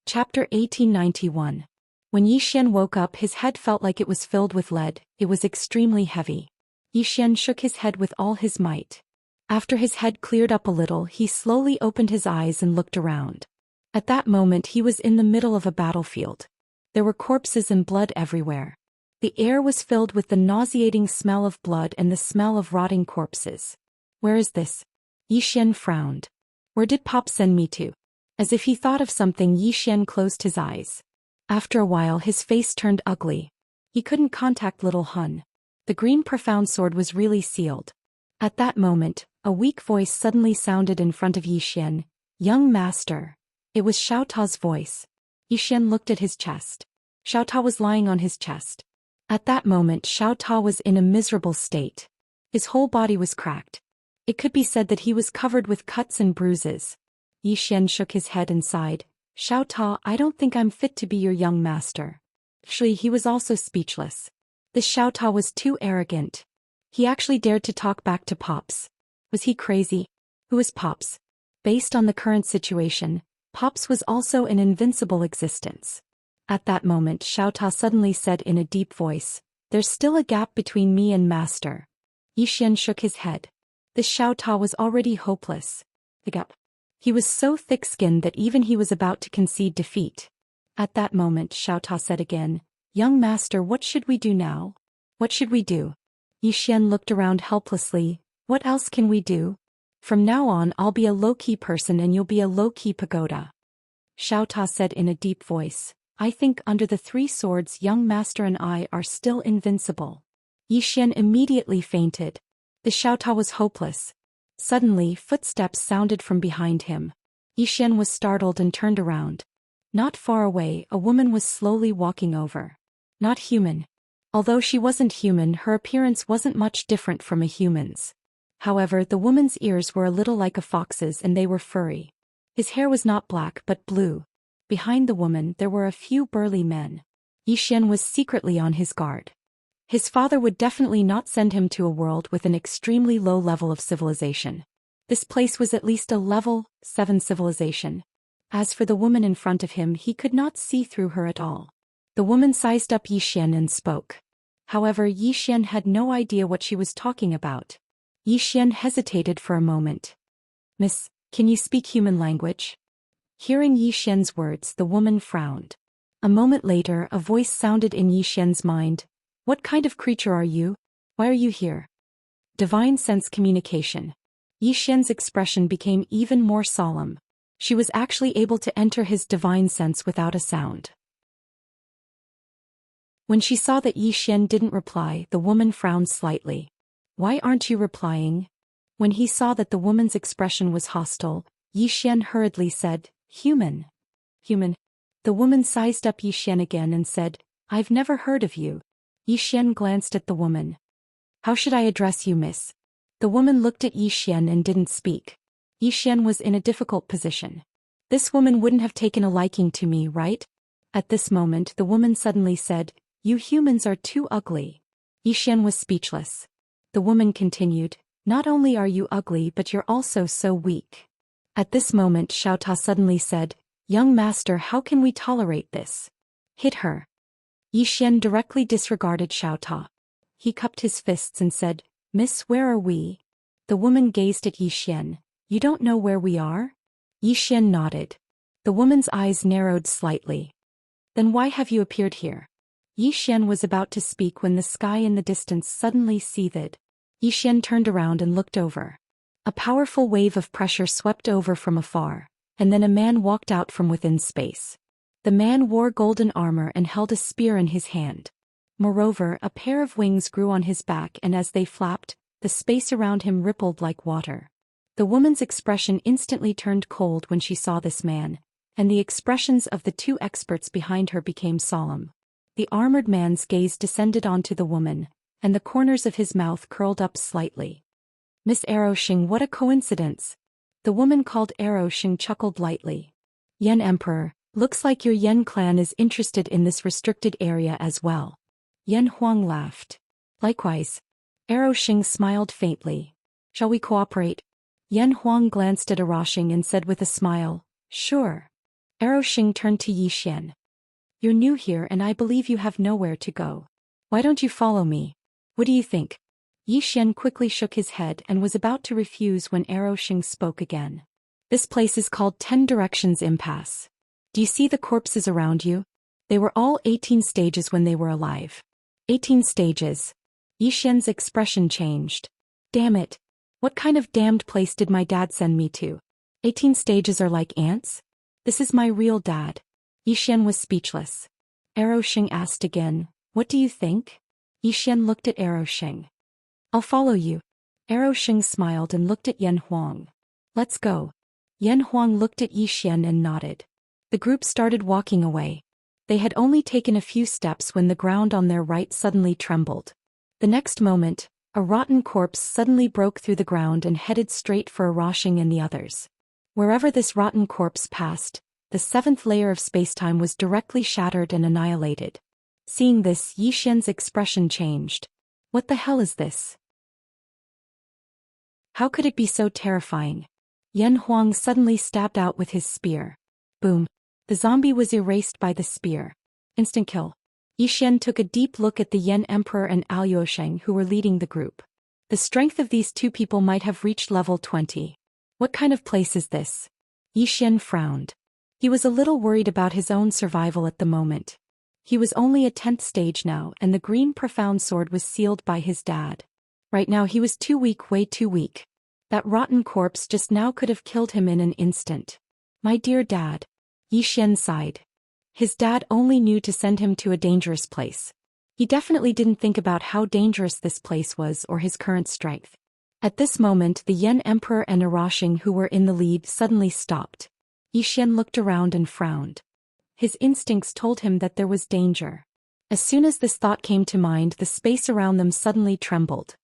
Chapter 1891. When Xian woke up his head felt like it was filled with lead, it was extremely heavy. Xian shook his head with all his might. After his head cleared up a little he slowly opened his eyes and looked around. At that moment he was in the middle of a battlefield. There were corpses and blood everywhere. The air was filled with the nauseating smell of blood and the smell of rotting corpses. Where is this? Yi Xian frowned. Where did Pop send me to? As if he thought of something, Yi Xian closed his eyes. After a while his face turned ugly. He couldn't contact little Hun. The green profound sword was really sealed. At that moment, a weak voice suddenly sounded in front of Yi Xian. Young master. It was Xiao Ta's voice. Yi Xian looked at his chest. Xiao Ta was lying on his chest. At that moment Xiao Ta was in a miserable state. His whole body was cracked. It could be said that he was covered with cuts and bruises. Yi Xian shook his head and sighed. Xiao Ta, I don't think I'm fit to be your young master. Actually, he was also speechless. This Xiao Ta was too arrogant. He actually dared to talk back to Pops. Was he crazy? Who was Pops? Based on the current situation, Pops was also an invincible existence. At that moment Xiao Ta suddenly said in a deep voice, there's still a gap between me and master. Yi Xian shook his head. This Xiao Ta was already hopeless. The gap. He was so thick-skinned that even he was about to concede defeat. At that moment Xiao Ta said again, young master, what should we do now? What should we do? Yi Xian looked around helplessly. What else can we do? From now on I'll be a low-key person and you'll be a low-key pagoda. Xiao Ta said in a deep voice, I think under the 3 swords young master and I are still invincible. Yi Xian immediately fainted. The Xiao Ta was hopeless. Suddenly footsteps sounded from behind him. Yi Xian was startled and turned around. Not far away a woman was slowly walking over. Not human. Although she wasn't human, her appearance wasn't much different from a human's. However, the woman's ears were a little like a fox's and they were furry. His hair was not black but blue. Behind the woman there were a few burly men. Yi Xian was secretly on his guard. His father would definitely not send him to a world with an extremely low level of civilization. This place was at least a level 7 civilization. As for the woman in front of him, he could not see through her at all. The woman sized up Yi Xian and spoke. However, Yi Xian had no idea what she was talking about. Yi Xian hesitated for a moment. Miss, can you speak human language? Hearing Yi Xian's words, the woman frowned. A moment later, a voice sounded in Yi Xian's mind. What kind of creature are you? Why are you here? Divine sense communication. Yi Xian's expression became even more solemn. She was actually able to enter his divine sense without a sound. When she saw that Yi Xian didn't reply, the woman frowned slightly. Why aren't you replying? When he saw that the woman's expression was hostile, Yi Xian hurriedly said, Human. Human. The woman sized up Yi Xian again and said, I've never heard of you. Yi Xian glanced at the woman. How should I address you, miss? The woman looked at Yi Xian and didn't speak. Yi Xian was in a difficult position. This woman wouldn't have taken a liking to me, right? At this moment the woman suddenly said, You humans are too ugly. Yi Xian was speechless. The woman continued, Not only are you ugly but you're also so weak. At this moment Xiao Ta suddenly said, Young master, how can we tolerate this? Hit her. Yi Xian directly disregarded Xiao Ta. He cupped his fists and said, Miss, where are we? The woman gazed at Yi Xian. You don't know where we are? Yi Xian nodded. The woman's eyes narrowed slightly. Then why have you appeared here? Yi Xian was about to speak when the sky in the distance suddenly seethed. Yi Xian turned around and looked over. A powerful wave of pressure swept over from afar, and then a man walked out from within space. The man wore golden armor and held a spear in his hand. Moreover, a pair of wings grew on his back, and as they flapped, the space around him rippled like water. The woman's expression instantly turned cold when she saw this man, and the expressions of the 2 experts behind her became solemn. The armored man's gaze descended onto the woman, and the corners of his mouth curled up slightly. Miss Aroshing, what a coincidence! The woman called Aroshing chuckled lightly. Yen Emperor, looks like your Yen clan is interested in this restricted area as well. Yen Huang laughed. Likewise. Aroshing smiled faintly. Shall we cooperate? Yen Huang glanced at Aroshing and said with a smile, Sure. Aroshing turned to Yi Xian. You're new here and I believe you have nowhere to go. Why don't you follow me? What do you think? Yi Xian quickly shook his head and was about to refuse when Aroshing spoke again. This place is called 10 Directions Impasse. Do you see the corpses around you? They were all 18 stages when they were alive. 18 stages. Xian's expression changed. Damn it. What kind of damned place did my dad send me to? 18 stages are like ants? This is my real dad. Xian was speechless. Sheng asked again, what do you think? Xian looked at Sheng. I'll follow you. Sheng smiled and looked at Yan Huang. Let's go. Yan Huang looked at Xian and nodded. The group started walking away. They had only taken a few steps when the ground on their right suddenly trembled. The next moment, a rotten corpse suddenly broke through the ground and headed straight for Sheng and the others. Wherever this rotten corpse passed, the seventh layer of spacetime was directly shattered and annihilated. Seeing this, Xian's expression changed. What the hell is this? How could it be so terrifying? Yan Huang suddenly stabbed out with his spear. Boom. The zombie was erased by the spear. Instant kill. Xian took a deep look at the Yan Emperor and Aluosheng who were leading the group. The strength of these two people might have reached level 20. What kind of place is this? Xian frowned. He was a little worried about his own survival at the moment. He was only a 10th stage now and the green profound sword was sealed by his dad. Right now he was too weak, way too weak. That rotten corpse just now could have killed him in an instant. My dear dad. Xian sighed. His dad only knew to send him to a dangerous place. He definitely didn't think about how dangerous this place was or his current strength. At this moment the Yan Emperor and Sheng who were in the lead suddenly stopped. Xian looked around and frowned. His instincts told him that there was danger. As soon as this thought came to mind, the space around them suddenly trembled.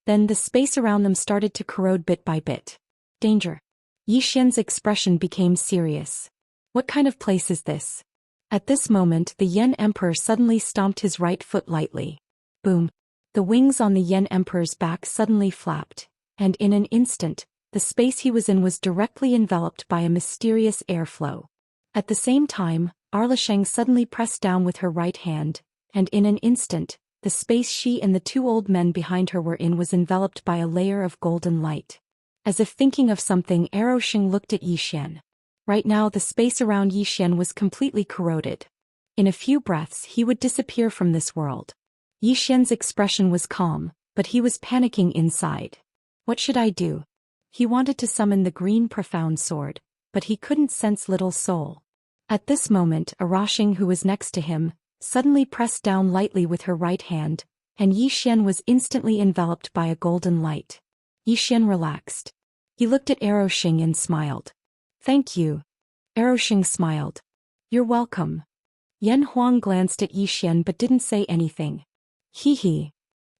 Then the space around them started to corrode bit by bit. Danger. Xian's expression became serious. What kind of place is this? At this moment the Yan Emperor suddenly stomped his right foot lightly. Boom. The wings on the Yan Emperor's back suddenly flapped, and in an instant, the space he was in was directly enveloped by a mysterious airflow. At the same time, Sheng suddenly pressed down with her right hand, and in an instant, the space she and the two old men behind her were in was enveloped by a layer of golden light. As if thinking of something, Sheng looked at Xian. Right now the space around Xian was completely corroded. In a few breaths he would disappear from this world. Xian's expression was calm, but he was panicking inside. What should I do? He wanted to summon the green profound sword, but he couldn't sense little soul. At this moment Sheng who was next to him, suddenly pressed down lightly with her right hand, and Xian was instantly enveloped by a golden light. Xian relaxed. He looked at Sheng and smiled. Thank you. Sheng smiled. You're welcome. Yan Huang glanced at Xian but didn't say anything. Hee.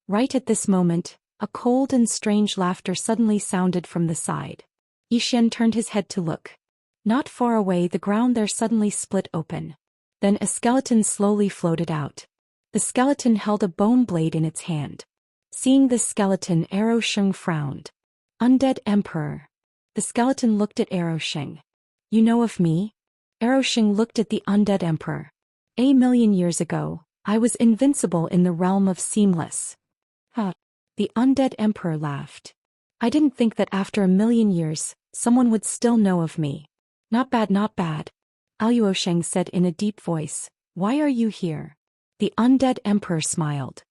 Right at this moment, a cold and strange laughter suddenly sounded from the side. Xian turned his head to look. Not far away the ground there suddenly split open. Then a skeleton slowly floated out. The skeleton held a bone blade in its hand. Seeing this skeleton, Sheng frowned. Undead Emperor. The skeleton looked at Sheng. You know of me? Sheng looked at the undead emperor. A million years ago, I was invincible in the realm of seamless. Huh. The undead emperor laughed. I didn't think that after a million years, someone would still know of me. Not bad, not bad. Aluosheng said in a deep voice. Why are you here? The undead emperor smiled.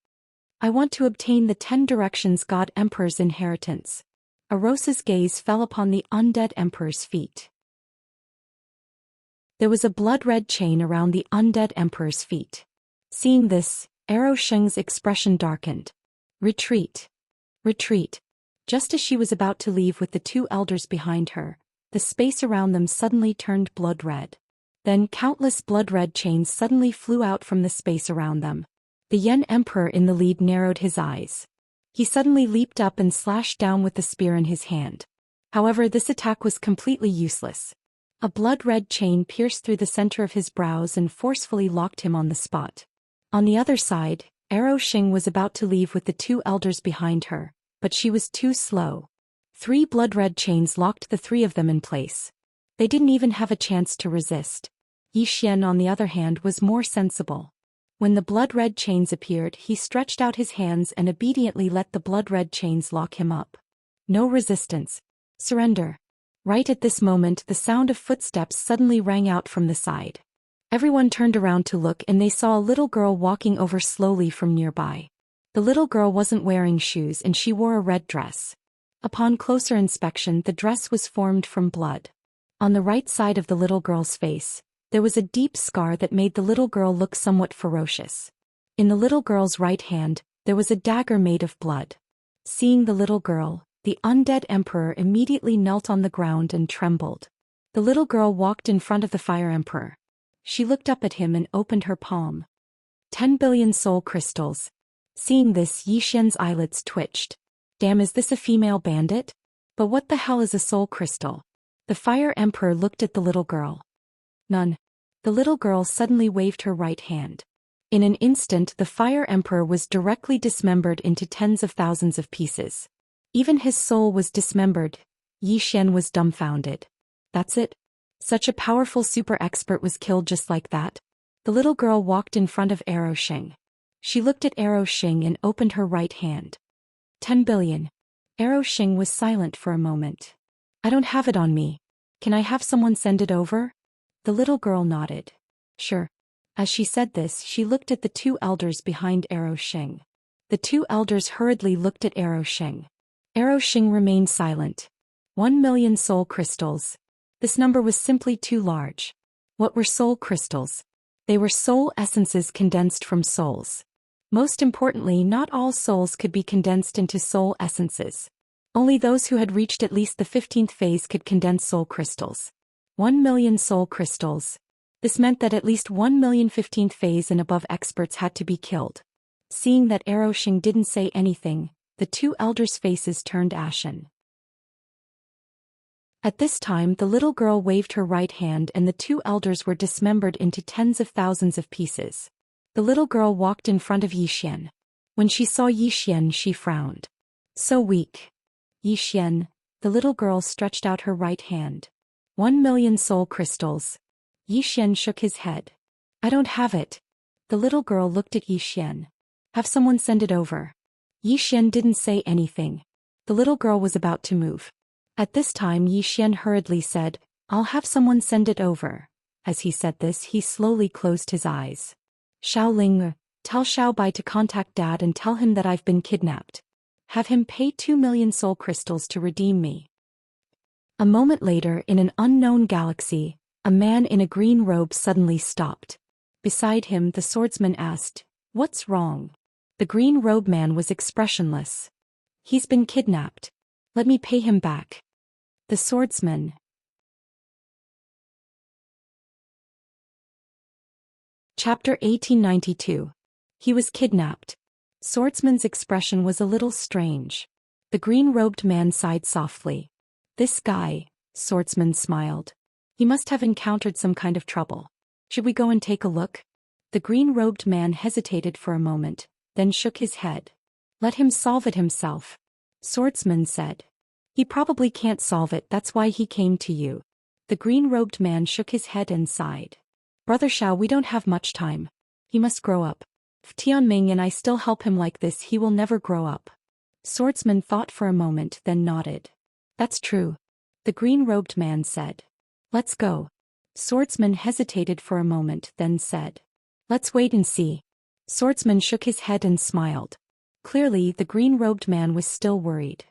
I want to obtain the 10 directions God Emperor's inheritance. Arosa's gaze fell upon the undead emperor's feet. There was a blood-red chain around the undead emperor's feet. Seeing this, Sheng's expression darkened. Retreat. Retreat. Just as she was about to leave with the two elders behind her, the space around them suddenly turned blood-red. Then countless blood-red chains suddenly flew out from the space around them. The Yan Emperor in the lead narrowed his eyes. He suddenly leaped up and slashed down with the spear in his hand. However, this attack was completely useless. A blood-red chain pierced through the center of his brows and forcefully locked him on the spot. On the other side, Sheng was about to leave with the two elders behind her, but she was too slow. 3 blood-red chains locked the 3 of them in place. They didn't even have a chance to resist. Xian, on the other hand, was more sensible. When the blood-red chains appeared, he stretched out his hands and obediently let the blood-red chains lock him up. No resistance. Surrender. Right at this moment, the sound of footsteps suddenly rang out from the side. Everyone turned around to look and they saw a little girl walking over slowly from nearby. The little girl wasn't wearing shoes and she wore a red dress. Upon closer inspection, the dress was formed from blood. On the right side of the little girl's face, there was a deep scar that made the little girl look somewhat ferocious. In the little girl's right hand, there was a dagger made of blood. Seeing the little girl, the undead emperor immediately knelt on the ground and trembled. The little girl walked in front of the fire emperor. She looked up at him and opened her palm. 10 billion soul crystals. Seeing this, Yi Xian's eyelids twitched. Damn, is this a female bandit? But what the hell is a soul crystal? The fire emperor looked at the little girl. None. The little girl suddenly waved her right hand. In an instant, the fire emperor was directly dismembered into tens of thousands of pieces. Even his soul was dismembered. Yi Xian was dumbfounded. That's it? Such a powerful super expert was killed just like that? The little girl walked in front of Zhou Xian. She looked at Zhou Xian and opened her right hand. 10 billion. Zhou Xian was silent for a moment. I don't have it on me. Can I have someone send it over? The little girl nodded. Sure. As she said this, she looked at the two elders behind Zhou Xian. The two elders hurriedly looked at Zhou Xian. Zhou Xian remained silent. 1 million soul crystals. This number was simply too large. What were soul crystals? They were soul essences condensed from souls. Most importantly, not all souls could be condensed into soul essences. Only those who had reached at least the 15th phase could condense soul crystals. 1 million soul crystals. This meant that at least 1 million 15th phase and above experts had to be killed. Seeing that Zhou Xian didn't say anything, the two elders' faces turned ashen. At this time, the little girl waved her right hand and the two elders were dismembered into tens of thousands of pieces. The little girl walked in front of Yi Xian. When she saw Yi Xian, she frowned. So weak. Yi Xian, the little girl stretched out her right hand. 1 million soul crystals. Yi Xian shook his head. I don't have it. The little girl looked at Yi Xian. Have someone send it over. Yi Xian didn't say anything. The little girl was about to move. At this time, Yi Xian hurriedly said, I'll have someone send it over. As he said this, he slowly closed his eyes. Xiaoling, tell Xiaobai to contact Dad and tell him that I've been kidnapped. Have him pay 2 million soul crystals to redeem me. A moment later, in an unknown galaxy, a man in a green robe suddenly stopped. Beside him, the swordsman asked, What's wrong? The green robe man was expressionless. He's been kidnapped. Let me pay him back. The swordsman. Chapter 1892. He was kidnapped. Swordsman's expression was a little strange. The green-robed man sighed softly. This guy, Swordsman smiled. He must have encountered some kind of trouble. Should we go and take a look? The green-robed man hesitated for a moment, then shook his head. Let him solve it himself. Swordsman said. He probably can't solve it, that's why he came to you. The green-robed man shook his head and sighed. Brother Xiao, we don't have much time. He must grow up. If Tianming and I still help him like this, he will never grow up. Swordsman thought for a moment, then nodded. That's true. The green-robed man said. Let's go. Swordsman hesitated for a moment, then said. Let's wait and see. Swordsman shook his head and smiled. Clearly, the green-robed man was still worried.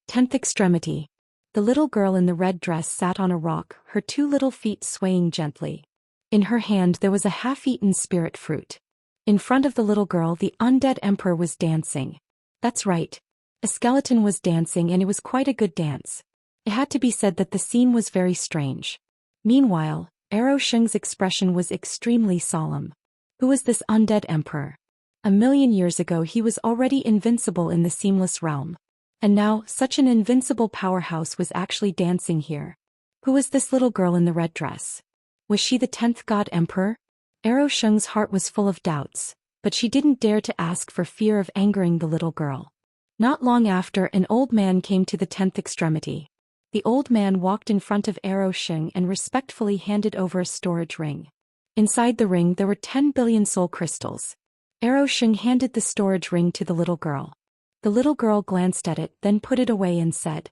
10th extremity. The little girl in the red dress sat on a rock, her two little feet swaying gently. In her hand there was a half-eaten spirit fruit. In front of the little girl, the undead emperor was dancing. That's right. A skeleton was dancing, and it was quite a good dance. It had to be said that the scene was very strange. Meanwhile, Zhou Xian's expression was extremely solemn. Who was this undead emperor? 1,000,000 years ago he was already invincible in the Seamless Realm. And now, such an invincible powerhouse was actually dancing here. Who was this little girl in the red dress? Was she the 10th god emperor? Zhou Xian's heart was full of doubts, but she didn't dare to ask for fear of angering the little girl. Not long after, an old man came to the 10th extremity. The old man walked in front of Zhou Xian and respectfully handed over a storage ring. Inside the ring there were 10 billion soul crystals. Zhou Xian handed the storage ring to the little girl. The little girl glanced at it, then put it away and said,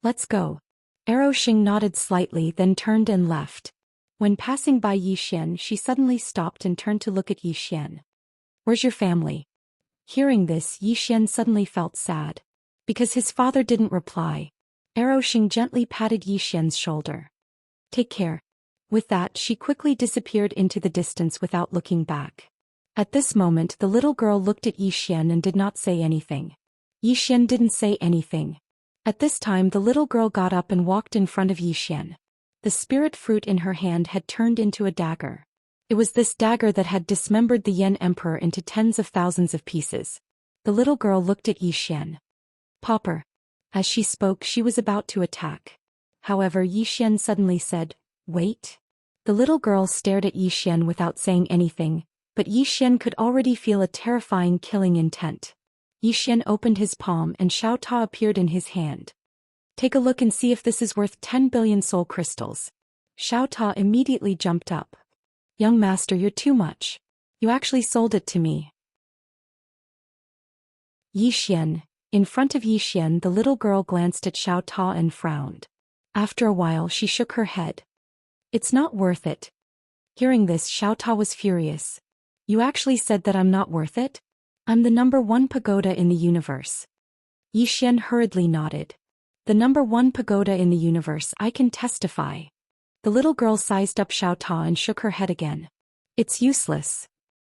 Let's go. Zhou Xian nodded slightly, then turned and left. When passing by Yi Xian, she suddenly stopped and turned to look at Yi Xian. "Where's your family?" Hearing this, Yi Xian suddenly felt sad. Because his father didn't reply. Shing gently patted Yi Xian's shoulder. "Take care." With that, she quickly disappeared into the distance without looking back. At this moment, the little girl looked at Yi Xian and did not say anything. Yi Xian didn't say anything. At this time, the little girl got up and walked in front of Yi Xian. The spirit fruit in her hand had turned into a dagger. It was this dagger that had dismembered the Yan Emperor into tens of thousands of pieces. The little girl looked at Yi Xian. "Popper." As she spoke, she was about to attack. However, Yi Xian suddenly said, "Wait." The little girl stared at Yi Xian without saying anything, but Yi Xian could already feel a terrifying killing intent. Yi Xian opened his palm and Xiao Ta appeared in his hand. "Take a look and see if this is worth 10 billion soul crystals." Xiao Ta immediately jumped up. "Young master, you're too much. You actually sold it to me." Yi Xian. In front of Yi Xian, the little girl glanced at Xiao Ta and frowned. After a while, she shook her head. "It's not worth it." Hearing this, Xiao Ta was furious. "You actually said that I'm not worth it? I'm the #1 pagoda in the universe." Yi Xian hurriedly nodded. "The #1 pagoda in the universe, I can testify." The little girl sized up Xiao Ta and shook her head again. "It's useless."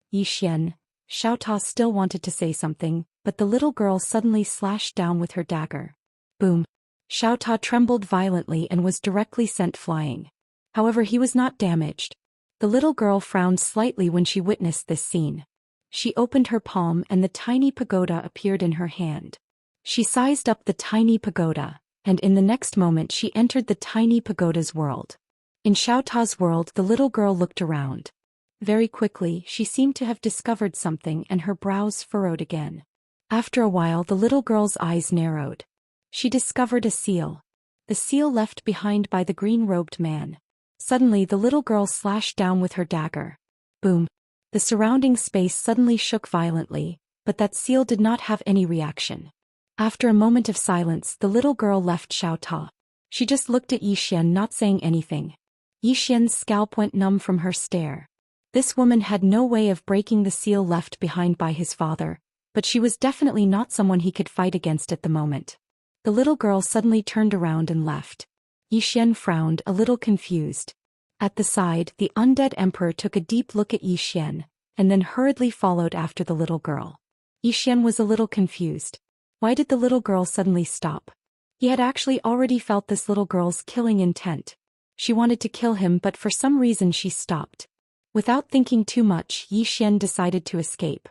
Yi Xian. Xiao Ta still wanted to say something, but the little girl suddenly slashed down with her dagger. Boom. Xiao Ta trembled violently and was directly sent flying. However, he was not damaged. The little girl frowned slightly when she witnessed this scene. She opened her palm and the tiny pagoda appeared in her hand. She sized up the tiny pagoda, and in the next moment she entered the tiny pagoda's world. In Xiao Ta's world, the little girl looked around. Very quickly, she seemed to have discovered something and her brows furrowed again. After a while, the little girl's eyes narrowed. She discovered a seal. The seal left behind by the green-robed man. Suddenly, the little girl slashed down with her dagger. Boom. The surrounding space suddenly shook violently, but that seal did not have any reaction. After a moment of silence, the little girl left Xiao Ta. She just looked at Yi Xian, not saying anything. Yi Xian's scalp went numb from her stare. This woman had no way of breaking the seal left behind by his father, but she was definitely not someone he could fight against at the moment. The little girl suddenly turned around and left. Yi Xian frowned, a little confused. At the side, the undead emperor took a deep look at Yi Xian, and then hurriedly followed after the little girl. Yi Xian was a little confused. Why did the little girl suddenly stop? He had actually already felt this little girl's killing intent. She wanted to kill him, but for some reason she stopped. Without thinking too much, Yi Xian decided to escape.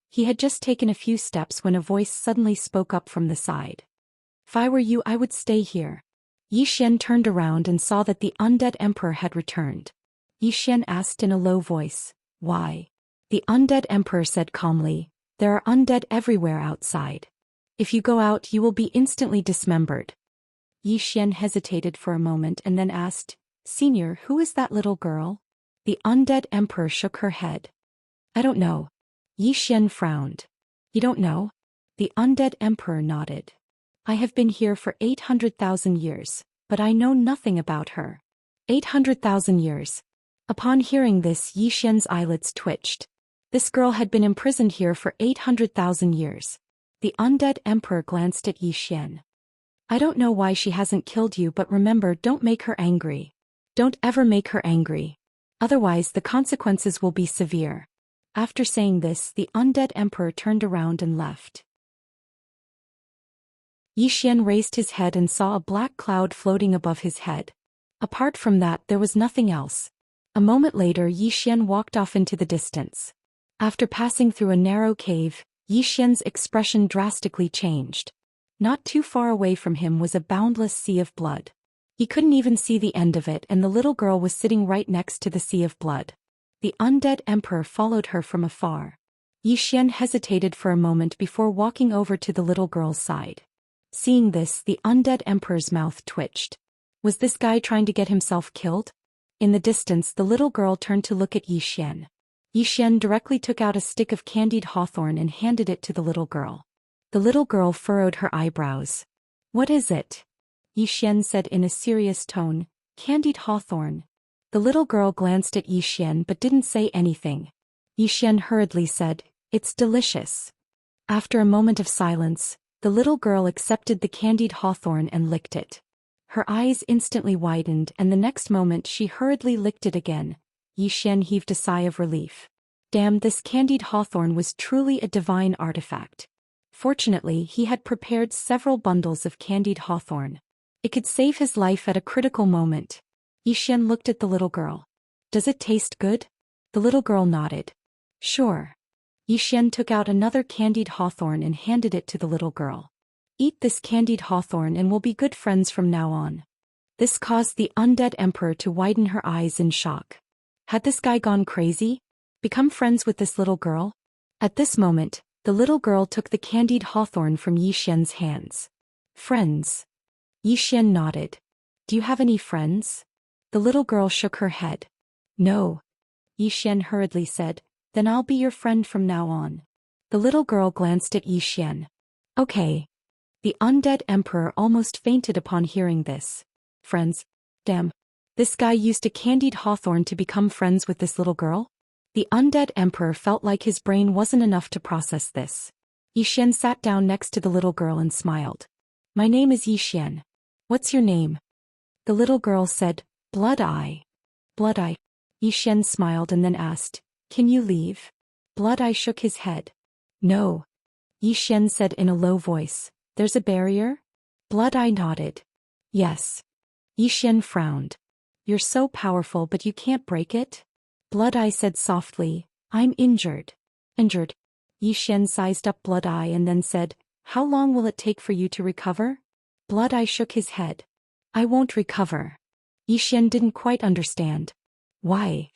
He had just taken a few steps when a voice suddenly spoke up from the side. "If I were you, I would stay here." Yi Xian turned around and saw that the undead emperor had returned. Yi Xian asked in a low voice, "Why?" The undead emperor said calmly, "There are undead everywhere outside. If you go out, you will be instantly dismembered." Yi Xian hesitated for a moment and then asked, "Senior, who is that little girl?" The undead emperor shook her head. "I don't know." Yi Xian frowned. "You don't know?" The undead emperor nodded. "I have been here for 800,000 years, but I know nothing about her." 800,000 years. Upon hearing this, Yi Xian's eyelids twitched. This girl had been imprisoned here for 800,000 years. The undead emperor glanced at Yi Xian. "I don't know why she hasn't killed you, but remember, don't make her angry. Don't ever make her angry. Otherwise, the consequences will be severe." After saying this, the undead emperor turned around and left. Yi Xian raised his head and saw a black cloud floating above his head. Apart from that, there was nothing else. A moment later, Yi Xian walked off into the distance. After passing through a narrow cave, Yi Xian's expression drastically changed. Not too far away from him was a boundless sea of blood. He couldn't even see the end of it, and the little girl was sitting right next to the sea of blood. The undead emperor followed her from afar. Yi Xian hesitated for a moment before walking over to the little girl's side. Seeing this, the undead emperor's mouth twitched. Was this guy trying to get himself killed? In the distance, the little girl turned to look at Yi Xian. Yi Xian directly took out a stick of candied hawthorn and handed it to the little girl. The little girl furrowed her eyebrows. "What is it?" Yi Xian said in a serious tone. "Candied hawthorn." The little girl glanced at Xian but didn't say anything. Xian hurriedly said, "It's delicious." After a moment of silence, the little girl accepted the candied hawthorn and licked it. Her eyes instantly widened and the next moment she hurriedly licked it again. Xian heaved a sigh of relief. Damn, this candied hawthorn was truly a divine artifact. Fortunately, he had prepared several bundles of candied hawthorn. It could save his life at a critical moment. Xian looked at the little girl. "Does it taste good?" The little girl nodded. "Sure." Xian took out another candied hawthorn and handed it to the little girl. "Eat this candied hawthorn and we'll be good friends from now on." This caused the undead emperor to widen her eyes in shock. Had this guy gone crazy? Become friends with this little girl? At this moment, the little girl took the candied hawthorn from Xian's hands. "Friends?" Xian nodded. "Do you have any friends?" The little girl shook her head. "No." Xian hurriedly said, "Then I'll be your friend from now on." The little girl glanced at Xian. "Okay." The undead emperor almost fainted upon hearing this. Friends? Damn. This guy used a candied hawthorn to become friends with this little girl? The undead emperor felt like his brain wasn't enough to process this. Xian sat down next to the little girl and smiled. "My name is Xian. What's your name?" The little girl said, "Blood Eye." "Blood Eye." Xian smiled and then asked, "Can you leave?" Blood Eye shook his head. "No." Xian said in a low voice, "There's a barrier?" Blood Eye nodded. "Yes." Xian frowned. "You're so powerful but you can't break it?" Blood Eye said softly, "I'm injured." "Injured?" Xian sized up Blood Eye and then said, "How long will it take for you to recover?" Blood Eye shook his head. "I won't recover." Xian didn't quite understand. "Why?"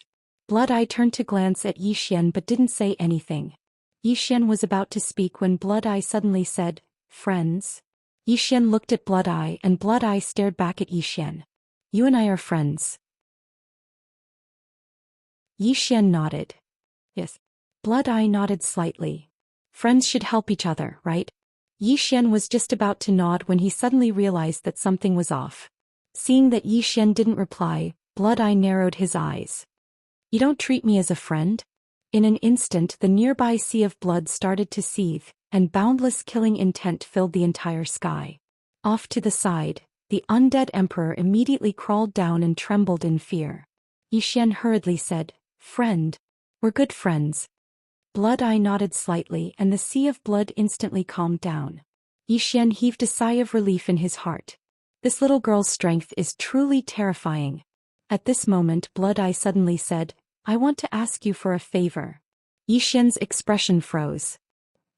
Blood Eye turned to glance at Xian but didn't say anything. Xian was about to speak when Blood Eye suddenly said, "Friends?" Xian looked at Blood Eye and Blood Eye stared back at Xian. "You and I are friends." Xian nodded. "Yes." Blood Eye nodded slightly. "Friends should help each other, right?" Xian was just about to nod when he suddenly realized that something was off. Seeing that Xian didn't reply, Blood Eye narrowed his eyes. "You don't treat me as a friend?" In an instant the nearby sea of blood started to seethe, and boundless killing intent filled the entire sky. Off to the side, the undead emperor immediately crawled down and trembled in fear. Xian hurriedly said, "Friend. We're good friends." Blood Eye nodded slightly and the sea of blood instantly calmed down. Xian heaved a sigh of relief in his heart. This little girl's strength is truly terrifying. At this moment Blood Eye suddenly said, "I want to ask you for a favor." Xian's expression froze.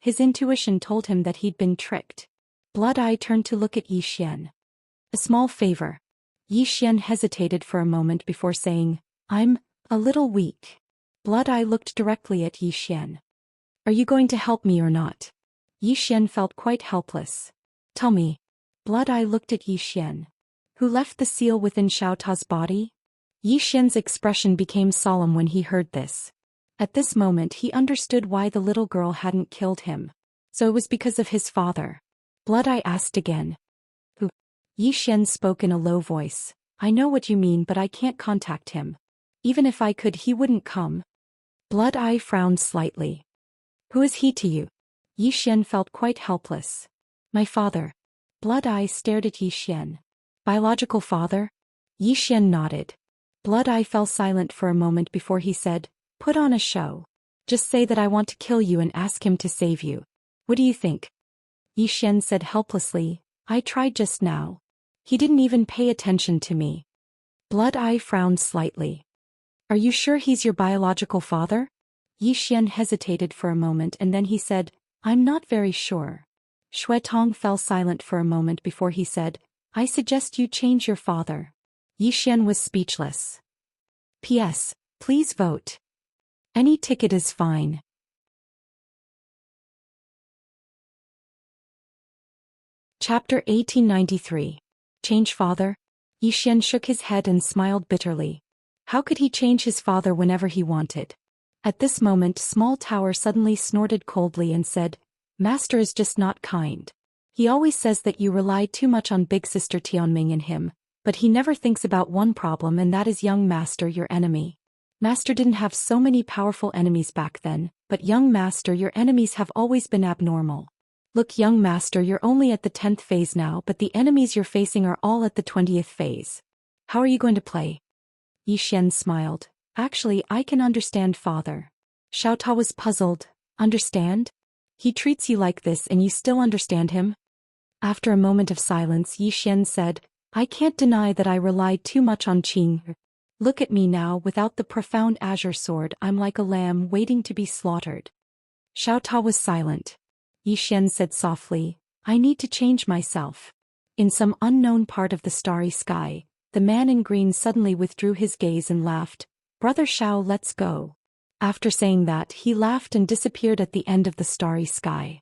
His intuition told him that he'd been tricked. Blood Eye turned to look at Xian. "A small favor." Xian hesitated for a moment before saying, "I'm a little weak." Blood Eye looked directly at Xian. "Are you going to help me or not?" Xian felt quite helpless. "Tell me." Blood Eye looked at Xian. "Who left the seal within Xiaota's body?" Xian's expression became solemn when he heard this. At this moment he understood why the little girl hadn't killed him. So it was because of his father. Blood Eye asked again. "Who?" Xian spoke in a low voice. "I know what you mean but I can't contact him. Even if I could he wouldn't come." Blood Eye frowned slightly. "Who is he to you?" Xian felt quite helpless. "My father." Blood Eye stared at Xian. "Biological father?" Xian nodded. Blood Eye fell silent for a moment before he said, "Put on a show. Just say that I want to kill you and ask him to save you. What do you think?" Xian said helplessly, "I tried just now. He didn't even pay attention to me." Blood Eye frowned slightly. "Are you sure he's your biological father?" Xian hesitated for a moment and then he said, "I'm not very sure." Shui Tong fell silent for a moment before he said, "I suggest you change your father." Xian was speechless. "P.S. Please vote. Any ticket is fine." Chapter 1893. Change father? Xian shook his head and smiled bitterly. How could he change his father whenever he wanted? At this moment Small Tower suddenly snorted coldly and said, "Master is just not kind. He always says that you rely too much on Big Sister Tianming and him, But he never thinks about one problem, and that is young master, your enemy. Master didn't have so many powerful enemies back then, but young master, your enemies have always been abnormal. Look, young master, you're only at the 10th phase now, but the enemies you're facing are all at the 20th phase. How are you going to play? Yi Xian smiled. Actually, I can understand, father. Xiao Ta was puzzled. Understand? He treats you like this and you still understand him? After a moment of silence, Yi Xian said, I can't deny that I relied too much on Qing. Look at me now, without the profound azure sword, I'm like a lamb waiting to be slaughtered. Xiao Ta was silent. Yi Xian said softly, I need to change myself. In some unknown part of the starry sky, the man in green suddenly withdrew his gaze and laughed. Brother Xiao, let's go. After saying that, he laughed and disappeared at the end of the starry sky.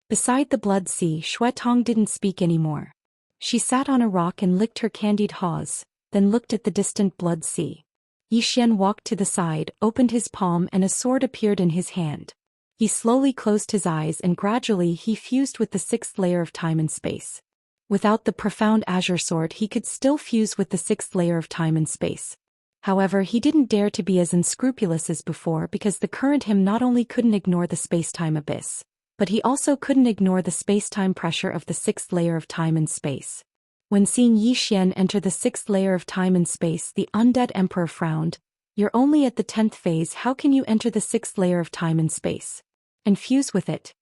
Beside the blood sea, Xuetong didn't speak anymore. She sat on a rock and licked her candied haws, then looked at the distant blood sea. Yi Xian walked to the side, opened his palm, and a sword appeared in his hand. He slowly closed his eyes and gradually he fused with the 6th layer of time and space. Without the profound azure sword, he could still fuse with the 6th layer of time and space. However, he didn't dare to be as unscrupulous as before because the current him not only couldn't ignore the space-time abyss, but he also couldn't ignore the space-time pressure of the 6th layer of time and space. When seeing Yi Xian enter the 6th layer of time and space, the undead emperor frowned. You're only at the 10th phase, how can you enter the 6th layer of time and space? And fuse with it?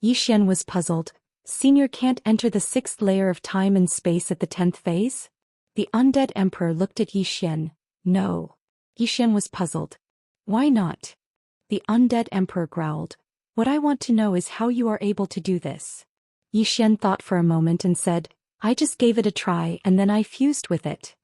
Yi Xian was puzzled. Senior can't enter the 6th layer of time and space at the 10th phase? The undead emperor looked at Yi Xian. No. Yi Xian was puzzled. Why not? The undead emperor growled. What I want to know is how you are able to do this. Yi Xian thought for a moment and said, I just gave it a try and then I fused with it.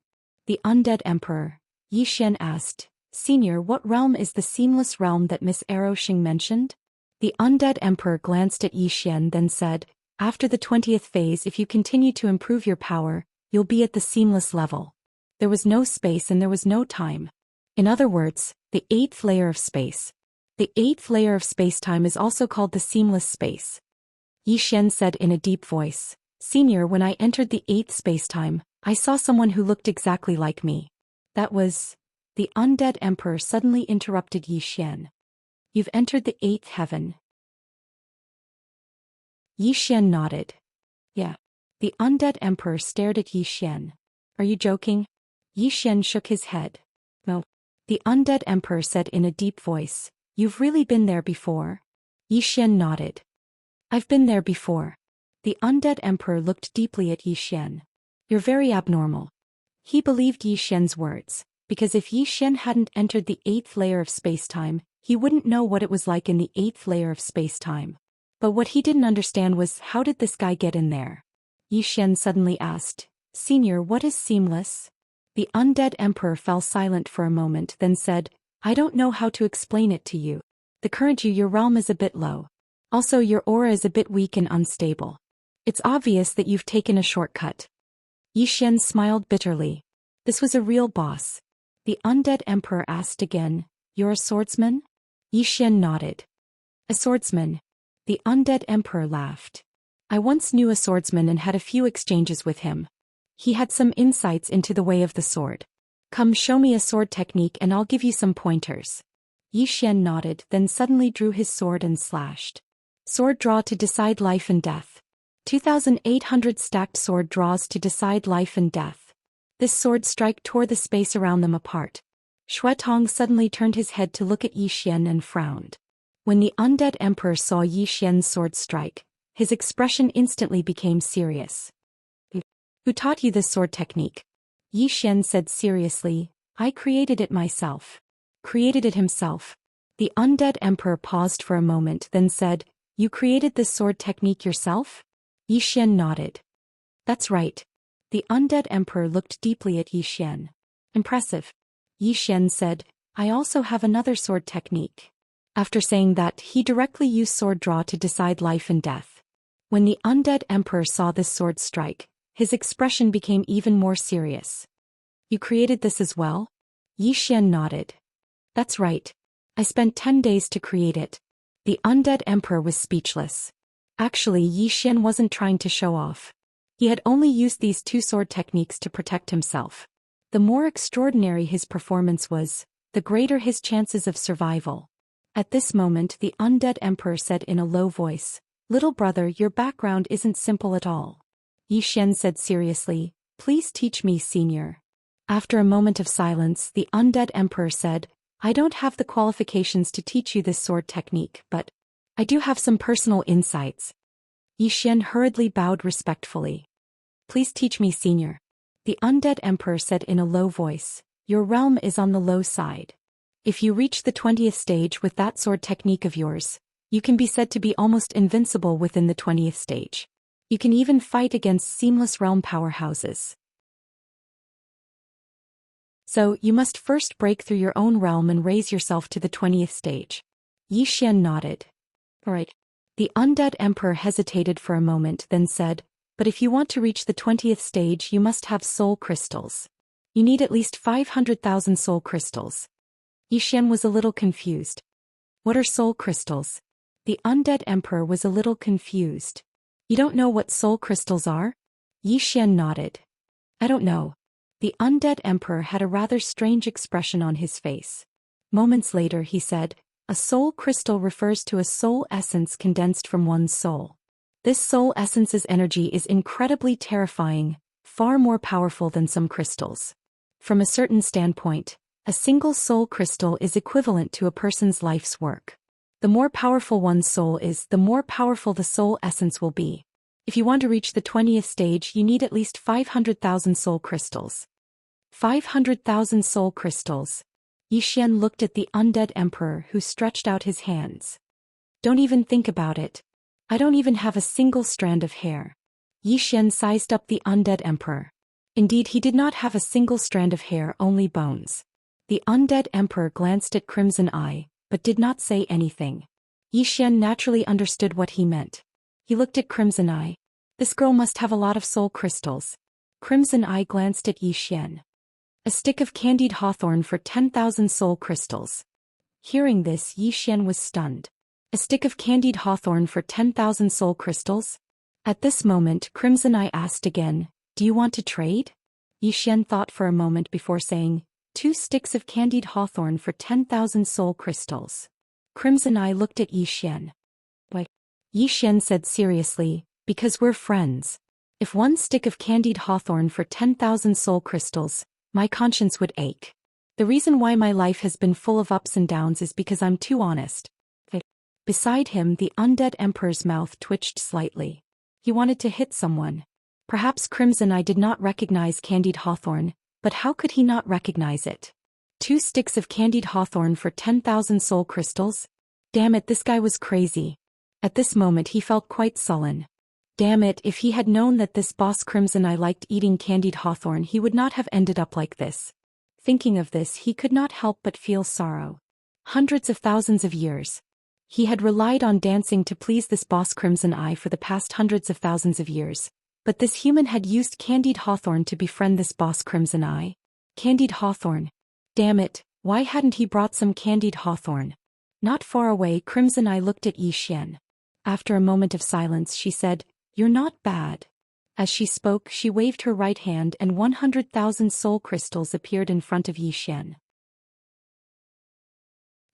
The undead emperor. Yi Xian asked, Senior, what realm is the seamless realm that Miss Aroshing mentioned? The undead emperor glanced at Yi Xian then said, after the 20th phase, if you continue to improve your power, you'll be at the seamless level. There was no space and there was no time. In other words, the 8th layer of space. The 8th layer of space-time is also called the seamless space. Yi Xian said in a deep voice, Senior, when I entered the 8th space-time, I saw someone who looked exactly like me. That was... The undead emperor suddenly interrupted Yi Xian. You've entered the 8th heaven. Yi Xian nodded. Yeah. The undead emperor stared at Yi Xian. Are you joking? Yi Xian shook his head. No. The undead emperor said in a deep voice, You've really been there before? Yi Xian nodded. I've been there before. The undead emperor looked deeply at Yi Xian. You're very abnormal. He believed Yi Xian's words, because if Yi Xian hadn't entered the 8th layer of space-time, he wouldn't know what it was like in the 8th layer of space-time. But what he didn't understand was, how did this guy get in there? Yi Xian suddenly asked, Senior, what is seamless? The undead emperor fell silent for a moment then said, I don't know how to explain it to you. The current your realm is a bit low. Also your aura is a bit weak and unstable. It's obvious that you've taken a shortcut. Yi Xian smiled bitterly. This was a real boss. The undead emperor asked again, You're a swordsman? Yi Xian nodded. A swordsman. The undead emperor laughed. I once knew a swordsman and had a few exchanges with him. He had some insights into the way of the sword. Come show me a sword technique and I'll give you some pointers. Yi Xian nodded, then suddenly drew his sword and slashed. Sword draw to decide life and death. 2,800 stacked sword draws to decide life and death. This sword strike tore the space around them apart. Xuetong suddenly turned his head to look at Yi Xian and frowned. When the undead emperor saw Yi Xian's sword strike, his expression instantly became serious. Who taught you this sword technique? Yi Xian said seriously, I created it myself. Created it himself. The undead emperor paused for a moment then said, You created this sword technique yourself? Yi Xian nodded. That's right. The undead emperor looked deeply at Yi Xian. Impressive. Yi Xian said, I also have another sword technique. After saying that, he directly used sword draw to decide life and death. When the undead emperor saw this sword strike, his expression became even more serious. You created this as well? Yi Xian nodded. That's right. I spent 10 days to create it. The undead emperor was speechless. Actually, Yi Xian wasn't trying to show off. He had only used these two sword techniques to protect himself. The more extraordinary his performance was, the greater his chances of survival. At this moment the undead emperor said in a low voice, "Little brother, your background isn't simple at all." Xian said seriously, "Please teach me, senior." After a moment of silence, the undead emperor said, "I don't have the qualifications to teach you this sword technique, but I do have some personal insights." Xian hurriedly bowed respectfully. "Please teach me, senior." The undead emperor said in a low voice, "Your realm is on the low side. If you reach the 20th stage with that sword technique of yours, you can be said to be almost invincible within the 20th stage. You can even fight against seamless realm powerhouses. So, you must first break through your own realm and raise yourself to the 20th stage." Xian nodded. "Alright." The undead emperor hesitated for a moment, then said, "But if you want to reach the 20th stage, you must have soul crystals. You need at least 500,000 soul crystals." Xian was a little confused. "What are soul crystals?" The undead emperor was a little confused. "You don't know what soul crystals are?" Xian nodded. "I don't know." The undead emperor had a rather strange expression on his face. Moments later he said, "A soul crystal refers to a soul essence condensed from one's soul. This soul essence's energy is incredibly terrifying, far more powerful than some crystals. From a certain standpoint, a single soul crystal is equivalent to a person's life's work. The more powerful one's soul is, the more powerful the soul essence will be. If you want to reach the 20th stage, you need at least 500,000 soul crystals." 500,000 soul crystals. Xian looked at the undead emperor, who stretched out his hands. "Don't even think about it. I don't even have a single strand of hair." Xian sized up the undead emperor. Indeed, he did not have a single strand of hair, only bones. The undead emperor glanced at Crimson Eye, but did not say anything. Xian naturally understood what he meant. He looked at Crimson Eye. "This girl must have a lot of soul crystals." Crimson Eye glanced at Xian. "A stick of candied hawthorn for 10,000 soul crystals." Hearing this, Xian was stunned. A stick of candied hawthorn for 10,000 soul crystals? At this moment, Crimson Eye asked again, "Do you want to trade?" Xian thought for a moment before saying, 2 sticks of candied hawthorn for 10,000 soul crystals." Crimson Eye looked at Xian. "Why?" Xian said seriously, "Because we're friends. If 1 stick of candied hawthorn for 10,000 soul crystals, my conscience would ache. The reason why my life has been full of ups and downs is because I'm too honest." Beside him, the undead emperor's mouth twitched slightly. He wanted to hit someone. Perhaps Crimson Eye did not recognize candied hawthorn, but how could he not recognize it? 2 sticks of candied hawthorn for 10,000 soul crystals? Damn it, this guy was crazy. At this moment he felt quite sullen. Damn it, if he had known that this boss Crimson Eye liked eating candied hawthorn, he would not have ended up like this. Thinking of this, he could not help but feel sorrow. Hundreds of thousands of years. He had relied on dancing to please this boss Crimson Eye for the past hundreds of thousands of years. But this human had used candied hawthorn to befriend this boss Crimson Eye. Candied hawthorn. Damn it, why hadn't he brought some candied hawthorn? Not far away, Crimson Eye looked at Xian. After a moment of silence, she said, "You're not bad." As she spoke, she waved her right hand and 100,000 soul crystals appeared in front of Xian.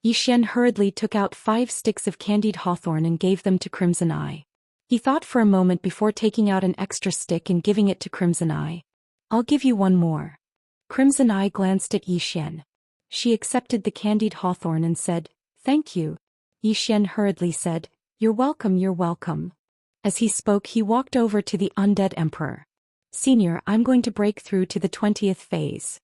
Xian hurriedly took out 5 sticks of candied hawthorn and gave them to Crimson Eye. He thought for a moment before taking out an extra stick and giving it to Crimson Eye. "I'll give you one more." Crimson Eye glanced at Xian. She accepted the candied hawthorn and said, "Thank you." Xian hurriedly said, "You're welcome, you're welcome." As he spoke, he walked over to the undead emperor. "Senior, I'm going to break through to the 20th phase."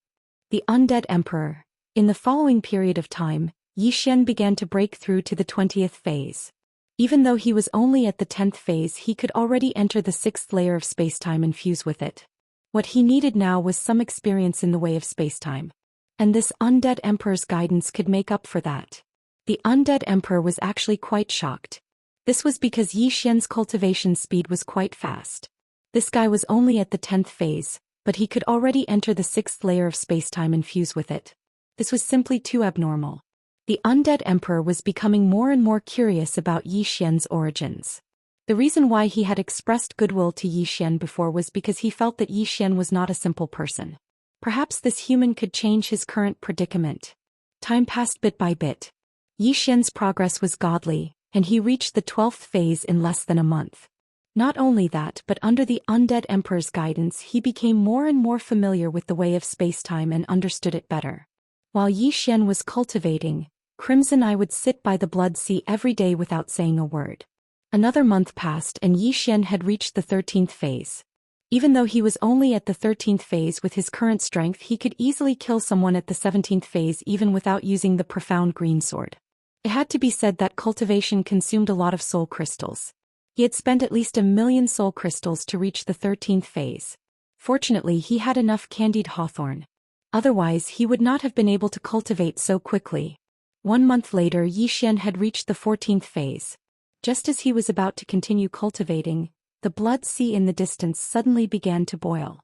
The undead emperor. In the following period of time, Xian began to break through to the 20th phase. Even though he was only at the 10th phase, he could already enter the 6th layer of spacetime and fuse with it. What he needed now was some experience in the way of spacetime. And this undead emperor's guidance could make up for that. The undead emperor was actually quite shocked. This was because Xian's cultivation speed was quite fast. This guy was only at the 10th phase, but he could already enter the 6th layer of spacetime and fuse with it. This was simply too abnormal. The undead emperor was becoming more and more curious about Xian's origins. The reason why he had expressed goodwill to Yi Xian before was because he felt that Yi Xian was not a simple person. Perhaps this human could change his current predicament. Time passed bit by bit. Yi Xian's progress was godly, and he reached the 12th phase in less than a month. Not only that, but under the undead emperor's guidance he became more and more familiar with the way of spacetime and understood it better. While Yi Xian was cultivating, Crimson Eye would sit by the blood sea every day without saying a word. Another month passed and Yi Xian had reached the 13th phase. Even though he was only at the 13th phase with his current strength, he could easily kill someone at the 17th phase even without using the profound green sword. It had to be said that cultivation consumed a lot of soul crystals. He had spent at least 1,000,000 soul crystals to reach the 13th phase. Fortunately, he had enough candied hawthorn. Otherwise, he would not have been able to cultivate so quickly. 1 month later, Yi Xian had reached the 14th phase. Just as he was about to continue cultivating, the blood sea in the distance suddenly began to boil.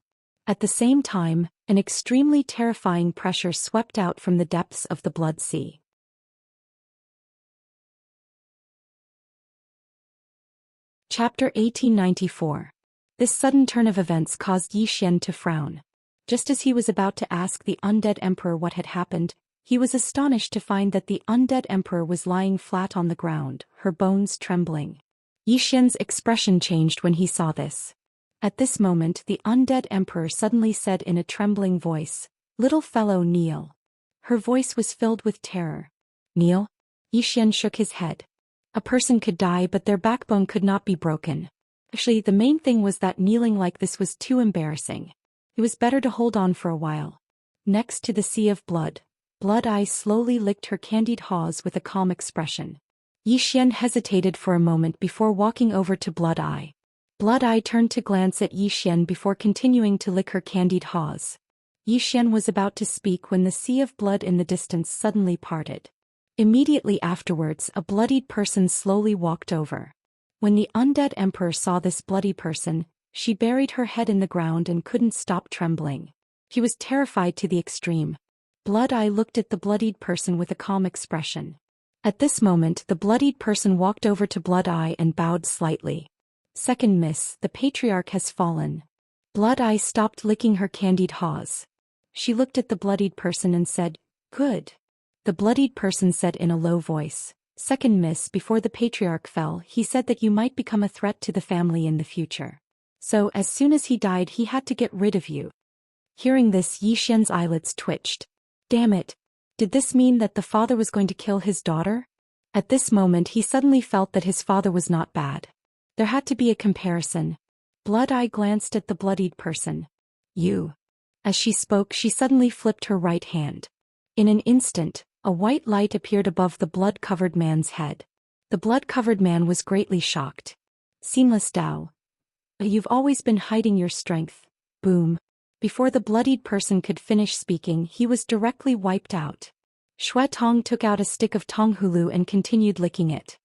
At the same time, an extremely terrifying pressure swept out from the depths of the blood sea. Chapter 1894. This sudden turn of events caused Yi Xian to frown. Just as he was about to ask the undead emperor what had happened, he was astonished to find that the undead emperor was lying flat on the ground, her bones trembling. Yi Xian's expression changed when he saw this. At this moment the undead emperor suddenly said in a trembling voice, "Little fellow, kneel." Her voice was filled with terror. "Kneel?" Yi Xian shook his head. A person could die but their backbone could not be broken. Actually, the main thing was that kneeling like this was too embarrassing. It was better to hold on for a while. Next to the sea of blood, Blood Eye slowly licked her candied haws with a calm expression. Yi Xian hesitated for a moment before walking over to Blood Eye. Blood Eye turned to glance at Yi Xian before continuing to lick her candied haws. Yi Xian was about to speak when the sea of blood in the distance suddenly parted. Immediately afterwards, a bloodied person slowly walked over. When the undead emperor saw this bloody person, she buried her head in the ground and couldn't stop trembling. He was terrified to the extreme. Blood Eye looked at the bloodied person with a calm expression. At this moment, the bloodied person walked over to Blood Eye and bowed slightly. "Second miss, the patriarch has fallen." Blood Eye stopped licking her candied haws. She looked at the bloodied person and said, "Good." The bloodied person said in a low voice, "Second miss, before the patriarch fell, he said that you might become a threat to the family in the future. So as soon as he died he had to get rid of you." Hearing this, Yi Xian's eyelids twitched. Damn it! Did this mean that the father was going to kill his daughter? At this moment he suddenly felt that his father was not bad. There had to be a comparison. Blood Eye glanced at the bloodied person. "You." As she spoke, she suddenly flipped her right hand. In an instant, a white light appeared above the blood-covered man's head. The blood-covered man was greatly shocked. "Seamless Dao. You've always been hiding your strength." Boom. Before the bloodied person could finish speaking, he was directly wiped out. Xue Tong took out a stick of Tonghulu and continued licking it.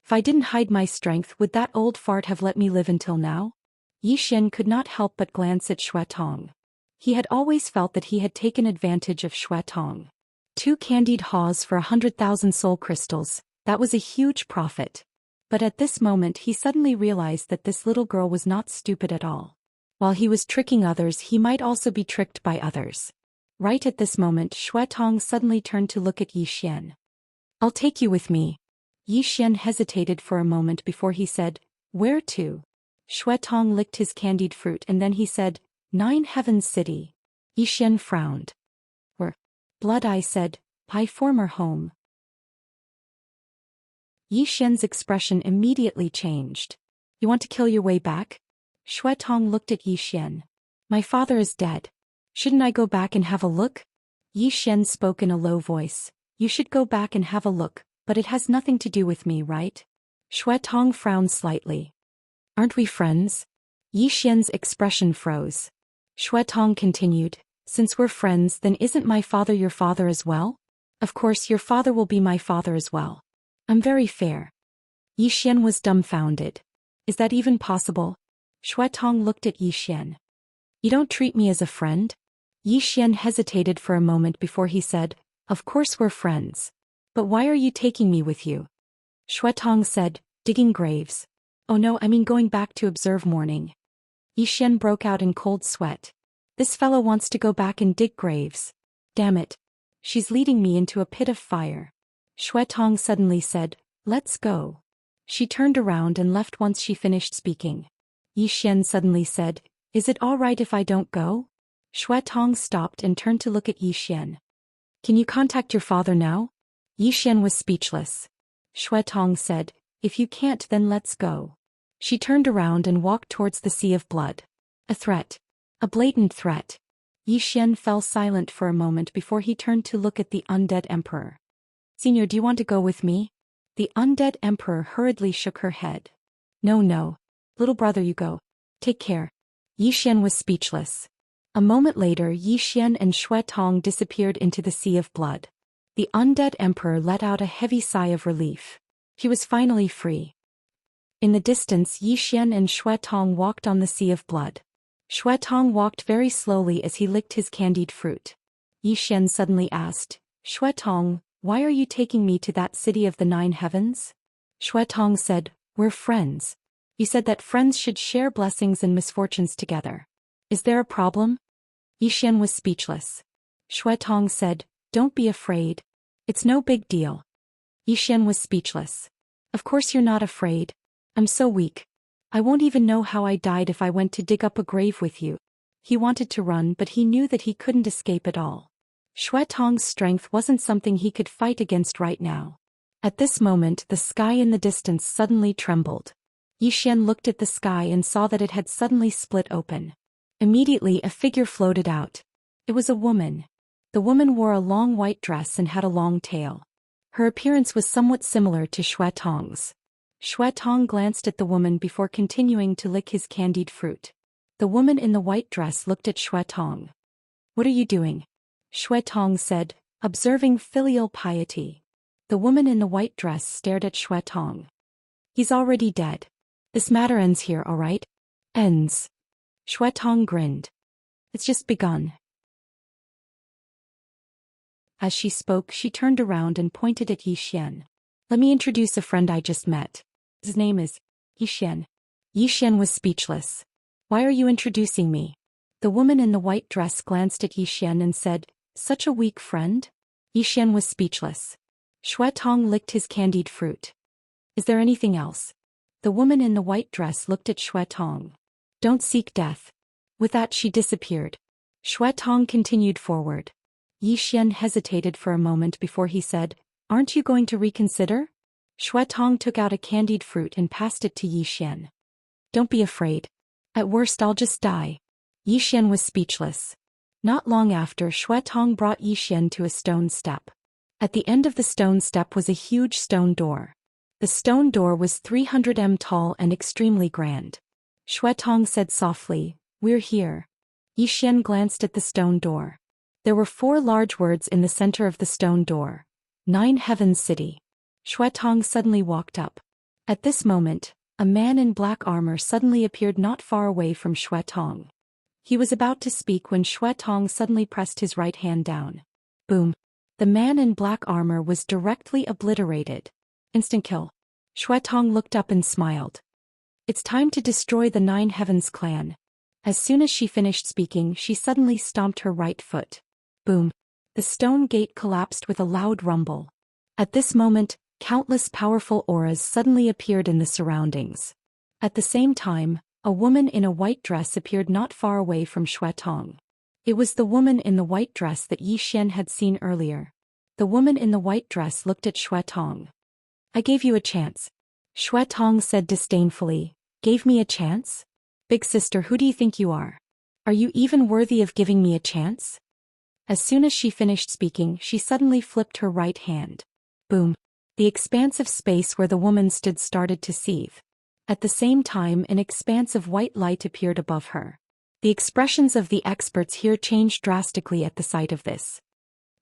"If I didn't hide my strength, would that old fart have let me live until now?" Yi Xian could not help but glance at Xue Tong. He had always felt that he had taken advantage of Xue Tong. 2 candied haws for 100,000 soul crystals, that was a huge profit. But at this moment he suddenly realized that this little girl was not stupid at all. While he was tricking others, he might also be tricked by others. Right at this moment, Xue Tong suddenly turned to look at Yi Xian. "I'll take you with me." Yi Xian hesitated for a moment before he said, "Where to?" Xue Tong licked his candied fruit and then he said, "Nine Heavens City." Yi Xian frowned. "Where?" Blood Eye said, "My former home." Yi Xian's expression immediately changed. "You want to kill your way back?" Xue Tong looked at Yi Xian. "My father is dead. Shouldn't I go back and have a look?" Yi Xian spoke in a low voice. "You should go back and have a look, but it has nothing to do with me, right?" Xue Tong frowned slightly. "Aren't we friends?" Yi Xian's expression froze. Xue Tong continued, "Since we're friends, then isn't my father your father as well? Of course your father will be my father as well. I'm very fair." Yi Xian was dumbfounded. "Is that even possible?" Xue Tong looked at Yi Xian. "You don't treat me as a friend?" Yi Xian hesitated for a moment before he said, "Of course we're friends. But why are you taking me with you?" Xue Tong said, "Digging graves." Oh no, I mean going back to observe morning. Xian broke out in cold sweat. This fellow wants to go back and dig graves. Damn it. She's leading me into a pit of fire. Tong suddenly said, let's go. She turned around and left once she finished speaking. Xian suddenly said, is it all right if I don't go? Tong stopped and turned to look at Xian. Can you contact your father now? Xian was speechless. Tong said, if you can't then let's go. She turned around and walked towards the sea of blood. A threat. A blatant threat. Xian fell silent for a moment before he turned to look at the undead emperor. Senior, do you want to go with me? The undead emperor hurriedly shook her head. No. Little brother, you go. Take care. Xian was speechless. A moment later, Xian and Tong disappeared into the sea of blood. The undead emperor let out a heavy sigh of relief. He was finally free. In the distance, Xian and Tong walked on the sea of blood. Tong walked very slowly as he licked his candied fruit. Xian suddenly asked, Tong, why are you taking me to that city of the 9 heavens? Tong said, we're friends. You said that friends should share blessings and misfortunes together. Is there a problem? Xian was speechless. Tong said, don't be afraid. It's no big deal. Xian was speechless. Of course you're not afraid. I'm so weak. I won't even know how I died if I went to dig up a grave with you. He wanted to run but he knew that he couldn't escape at all. Tong's strength wasn't something he could fight against right now. At this moment the sky in the distance suddenly trembled. Xian looked at the sky and saw that it had suddenly split open. Immediately a figure floated out. It was a woman. The woman wore a long white dress and had a long tail. Her appearance was somewhat similar to Tong's. Tong glanced at the woman before continuing to lick his candied fruit. The woman in the white dress looked at Tong. What are you doing? Tong said, observing filial piety. The woman in the white dress stared at Tong. He's already dead. This matter ends here, all right? Ends. Tong grinned. It's just begun. As she spoke, she turned around and pointed at Xian. Let me introduce a friend I just met. His name is Xian. Xian was speechless. Why are you introducing me? The woman in the white dress glanced at Xian and said, such a weak friend? Xian was speechless. Tong licked his candied fruit. Is there anything else? The woman in the white dress looked at Tong. Don't seek death. With that she disappeared. Tong continued forward. Xian hesitated for a moment before he said, aren't you going to reconsider? Tong took out a candied fruit and passed it to Xian. Don't be afraid. At worst I'll just die. Xian was speechless. Not long after, Tong brought Xian to a stone step. At the end of the stone step was a huge stone door. The stone door was 300 m tall and extremely grand. Tong said softly, we're here. Xian glanced at the stone door. There were 4 large words in the center of the stone door. 9 Heavens City. Tong suddenly walked up. At this moment, a man in black armor suddenly appeared not far away from Tong. He was about to speak when Tong suddenly pressed his right hand down. Boom. The man in black armor was directly obliterated. Instant kill. Tong looked up and smiled. It's time to destroy the 9 Heavens clan. As soon as she finished speaking, she suddenly stomped her right foot. Boom. The stone gate collapsed with a loud rumble. At this moment, countless powerful auras suddenly appeared in the surroundings. At the same time, a woman in a white dress appeared not far away from Tong. It was the woman in the white dress that Xian had seen earlier. The woman in the white dress looked at Tong. I gave you a chance. Tong said disdainfully, gave me a chance? Big sister, who do you think you are? Are you even worthy of giving me a chance? As soon as she finished speaking, she suddenly flipped her right hand. Boom. The expanse of space where the woman stood started to seethe. At the same time, an expanse of white light appeared above her. The expressions of the experts here changed drastically at the sight of this.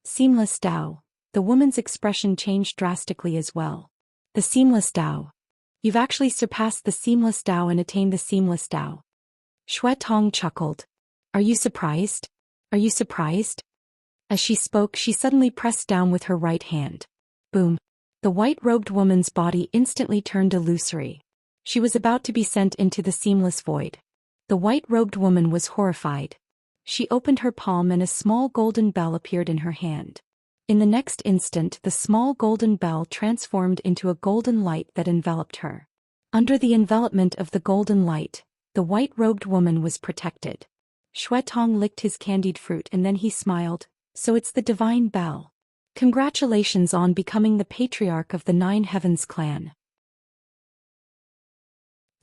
Seamless Tao. The woman's expression changed drastically as well. The seamless Tao. You've actually surpassed the seamless Tao and attained the seamless Tao. Tong chuckled. Are you surprised? Are you surprised? As she spoke, she suddenly pressed down with her right hand. Boom. The white-robed woman's body instantly turned illusory. She was about to be sent into the seamless void. The white-robed woman was horrified. She opened her palm and a small golden bell appeared in her hand. In the next instant, the small golden bell transformed into a golden light that enveloped her. Under the envelopment of the golden light, the white-robed woman was protected. Xuetong licked his candied fruit and then he smiled. So it's the divine bell. Congratulations on becoming the patriarch of the Nine Heavens clan.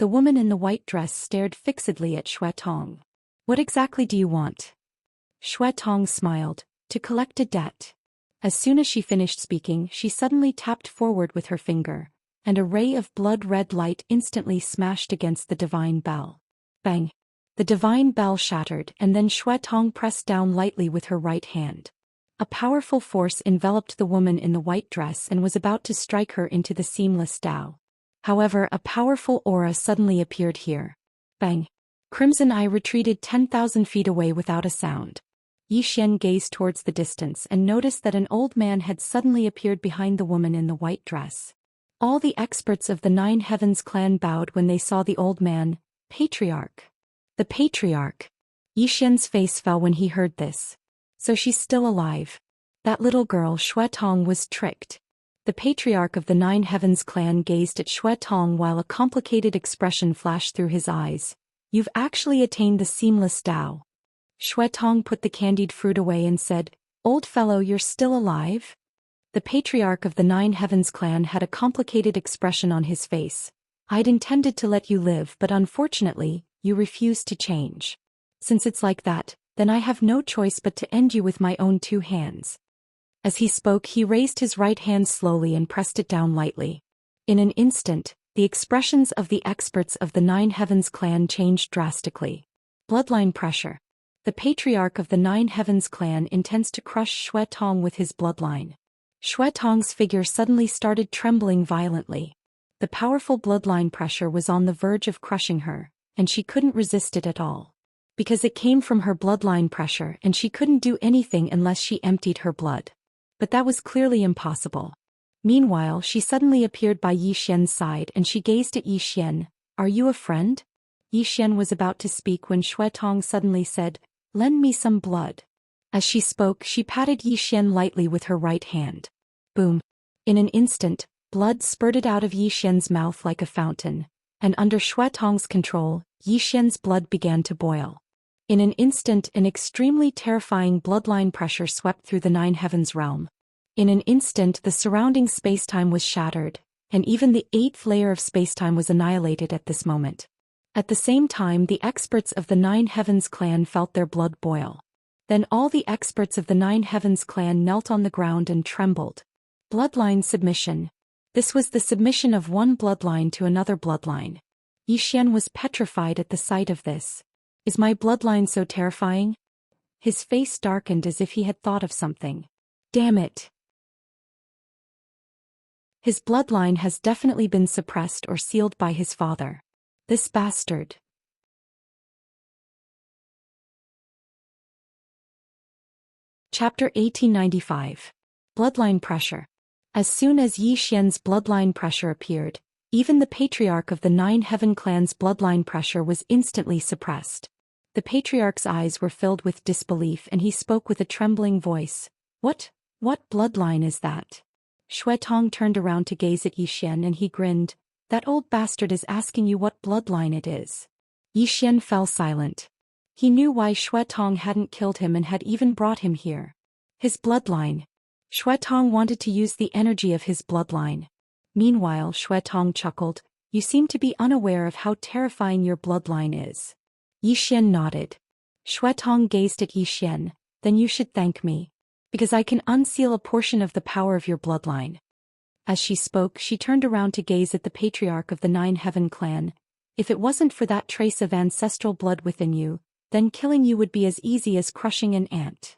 The woman in the white dress stared fixedly at Xuetong. What exactly do you want? Xuetong smiled. To collect a debt. As soon as she finished speaking, she suddenly tapped forward with her finger, and a ray of blood-red light instantly smashed against the divine bell. Bang! The divine bell shattered, and then Xuetong pressed down lightly with her right hand. A powerful force enveloped the woman in the white dress and was about to strike her into the seamless Tao. However, a powerful aura suddenly appeared here. Bang! Crimson Eye retreated 10,000 feet away without a sound. Xian gazed towards the distance and noticed that an old man had suddenly appeared behind the woman in the white dress. All the experts of the Nine Heavens clan bowed when they saw the old man. Patriarch. The patriarch. Xian's face fell when he heard this. So she's still alive. That little girl Xuetong was tricked. The patriarch of the Nine Heavens clan gazed at Xuetong while a complicated expression flashed through his eyes. You've actually attained the seamless Tao. Xuetong put the candied fruit away and said, Old fellow, you're still alive? The patriarch of the Nine Heavens clan had a complicated expression on his face. I'd intended to let you live, but unfortunately, you refused to change. Since it's like that, then I have no choice but to end you with my own two hands. As he spoke, he raised his right hand slowly and pressed it down lightly. In an instant, the expressions of the experts of the Nine Heavens clan changed drastically. Bloodline pressure. The patriarch of the Nine Heavens clan intends to crush Xuetong with his bloodline. Xuetong's figure suddenly started trembling violently. The powerful bloodline pressure was on the verge of crushing her, and she couldn't resist it at all. Because it came from her bloodline pressure and she couldn't do anything unless she emptied her blood. But that was clearly impossible. Meanwhile, she suddenly appeared by Xian's side and she gazed at Xian. Are you a friend? Xian was about to speak when Xuetong suddenly said, Lend me some blood. As she spoke, she patted Xian lightly with her right hand. Boom. In an instant, blood spurted out of Xian's mouth like a fountain, and under Xuetong's control, Xian's blood began to boil. In an instant, an extremely terrifying bloodline pressure swept through the Nine Heavens realm. In an instant, the surrounding spacetime was shattered, and even the 8th layer of spacetime was annihilated at this moment. At the same time, the experts of the Nine Heavens clan felt their blood boil. Then all the experts of the Nine Heavens clan knelt on the ground and trembled. Bloodline submission. This was the submission of one bloodline to another bloodline. Xian was petrified at the sight of this. Is my bloodline so terrifying? His face darkened as if he had thought of something. Damn it. His bloodline has definitely been suppressed or sealed by his father. This bastard. Chapter 1895. Bloodline pressure. As soon as Xian's bloodline pressure appeared, even the patriarch of the Nine Heaven clan's bloodline pressure was instantly suppressed. The patriarch's eyes were filled with disbelief and he spoke with a trembling voice. What bloodline is that? Xuetong turned around to gaze at Xian and he grinned. That old bastard is asking you what bloodline it is. Xian fell silent. He knew why Xuetong hadn't killed him and had even brought him here. His bloodline. Xuetong wanted to use the energy of his bloodline. Meanwhile, Xuetong chuckled. You seem to be unaware of how terrifying your bloodline is. Xian nodded. Xuetong gazed at Xian. Then you should thank me. Because I can unseal a portion of the power of your bloodline. As she spoke, she turned around to gaze at the patriarch of the Nine Heaven clan. If it wasn't for that trace of ancestral blood within you, then killing you would be as easy as crushing an ant.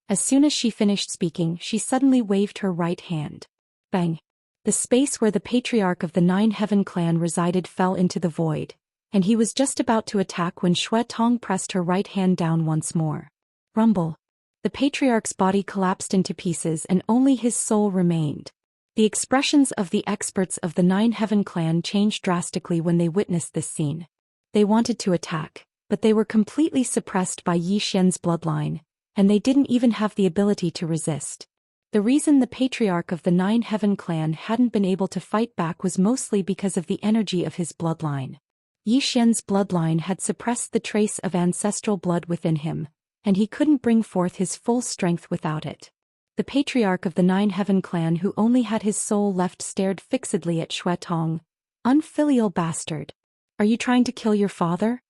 As soon as she finished speaking, she suddenly waved her right hand. Bang! The space where the patriarch of the Nine Heaven clan resided fell into the void, and he was just about to attack when Xuetong pressed her right hand down once more. Rumble. The patriarch's body collapsed into pieces and only his soul remained. The expressions of the experts of the Nine Heaven clan changed drastically when they witnessed this scene. They wanted to attack, but they were completely suppressed by Yi Xian's bloodline, and they didn't even have the ability to resist. The reason the patriarch of the Nine Heaven clan hadn't been able to fight back was mostly because of the energy of his bloodline. Yi Xian's bloodline had suppressed the trace of ancestral blood within him, and he couldn't bring forth his full strength without it. The patriarch of the Nine Heaven clan, who only had his soul left, stared fixedly at Xuetong. "Unfilial bastard. Are you trying to kill your father?"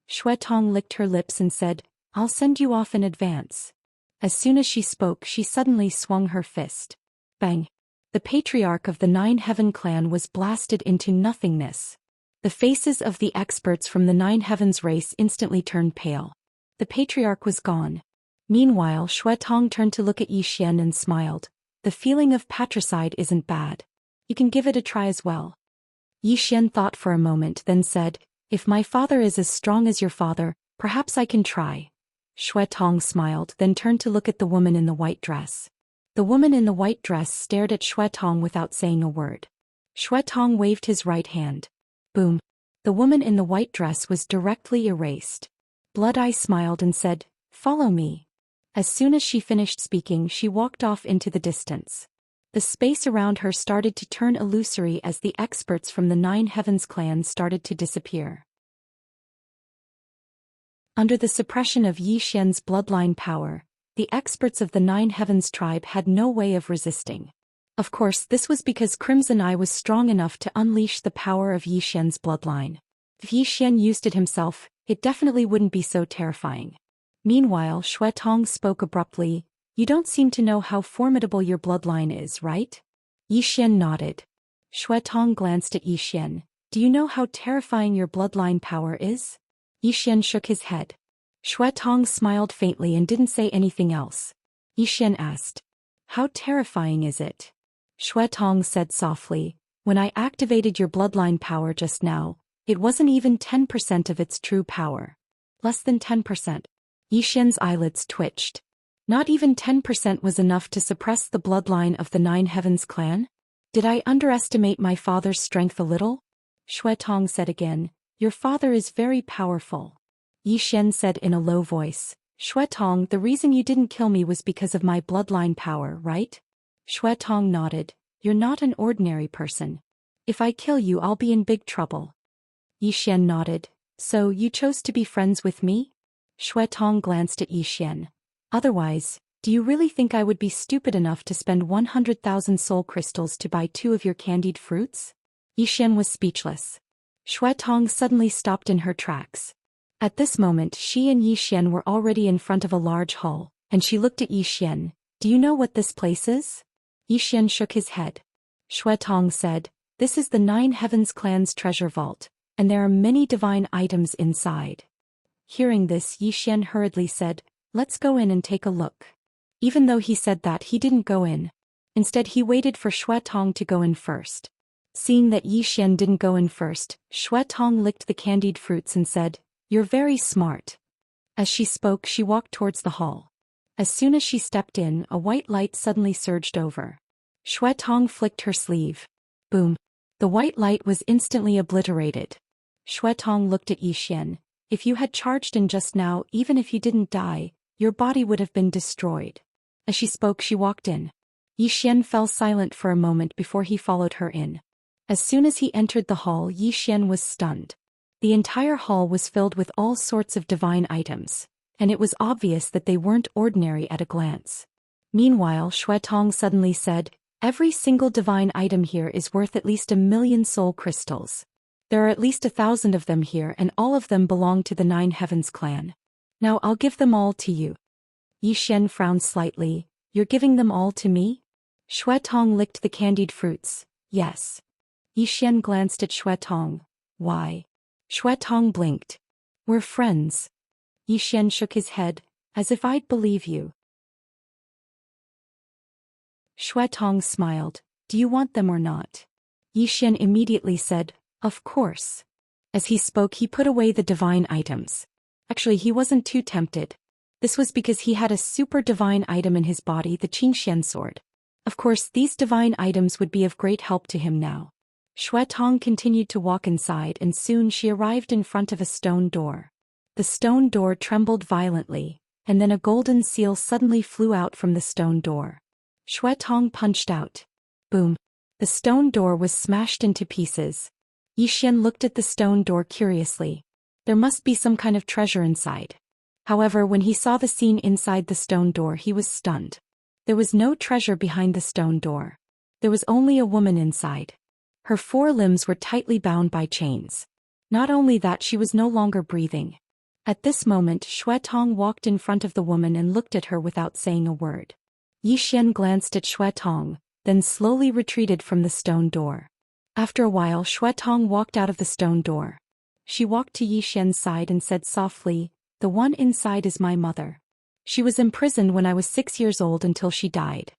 Xuetong licked her lips and said, "I'll send you off in advance." As soon as she spoke, she suddenly swung her fist. Bang! The patriarch of the Nine Heaven clan was blasted into nothingness. The faces of the experts from the Nine Heavens race instantly turned pale. The patriarch was gone. Meanwhile, Xuetong turned to look at Yi Xian and smiled. "The feeling of patricide isn't bad. You can give it a try as well." Yi Xian thought for a moment, then said, "If my father is as strong as your father, perhaps I can try." Xuetong smiled, then turned to look at the woman in the white dress. The woman in the white dress stared at Xuetong without saying a word. Xuetong waved his right hand. Boom! The woman in the white dress was directly erased. Blood Eye smiled and said, "Follow me." As soon as she finished speaking, she walked off into the distance. The space around her started to turn illusory as the experts from the Nine Heavens clan started to disappear. Under the suppression of Yi Xian's bloodline power, the experts of the Nine Heavens tribe had no way of resisting. Of course, this was because Crimson Eye was strong enough to unleash the power of Yi Xian's bloodline. If Yi Xian used it himself, it definitely wouldn't be so terrifying. Meanwhile, Xuetong spoke abruptly, "You don't seem to know how formidable your bloodline is, right?" Yi Xian nodded. Xuetong glanced at Yi Xian. "Do you know how terrifying your bloodline power is?" Yi Xian shook his head. Xuetong smiled faintly and didn't say anything else. Yi Xian asked, "How terrifying is it?" Xuetong said softly, "When I activated your bloodline power just now, it wasn't even 10% of its true power. Less than 10%. Yi Xian's eyelids twitched. Not even 10% was enough to suppress the bloodline of the Nine Heavens clan? Did I underestimate my father's strength a little? Xuetong said again, "Your father is very powerful." Yi Xian said in a low voice, "Xuetong, the reason you didn't kill me was because of my bloodline power, right?" Xuetong nodded. "You're not an ordinary person. If I kill you, I'll be in big trouble." Yi Xian nodded. "So you chose to be friends with me?" Xuetong glanced at Yi Xian. "Otherwise, do you really think I would be stupid enough to spend 100,000 soul crystals to buy 2 of your candied fruits?" Yi Xian was speechless. Xuetong suddenly stopped in her tracks. At this moment, she and Yi Xian were already in front of a large hall, and she looked at Yi Xian. "Do you know what this place is?" Yi Xian shook his head. Xuetong said, "This is the Nine Heavens clan's treasure vault, and there are many divine items inside." Hearing this, Yi Xian hurriedly said, "Let's go in and take a look." Even though he said that, he didn't go in. Instead, he waited for Xuetong to go in first. Seeing that Yi Xian didn't go in first, Xuetong licked the candied fruits and said, "You're very smart." As she spoke, she walked towards the hall. As soon as she stepped in, a white light suddenly surged over. Xuetong flicked her sleeve. Boom! The white light was instantly obliterated. Xuetong looked at Yi Xian. "If you had charged in just now, even if you didn't die, your body would have been destroyed." As she spoke, she walked in. Yi Xian fell silent for a moment before he followed her in. As soon as he entered the hall, Yi Xian was stunned. The entire hall was filled with all sorts of divine items, and it was obvious that they weren't ordinary at a glance. Meanwhile, Xuetong suddenly said, "Every single divine item here is worth at least 1,000,000 soul crystals. There are at least 1,000 of them here, and all of them belong to the Nine Heavens clan. Now I'll give them all to you." Yi Xian frowned slightly. "You're giving them all to me?" Xuetong licked the candied fruits. "Yes." Yi Xian glanced at Xuetong. "Why?" Xuetong blinked. "We're friends." Yi Xian shook his head, "As if I'd believe you." Xuetong smiled. "Do you want them or not?" Yi Xian immediately said, "Of course." As he spoke, he put away the divine items. Actually, he wasn't too tempted. This was because he had a super divine item in his body, the Xianxia sword. Of course, these divine items would be of great help to him now. Xue Tong continued to walk inside and soon she arrived in front of a stone door. The stone door trembled violently, and then a golden seal suddenly flew out from the stone door. Xue Tong punched out. Boom. The stone door was smashed into pieces. Xian looked at the stone door curiously. There must be some kind of treasure inside. However, when he saw the scene inside the stone door, he was stunned. There was no treasure behind the stone door. There was only a woman inside. Her 4 limbs were tightly bound by chains. Not only that, she was no longer breathing. At this moment, Xue Tong walked in front of the woman and looked at her without saying a word. Xian glanced at Xue Tong, then slowly retreated from the stone door. After a while, Xue Tong walked out of the stone door. She walked to Xian's side and said softly, "The one inside is my mother. She was imprisoned when I was 6 years old until she died."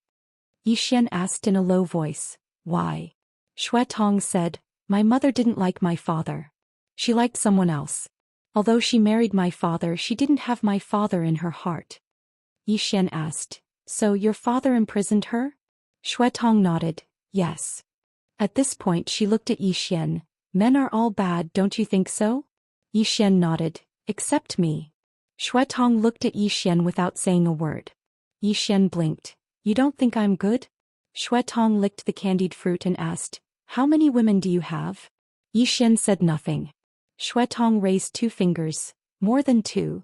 Xian asked in a low voice, "Why?" Xue Tong said, "My mother didn't like my father. She liked someone else. Although she married my father, she didn't have my father in her heart." Xian asked, "So your father imprisoned her?" Xue Tong nodded, "Yes." At this point she looked at Xian. "Men are all bad, don't you think so?" Xian nodded, "Except me." Xue Tong looked at Xian without saying a word. Xian blinked. "You don't think I'm good?" Xue Tong licked the candied fruit and asked, "How many women do you have?" Xian said nothing. Xue Tong raised 2 fingers, "More than 2.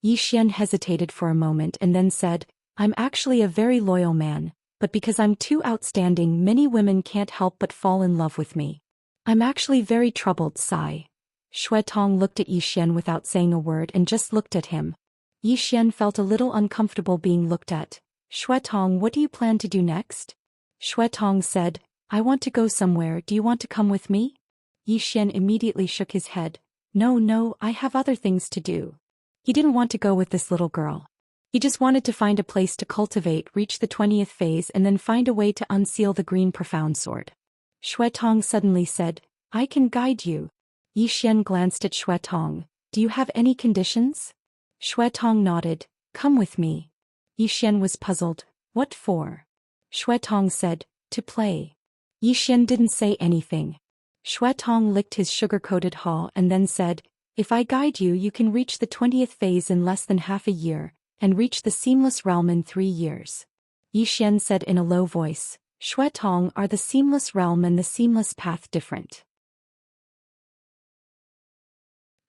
Xian hesitated for a moment and then said, "I'm actually a very loyal man, but because I'm too outstanding, many women can't help but fall in love with me. I'm actually very troubled, sigh." Xue Tong looked at Xian without saying a word and just looked at him. Xian felt a little uncomfortable being looked at. "Xue Tong, what do you plan to do next?" Xue Tong said, "I want to go somewhere, do you want to come with me?" Xian immediately shook his head. No, I have other things to do." He didn't want to go with this little girl. He just wanted to find a place to cultivate, reach the 20th phase and then find a way to unseal the green profound sword. Xue Tong suddenly said, "I can guide you." Xian glanced at Xue Tong. "Do you have any conditions?" Xue Tong nodded. "Come with me." Xian was puzzled. "What for?" Xue Tong said, "To play." Xian didn't say anything. Xue Tong licked his sugar-coated haw and then said, "If I guide you, you can reach the 20th phase in less than half a year, and reach the seamless realm in 3 years. Xian said in a low voice, "Xue Tong, are the seamless realm and the seamless path different?"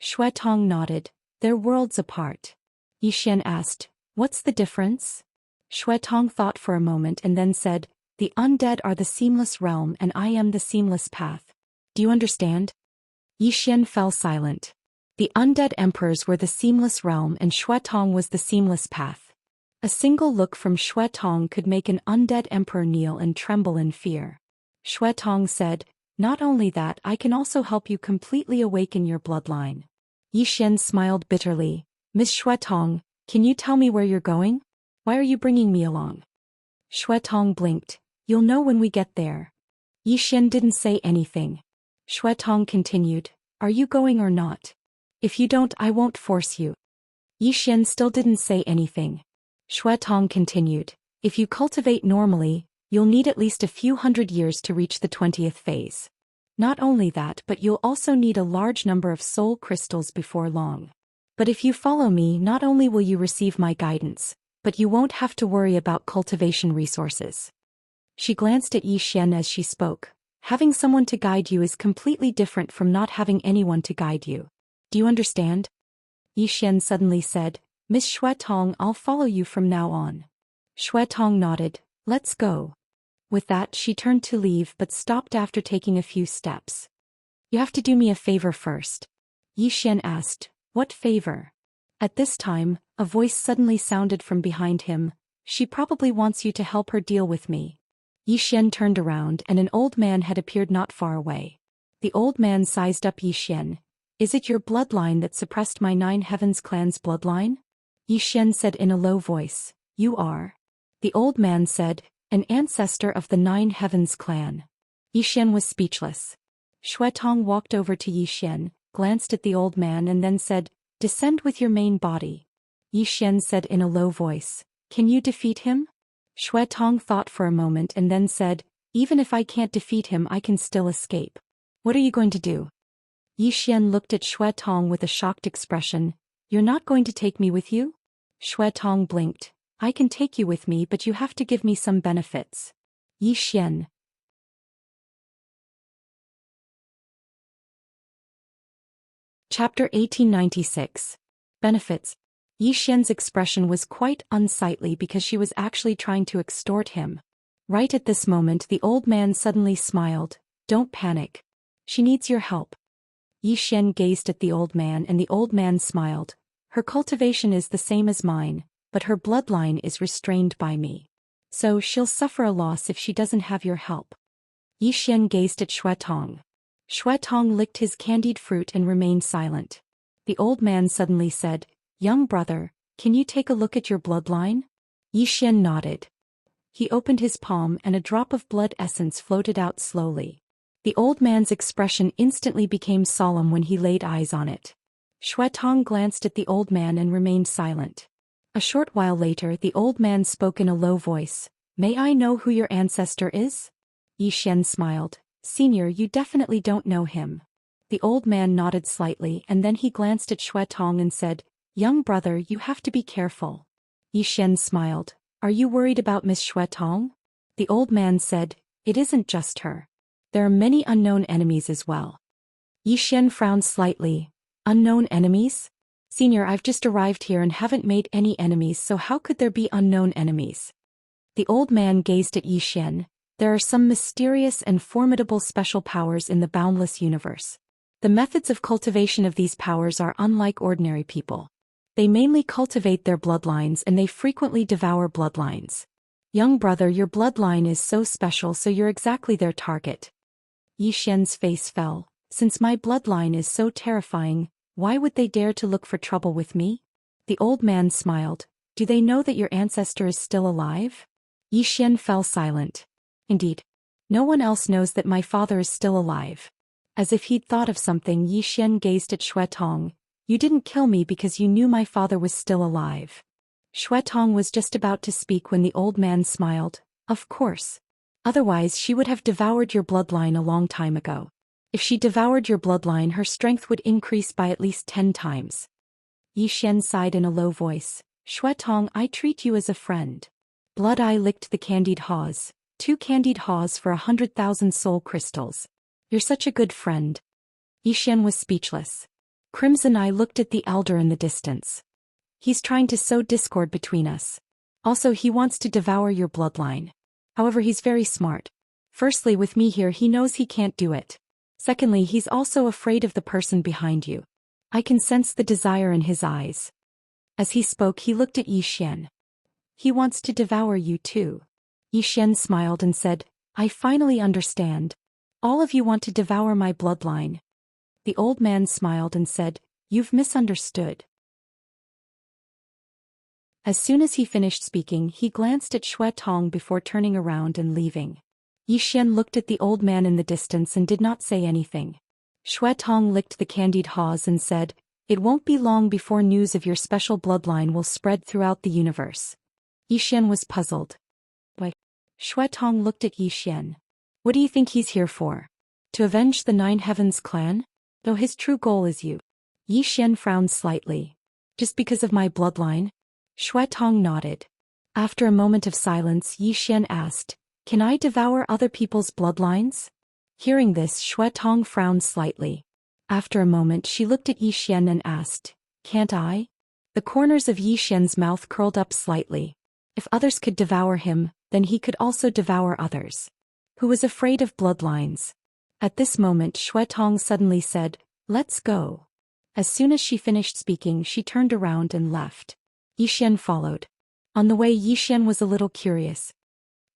Xue Tong nodded. "They're worlds apart." Xian asked, "What's the difference?" Xue Tong thought for a moment and then said, "The undead are the seamless realm and I am the seamless path. Do you understand?" Xian fell silent. The undead emperors were the seamless realm and Xue Tong was the seamless path. A single look from Xue Tong could make an undead emperor kneel and tremble in fear. Xue Tong said, "Not only that, I can also help you completely awaken your bloodline." Xian smiled bitterly. "Miss Xue Tong, can you tell me where you're going? Why are you bringing me along?" Xue Tong blinked. "You'll know when we get there." Xian didn't say anything. Xue Tong continued, "Are you going or not? If you don't, I won't force you." Xian still didn't say anything. Xue Tong continued, "If you cultivate normally, you'll need at least a few hundred years to reach the 20th phase. Not only that, but you'll also need a large number of soul crystals before long. But if you follow me, not only will you receive my guidance, but you won't have to worry about cultivation resources." She glanced at Xian as she spoke. Having someone to guide you is completely different from not having anyone to guide you. Do you understand? Xian suddenly said, "Miss Xue Tong, I'll follow you from now on." Xue Tong nodded. "Let's go." With that, she turned to leave but stopped after taking a few steps. "You have to do me a favor first." Xian asked, "What favor?" At this time, a voice suddenly sounded from behind him. "She probably wants you to help her deal with me." Xian turned around and an old man had appeared not far away. The old man sized up Xian. "Is it your bloodline that suppressed my 9 Heavens clan's bloodline?" Xian said in a low voice, "You are?" The old man said, "An ancestor of the 9 Heavens clan." Xian was speechless. Xue Tong walked over to Xian, glanced at the old man and then said, "Descend with your main body." Xian said in a low voice, "Can you defeat him?" Xue Tong thought for a moment and then said, even if I can't defeat him I can still escape. What are you going to do? Yi Xian looked at Xue Tong with a shocked expression. You're not going to take me with you? Xue Tong blinked. I can take you with me but you have to give me some benefits. Yi Xian. Chapter 1896. Benefits. Yi Xian's expression was quite unsightly because she was actually trying to extort him. Right at this moment the old man suddenly smiled. Don't panic. She needs your help. Yi Xian gazed at the old man and the old man smiled. Her cultivation is the same as mine, but her bloodline is restrained by me. So she'll suffer a loss if she doesn't have your help. Yi Xian gazed at Xue Tong. Xue Tong licked his candied fruit and remained silent. The old man suddenly said, young brother, can you take a look at your bloodline? Yi Xian nodded. He opened his palm and a drop of blood essence floated out slowly. The old man's expression instantly became solemn when he laid eyes on it. Xue Tong glanced at the old man and remained silent. A short while later the old man spoke in a low voice. May I know who your ancestor is? Yi Xian smiled. Senior, you definitely don't know him. The old man nodded slightly and then he glanced at Xue Tong and said, young brother, you have to be careful. Yi Xian smiled. Are you worried about Miss Xue Tong? The old man said, it isn't just her. There are many unknown enemies as well. Yi Xian frowned slightly. Unknown enemies? Senior, I've just arrived here and haven't made any enemies, so how could there be unknown enemies? The old man gazed at Yi Xian. There are some mysterious and formidable special powers in the boundless universe. The methods of cultivation of these powers are unlike ordinary people. They mainly cultivate their bloodlines and they frequently devour bloodlines. Young brother, your bloodline is so special, so you're exactly their target. Yi Xian's face fell. Since my bloodline is so terrifying, why would they dare to look for trouble with me? The old man smiled. Do they know that your ancestor is still alive? Yi Xian fell silent. Indeed. No one else knows that my father is still alive. As if he'd thought of something, Yi Xian gazed at Xue Tong. You didn't kill me because you knew my father was still alive. Xue Tong was just about to speak when the old man smiled. Of course. Otherwise she would have devoured your bloodline a long time ago. If she devoured your bloodline, her strength would increase by at least 10 times. Yi Xian sighed in a low voice. Xue Tong, I treat you as a friend. Blood Eye licked the candied haws. 2 candied haws for 100,000 soul crystals. You're such a good friend. Yi Xian was speechless. Crimson Eye looked at the elder in the distance. He's trying to sow discord between us. Also, he wants to devour your bloodline. However, he's very smart. Firstly, with me here, he knows he can't do it. Secondly, he's also afraid of the person behind you. I can sense the desire in his eyes. As he spoke, he looked at Yi Xian. He wants to devour you too. Yi Xian smiled and said, I finally understand. All of you want to devour my bloodline. The old man smiled and said, you've misunderstood. As soon as he finished speaking, he glanced at Xue Tong before turning around and leaving. Yi Xian looked at the old man in the distance and did not say anything. Xue Tong licked the candied haws and said, it won't be long before news of your special bloodline will spread throughout the universe. Yi Xian was puzzled. Why? Xue Tong looked at Yi Xian. What do you think he's here for? To avenge the Nine Heavens clan? Though his true goal is you. Yi Xian frowned slightly. Just because of my bloodline? Xue Tong nodded. After a moment of silence, Yi Xian asked, can I devour other people's bloodlines? Hearing this, Xue Tong frowned slightly. After a moment, she looked at Yi Xian and asked, can't I? The corners of Yi Xian's mouth curled up slightly. If others could devour him, then he could also devour others. Who was afraid of bloodlines? At this moment, Xue Tong suddenly said, let's go. As soon as she finished speaking, she turned around and left. Yi Xian followed. On the way, Yi Xian was a little curious.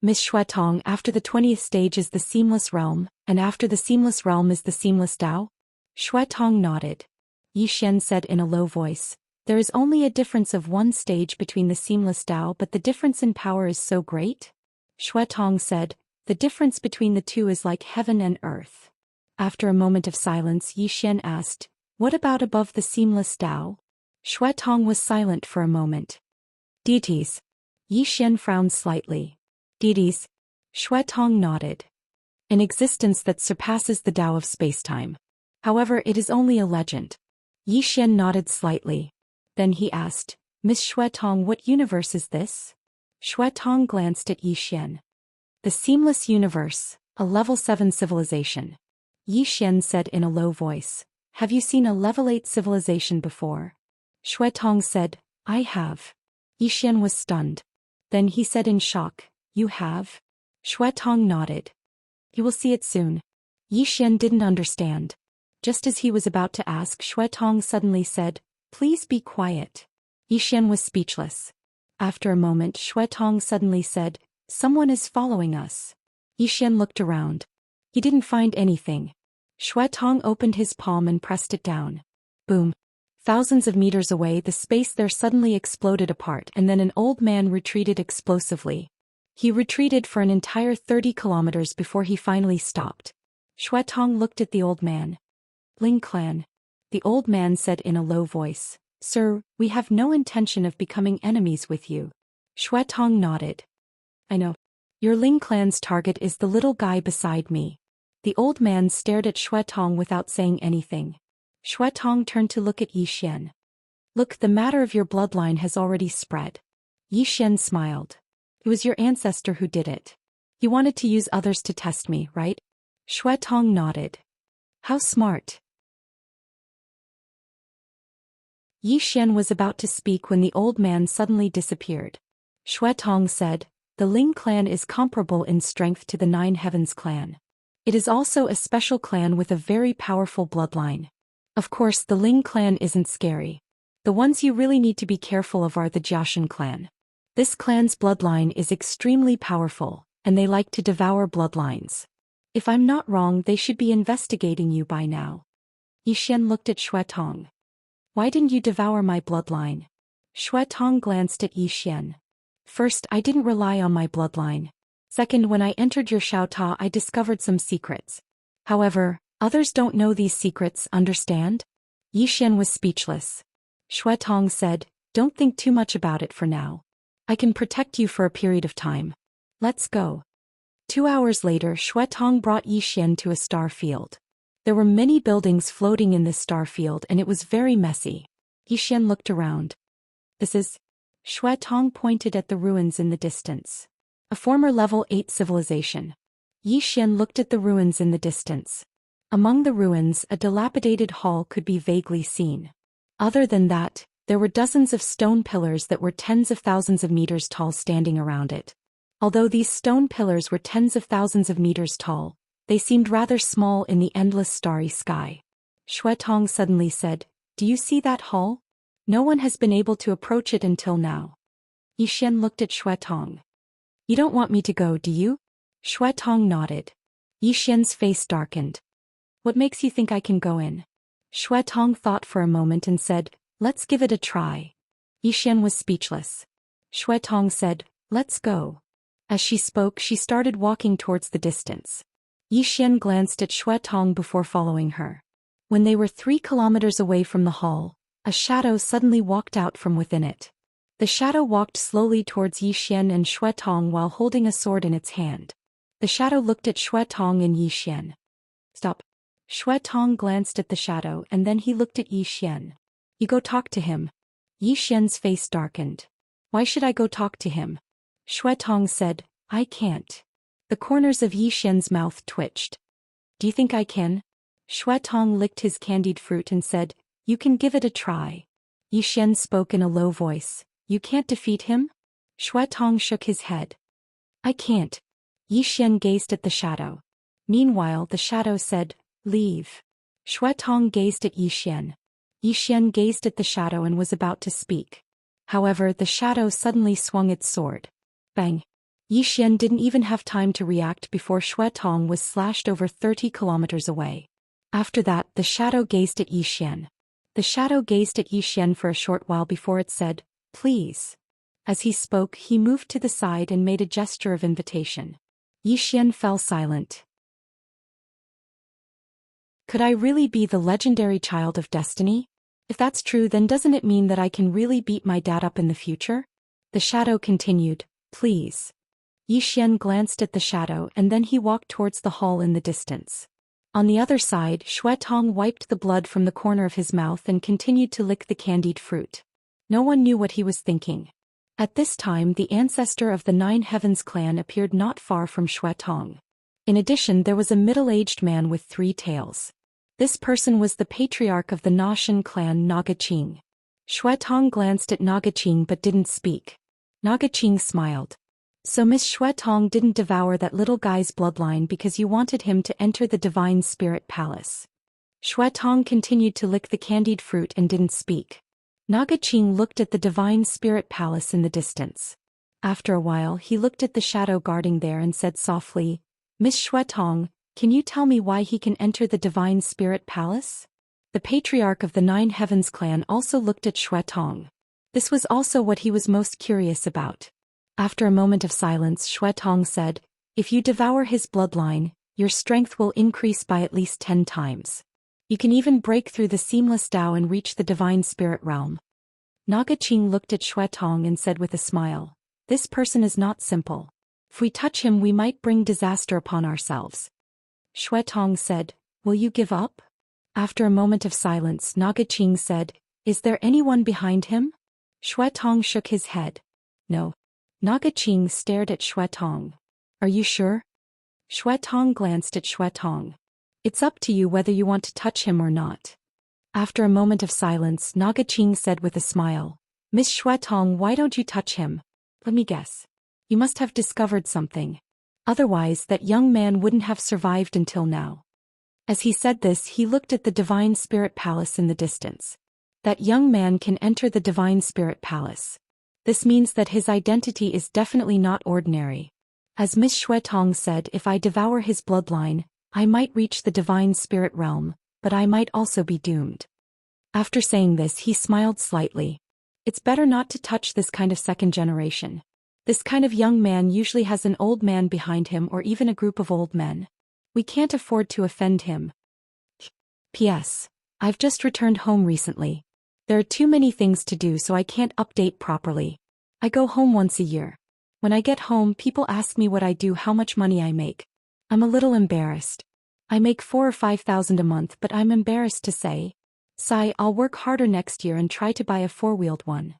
Miss Xue Tong, after the 20th stage is the Seamless Realm, and after the Seamless Realm is the Seamless Tao? Xue Tong nodded. Yi Xian said in a low voice, there is only a difference of 1 stage between the Seamless Tao, but the difference in power is so great? Xue Tong said, the difference between the two is like heaven and earth. After a moment of silence, Yi Xian asked, what about above the Seamless Tao? Xue Tong was silent for a moment. Deities. Yi Xian frowned slightly. Deities. Xue Tong nodded. An existence that surpasses the Tao of spacetime. However, it is only a legend. Yi Xian nodded slightly. Then he asked, Miss Xue Tong, what universe is this? Xue Tong glanced at Yi Xian. The Seamless Universe, a level 7 civilization. Yi Xian said in a low voice. Have you seen a level 8 civilization before? Xue Tong said, I have. Yi Xian was stunned. Then he said in shock, You have? Xue Tong nodded. You will see it soon. Yi Xian didn't understand. Just as he was about to ask, Xue Tong suddenly said, Please be quiet. Yi Xian was speechless. After a moment, Xue Tong suddenly said, Someone is following us. Yi Xian looked around. He didn't find anything. Xue Tong opened his palm and pressed it down. Boom. Thousands of meters away, the space there suddenly exploded apart, and then an old man retreated explosively. He retreated for an entire 30 kilometers before he finally stopped. Xue Tong looked at the old man. Ling clan. The old man said in a low voice, Sir, we have no intention of becoming enemies with you. Xue Tong nodded. I know. Your Ling clan's target is the little guy beside me. The old man stared at Xue Tong without saying anything. Xue Tong turned to look at Yi Xian. Look, the matter of your bloodline has already spread. Yi Xian smiled. It was your ancestor who did it. You wanted to use others to test me, right? Xue Tong nodded. How smart. Yi Xian was about to speak when the old man suddenly disappeared. Xue Tong said, The Ling clan is comparable in strength to the Nine Heavens clan. It is also a special clan with a very powerful bloodline. Of course, the Ling clan isn't scary. The ones you really need to be careful of are the Jiaxun clan. This clan's bloodline is extremely powerful, and they like to devour bloodlines. If I'm not wrong, they should be investigating you by now. Yi Xian looked at Xue Tong. Why didn't you devour my bloodline? Xue Tong glanced at Yi Xian. First, I didn't rely on my bloodline. Second, when I entered your Xiaota, I discovered some secrets. However, others don't know these secrets, understand? Yi Xian was speechless. Xue Tong said, Don't think too much about it for now. I can protect you for a period of time. Let's go. 2 hours later, Xue Tong brought Yi Xian to a star field. There were many buildings floating in this star field, and it was very messy. Yi Xian looked around. This is... Xue Tong pointed at the ruins in the distance. A former level 8 civilization. Yi Xian looked at the ruins in the distance. Among the ruins, a dilapidated hall could be vaguely seen. Other than that, there were dozens of stone pillars that were tens of thousands of meters tall standing around it. Although these stone pillars were tens of thousands of meters tall, they seemed rather small in the endless starry sky. Xue Tong suddenly said, Do you see that hall? No one has been able to approach it until now. Yi Xian looked at Xue Tong. You don't want me to go, do you? Xue Tong nodded. Yi Xian's face darkened. What makes you think I can go in? Xue Tong thought for a moment and said, Let's give it a try. Yi Xian was speechless. Xue Tong said, Let's go. As she spoke, she started walking towards the distance. Yi Xian glanced at Xue Tong before following her. When they were 3 kilometers away from the hall, a shadow suddenly walked out from within it. The shadow walked slowly towards Yi Xian and Xue Tong while holding a sword in its hand. The shadow looked at Xue Tong and Yi Xian. Stop. Xue Tong glanced at the shadow and then he looked at Yi Xian. You go talk to him. Yi Xian's face darkened. Why should I go talk to him? Xue Tong said, I can't. The corners of Yi Xian's mouth twitched. Do you think I can? Xue Tong licked his candied fruit and said, You can give it a try. Yi Xian spoke in a low voice. You can't defeat him? Xue Tong shook his head. I can't. Yi Xian gazed at the shadow. Meanwhile, the shadow said, Leave. Xue Tong gazed at Yi Xian. Yi Xian gazed at the shadow and was about to speak. However, the shadow suddenly swung its sword. Bang. Yi Xian didn't even have time to react before Xue Tong was slashed over 30 kilometers away. After that, the shadow gazed at Yi Xian. The shadow gazed at Yi Xian for a short while before it said, Please. As he spoke, he moved to the side and made a gesture of invitation. Yi Xian fell silent. Could I really be the legendary child of destiny? If that's true, then doesn't it mean that I can really beat my dad up in the future? The shadow continued, please. Yi Xian glanced at the shadow and then he walked towards the hall in the distance. On the other side, Xue Tong wiped the blood from the corner of his mouth and continued to lick the candied fruit. No one knew what he was thinking. At this time, the ancestor of the Nine Heavens clan appeared not far from Xue Tong. In addition, there was a middle-aged man with 3 tails. This person was the patriarch of the Naxian clan Nagaqing. Xue Tong glanced at Nagaqing but didn't speak. Nagaqing smiled. So Miss Xue Tong didn't devour that little guy's bloodline because you wanted him to enter the Divine Spirit Palace. Xue Tong continued to lick the candied fruit and didn't speak. Nagaqing looked at the Divine Spirit Palace in the distance. After a while he looked at the shadow guarding there and said softly, Miss Xue Tong, can you tell me why he can enter the Divine Spirit Palace? The patriarch of the Nine Heavens clan also looked at Xue Tong. This was also what he was most curious about. After a moment of silence, Xue Tong said, if you devour his bloodline, your strength will increase by at least 10 times. You can even break through the seamless Tao and reach the Divine Spirit realm. Nagaqing looked at Xue Tong and said with a smile, this person is not simple. If we touch him we might bring disaster upon ourselves. Xue Tong said, will you give up? After a moment of silence, Nagaqing said, is there anyone behind him? Xue Tong shook his head. No. Nagaqing stared at Xue Tong. Are you sure? Xue Tong glanced at Xue Tong. It's up to you whether you want to touch him or not. After a moment of silence, Nagaqing said with a smile, Miss Xue Tong, why don't you touch him? Let me guess. You must have discovered something. Otherwise, that young man wouldn't have survived until now. As he said this, he looked at the Divine Spirit Palace in the distance. That young man can enter the Divine Spirit Palace. This means that his identity is definitely not ordinary. As Miss Xue Tong said, if I devour his bloodline, I might reach the Divine Spirit realm, but I might also be doomed. After saying this, he smiled slightly. It's better not to touch this kind of second generation. This kind of young man usually has an old man behind him or even a group of old men. We can't afford to offend him. P.S. I've just returned home recently. There are too many things to do so I can't update properly. I go home once a year. When I get home, people ask me what I do, how much money I make. I'm a little embarrassed. I make 4,000 or 5,000 a month, but I'm embarrassed to say. Sigh, I'll work harder next year and try to buy a 4-wheeled one.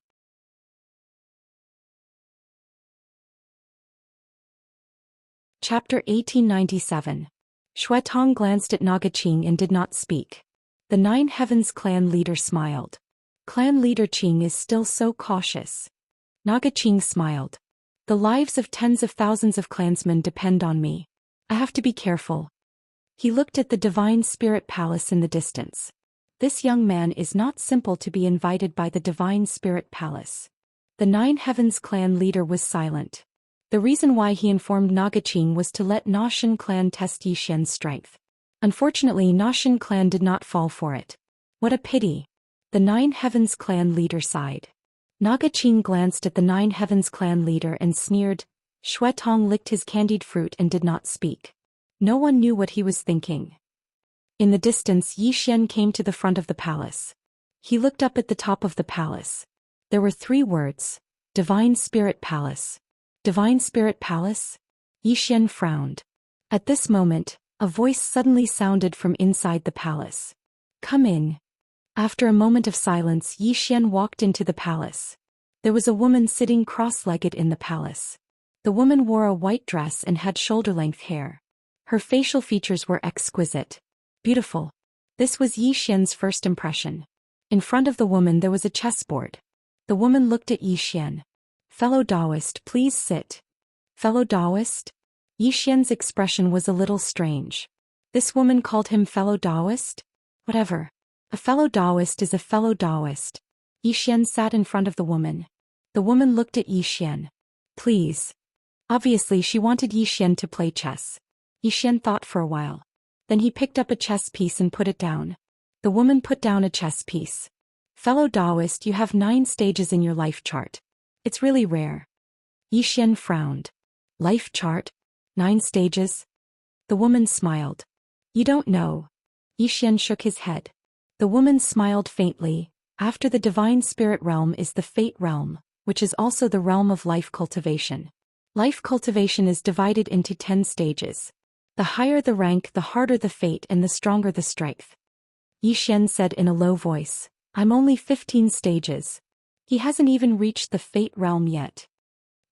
Chapter 1897. Xue Tong glanced at Nagaqing and did not speak. The Nine Heavens clan leader smiled. Clan leader Qing is still so cautious. Nagaqing smiled. The lives of tens of thousands of clansmen depend on me. I have to be careful. He looked at the Divine Spirit Palace in the distance. This young man is not simple to be invited by the Divine Spirit Palace. The Nine Heavens clan leader was silent. The reason why he informed Nagaqing was to let Naxian clan test Yi Xian's strength. Unfortunately, Naxian clan did not fall for it. What a pity. The Nine Heavens clan leader sighed. Nagaqing glanced at the Nine Heavens clan leader and sneered. Xue Tong licked his candied fruit and did not speak. No one knew what he was thinking. In the distance, Yi Xian came to the front of the palace. He looked up at the top of the palace. There were 3 words. Divine Spirit Palace. Divine Spirit Palace? Yi Xian frowned. At this moment, a voice suddenly sounded from inside the palace. Come in. After a moment of silence, Yi Xian walked into the palace. There was a woman sitting cross-legged in the palace. The woman wore a white dress and had shoulder-length hair. Her facial features were exquisite. Beautiful. This was Yi Xian's first impression. In front of the woman there was a chessboard. The woman looked at Yi Xian. Fellow Taoist, please sit. Fellow Taoist? Yi Xian's expression was a little strange. This woman called him fellow Taoist? Whatever. A fellow Taoist is a fellow Taoist. Yi Xian sat in front of the woman. The woman looked at Yi Xian. Please. Obviously she wanted Yi Xian to play chess. Yi Xian thought for a while. Then he picked up a chess piece and put it down. The woman put down a chess piece. Fellow Taoist, you have 9 stages in your life chart. It's really rare. Yi Xian frowned. Life chart? 9 stages? The woman smiled. You don't know. Yi Xian shook his head. The woman smiled faintly. After the Divine Spirit Realm is the Fate Realm. which is also the realm of life cultivation. Life cultivation is divided into 10 stages. The higher the rank, the harder the fate and the stronger the strength. Xian said in a low voice, I'm only 15 stages. He hasn't even reached the fate realm yet.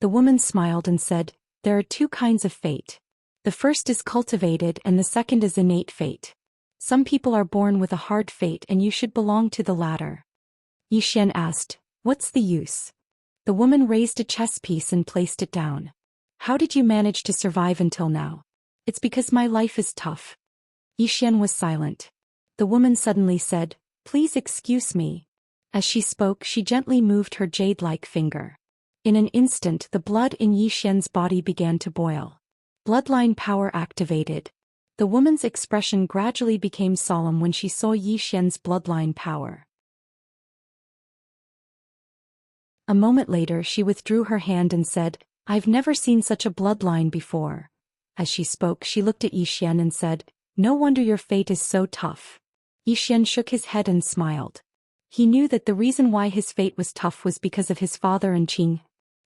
The woman smiled and said, there are 2 kinds of fate. The first is cultivated and the second is innate fate. Some people are born with a hard fate and you should belong to the latter. Xian asked, what's the use? The woman raised a chess piece and placed it down. How did you manage to survive until now? It's because my life is tough. Xian was silent. The woman suddenly said, please excuse me. As she spoke, she gently moved her jade-like finger. In an instant, the blood in Xian's body began to boil. Bloodline power activated. The woman's expression gradually became solemn when she saw Xian's bloodline power. A moment later, she withdrew her hand and said, I've never seen such a bloodline before. As she spoke, she looked at Xian and said, no wonder your fate is so tough. Xian shook his head and smiled. He knew that the reason why his fate was tough was because of his father and Qing.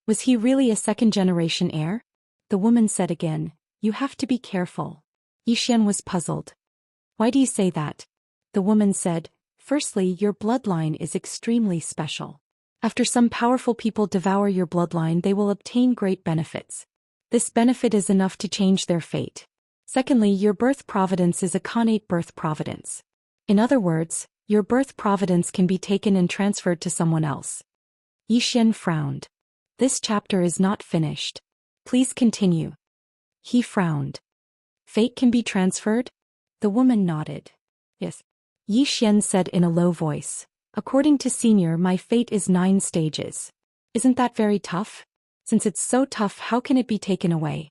Was he really a second-generation heir? The woman said again, you have to be careful. Xian was puzzled. Why do you say that? The woman said, firstly, your bloodline is extremely special. After some powerful people devour your bloodline, they will obtain great benefits. This benefit is enough to change their fate. Secondly, your birth providence is a connate birth providence. In other words, your birth providence can be taken and transferred to someone else. Xian frowned. This chapter is not finished. Please continue. He frowned. Fate can be transferred? The woman nodded. Yes. Xian said in a low voice, according to Senior, my fate is 9 stages. Isn't that very tough? Since it's so tough, how can it be taken away?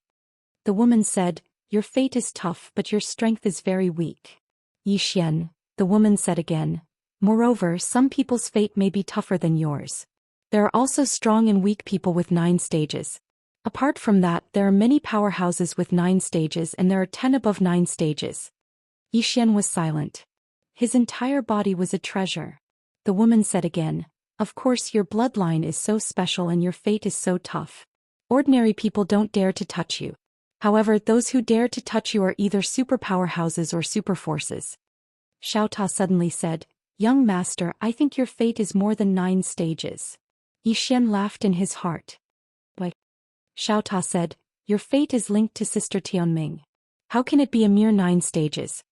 The woman said, your fate is tough, but your strength is very weak. Xian, the woman said again, moreover, some people's fate may be tougher than yours. There are also strong and weak people with 9 stages. Apart from that, there are many powerhouses with 9 stages and there are 10 above 9 stages. Xian was silent. His entire body was a treasure. The woman said again, of course your bloodline is so special and your fate is so tough. Ordinary people don't dare to touch you. However, those who dare to touch you are either super powerhouses or super forces. Xiaota suddenly said, young master, I think your fate is more than 9 stages. Xian laughed in his heart. Why? Xiaota said, your fate is linked to Sister Tianming. How can it be a mere 9 stages?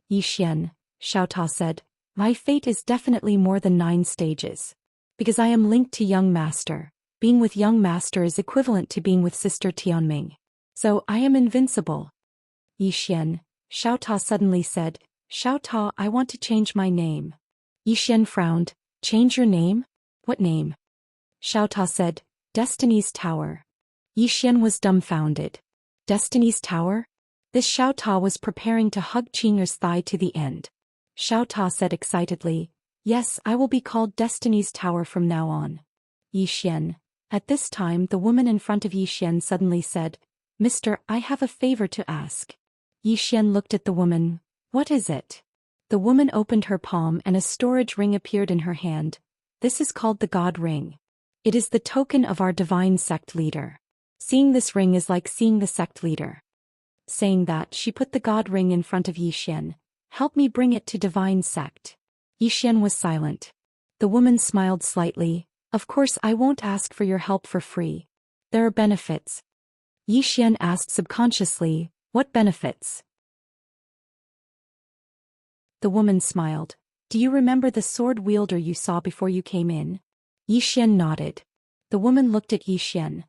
Xian, Xiaota said, my fate is definitely more than 9 stages. Because I am linked to young master. Being with young master is equivalent to being with Sister Tianming. So I am invincible. Xian, Xiaota suddenly said, Xiaota, I want to change my name. Xian frowned, change your name? What name? Xiaota said, Destiny's Tower. Xian was dumbfounded. Destiny's Tower? This Xiaota was preparing to hug Qing'er's thigh to the end. Xiaota said excitedly, yes, I will be called Destiny's Tower from now on. Xian. At this time, the woman in front of Xian suddenly said, Mister, I have a favor to ask. Xian looked at the woman. What is it? The woman opened her palm and a storage ring appeared in her hand. This is called the God Ring. It is the token of our divine sect leader. Seeing this ring is like seeing the sect leader. Saying that, she put the God Ring in front of Xian. Help me bring it to divine sect. Xian was silent. The woman smiled slightly. Of course I won't ask for your help for free. There are benefits. Xian asked subconsciously, what benefits? The woman smiled. Do you remember the sword wielder you saw before you came in? Xian nodded. The woman looked at Xian.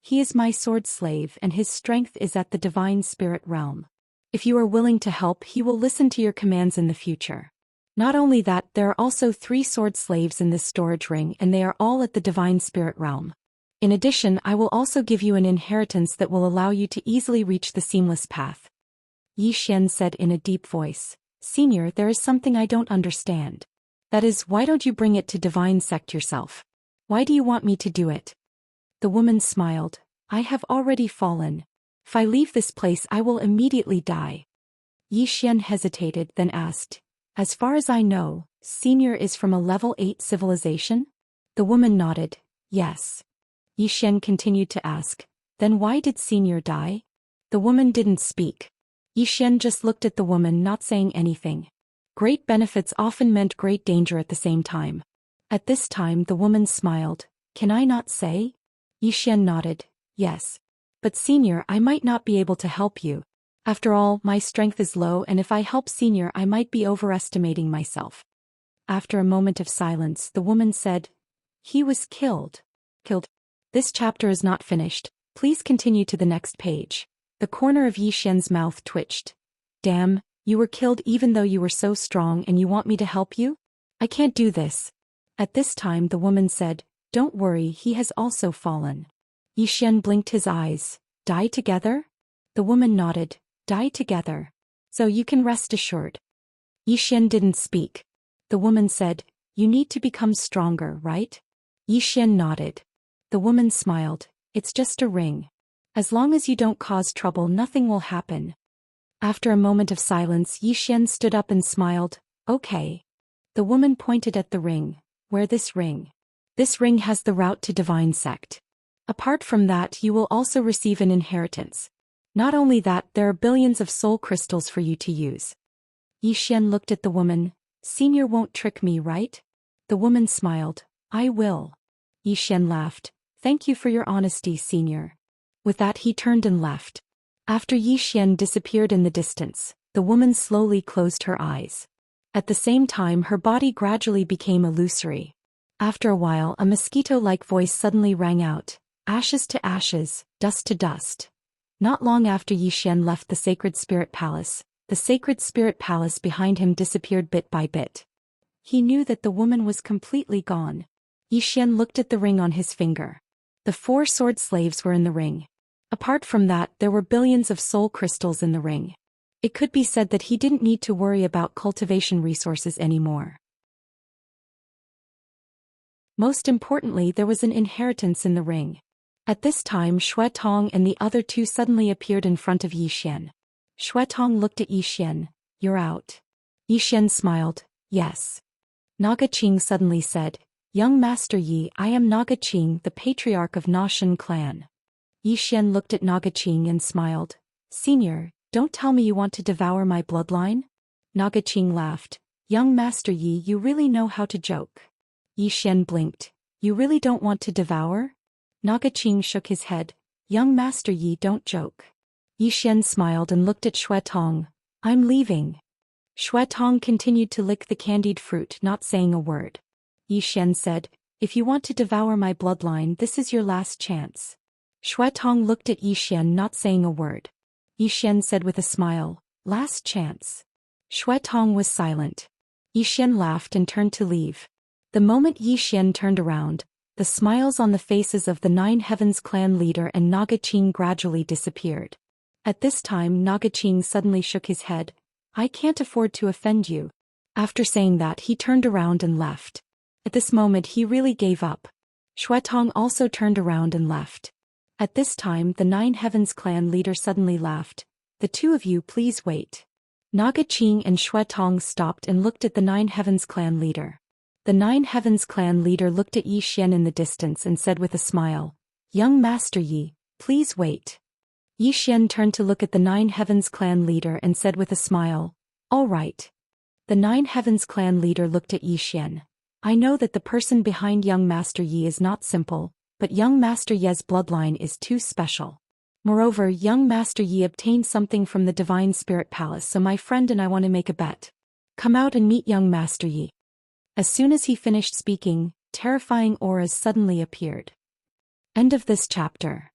He is my sword slave and his strength is at the divine spirit realm. If you are willing to help, he will listen to your commands in the future. Not only that, there are also 3 sword slaves in this storage ring and they are all at the divine spirit realm. In addition, I will also give you an inheritance that will allow you to easily reach the seamless path. Xian said in a deep voice, Senior, there is something I don't understand. That is, why don't you bring it to divine sect yourself? Why do you want me to do it? The woman smiled. I have already fallen. If I leave this place, I will immediately die. Xian hesitated, then asked, as far as I know, Senior is from a level 8 civilization? The woman nodded. Yes. Yi Xian continued to ask, then why did Senior die? The woman didn't speak. Yi Xian just looked at the woman, not saying anything. Great benefits often meant great danger at the same time. At this time the woman smiled. Can I not say? Yi Xian nodded. Yes. But Senior, I might not be able to help you. After all, my strength is low, and if I help Senior I might be overestimating myself. After a moment of silence the woman said, he was killed. Killed. This chapter is not finished. Please continue to the next page. The corner of Yi Xian's mouth twitched. Damn, you were killed even though you were so strong, and you want me to help you? I can't do this. At this time the woman said, don't worry, he has also fallen. Yi Xian blinked his eyes. Die together? The woman nodded. Die together. So you can rest assured. Yi Xian didn't speak. The woman said, you need to become stronger, right? Yi Xian nodded. The woman smiled. It's just a ring. As long as you don't cause trouble, nothing will happen. After a moment of silence, Yi Xian stood up and smiled. Okay. The woman pointed at the ring. Wear this ring. This ring has the route to divine sect. Apart from that, you will also receive an inheritance. Not only that, there are billions of soul crystals for you to use. Yi Xian looked at the woman. Senior won't trick me, right? The woman smiled. I will. Yi Xian laughed. Thank you for your honesty, Senior. With that he turned and left. After Yi Xian disappeared in the distance, the woman slowly closed her eyes. At the same time her body gradually became illusory. After a while a mosquito-like voice suddenly rang out. Ashes to ashes, dust to dust. Not long after Yi Xian left the Sacred Spirit Palace, the Sacred Spirit Palace behind him disappeared bit by bit. He knew that the woman was completely gone. Yi Xian looked at the ring on his finger. The 4 sword slaves were in the ring. Apart from that, there were billions of soul crystals in the ring. It could be said that he didn't need to worry about cultivation resources anymore. Most importantly, there was an inheritance in the ring. At this time Xue Tong and the other 2 suddenly appeared in front of Yi Xian. Xue Tong looked at Yi Xian. You're out. Yi Xian smiled. Yes. Naga Qing suddenly said, Young Master Yi, I am Naga Qing, the patriarch of Nashan clan. Yi Xian looked at Naga Qing and smiled. Senior, don't tell me you want to devour my bloodline? Naga Qing laughed. Young Master Yi, you really know how to joke. Yi Xian blinked. You really don't want to devour? Naga Qing shook his head. Young Master Yi, don't joke. Yi Xian smiled and looked at Xue Tong. I'm leaving. Xue Tong continued to lick the candied fruit, not saying a word. Yi Xian said, if you want to devour my bloodline, this is your last chance. Xue Tong looked at Yi Xian, not saying a word. Yi Xian said with a smile, last chance. Xue Tong was silent. Yi Xian laughed and turned to leave. The moment Yi Xian turned around, the smiles on the faces of the 9 Heavens clan leader and Naga Qing gradually disappeared. At this time Naga Qing suddenly shook his head. I can't afford to offend you. After saying that he turned around and left. At this moment he really gave up. Xue Tong also turned around and left. At this time the 9 Heavens clan leader suddenly laughed. The 2 of you please wait. Naga Qing and Xue Tong stopped and looked at the 9 Heavens clan leader. The 9 Heavens clan leader looked at Yi Xian in the distance and said with a smile, Young Master Yi, please wait. Yi Xian turned to look at the 9 Heavens clan leader and said with a smile, all right. The 9 Heavens clan leader looked at Yi Xian. I know that the person behind Young Master Yi is not simple, but Young Master Yi's bloodline is too special. Moreover, Young Master Yi obtained something from the Divine Spirit Palace, so my friend and I want to make a bet. Come out and meet Young Master Yi. As soon as he finished speaking, terrifying auras suddenly appeared. End of this chapter.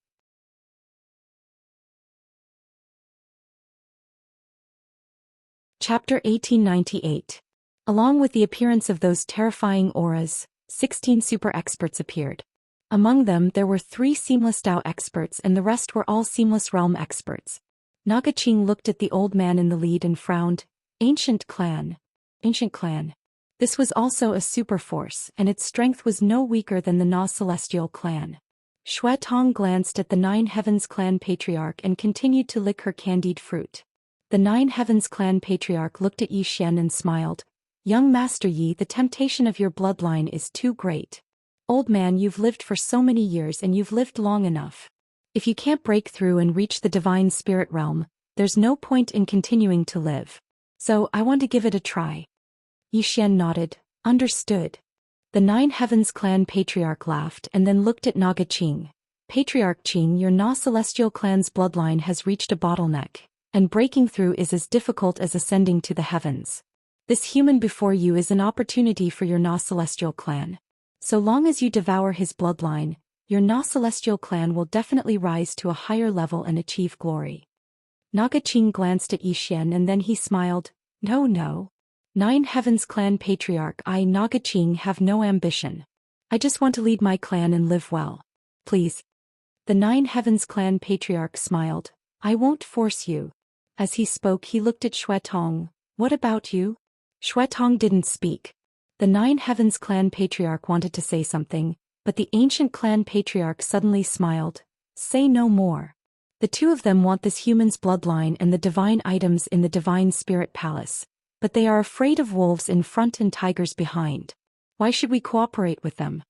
Chapter 1898. Along with the appearance of those terrifying auras, 16 super experts appeared. Among them there were 3 seamless Dao experts and the rest were all seamless realm experts. Naga Qing looked at the old man in the lead and frowned. Ancient clan. Ancient clan. This was also a super force, and its strength was no weaker than the Na Celestial clan. Xue Tong glanced at the 9 Heavens clan patriarch and continued to lick her candied fruit. The 9 Heavens clan patriarch looked at Yi Xian and smiled. Young Master Yi, the temptation of your bloodline is too great. Old man, you've lived for so many years and you've lived long enough. If you can't break through and reach the divine spirit realm, there's no point in continuing to live. So, I want to give it a try. Xian nodded. Understood. The Nine Heavens clan patriarch laughed and then looked at Naga Qing. Patriarch Qing, your Na Celestial clan's bloodline has reached a bottleneck, and breaking through is as difficult as ascending to the heavens. This human before you is an opportunity for your Na Celestial clan. So long as you devour his bloodline, your Na Celestial clan will definitely rise to a higher level and achieve glory. Naga Qing glanced at Xian and then he smiled. No. Nine Heavens clan patriarch, I, Naga Qing, have no ambition. I just want to lead my clan and live well. Please. The Nine Heavens clan patriarch smiled. I won't force you. As he spoke, he looked at Xue Tong. What about you? Xue Tong didn't speak. The Nine Heavens clan patriarch wanted to say something, but the ancient clan patriarch suddenly smiled. Say no more. The two of them want this human's bloodline and the divine items in the divine spirit palace, but they are afraid of wolves in front and tigers behind. Why should we cooperate with them?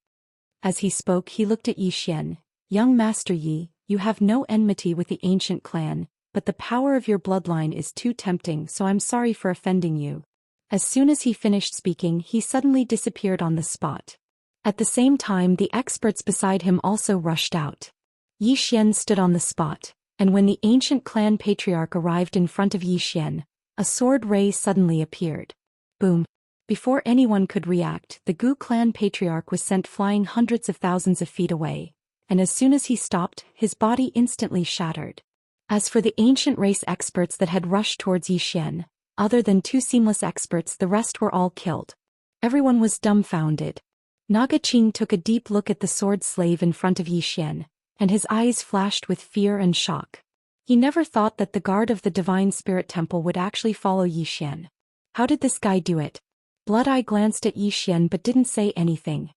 As he spoke, he looked at Yi Xian. Young Master Yi, you have no enmity with the ancient clan, but the power of your bloodline is too tempting, so I'm sorry for offending you. As soon as he finished speaking, he suddenly disappeared on the spot. At the same time, the experts beside him also rushed out. Yi Xian stood on the spot, and when the ancient clan patriarch arrived in front of Yi Xian, a sword ray suddenly appeared. Boom. Before anyone could react, the Gu clan patriarch was sent flying hundreds of thousands of feet away, and as soon as he stopped, his body instantly shattered. As for the ancient race experts that had rushed towards Yi Xian, other than two seamless experts, the rest were all killed. Everyone was dumbfounded. Naga Qing took a deep look at the sword slave in front of Yi Xian, and his eyes flashed with fear and shock. He never thought that the guard of the Divine Spirit Temple would actually follow Yi Xian. How did this guy do it? Blood Eye glanced at Yi Xian but didn't say anything.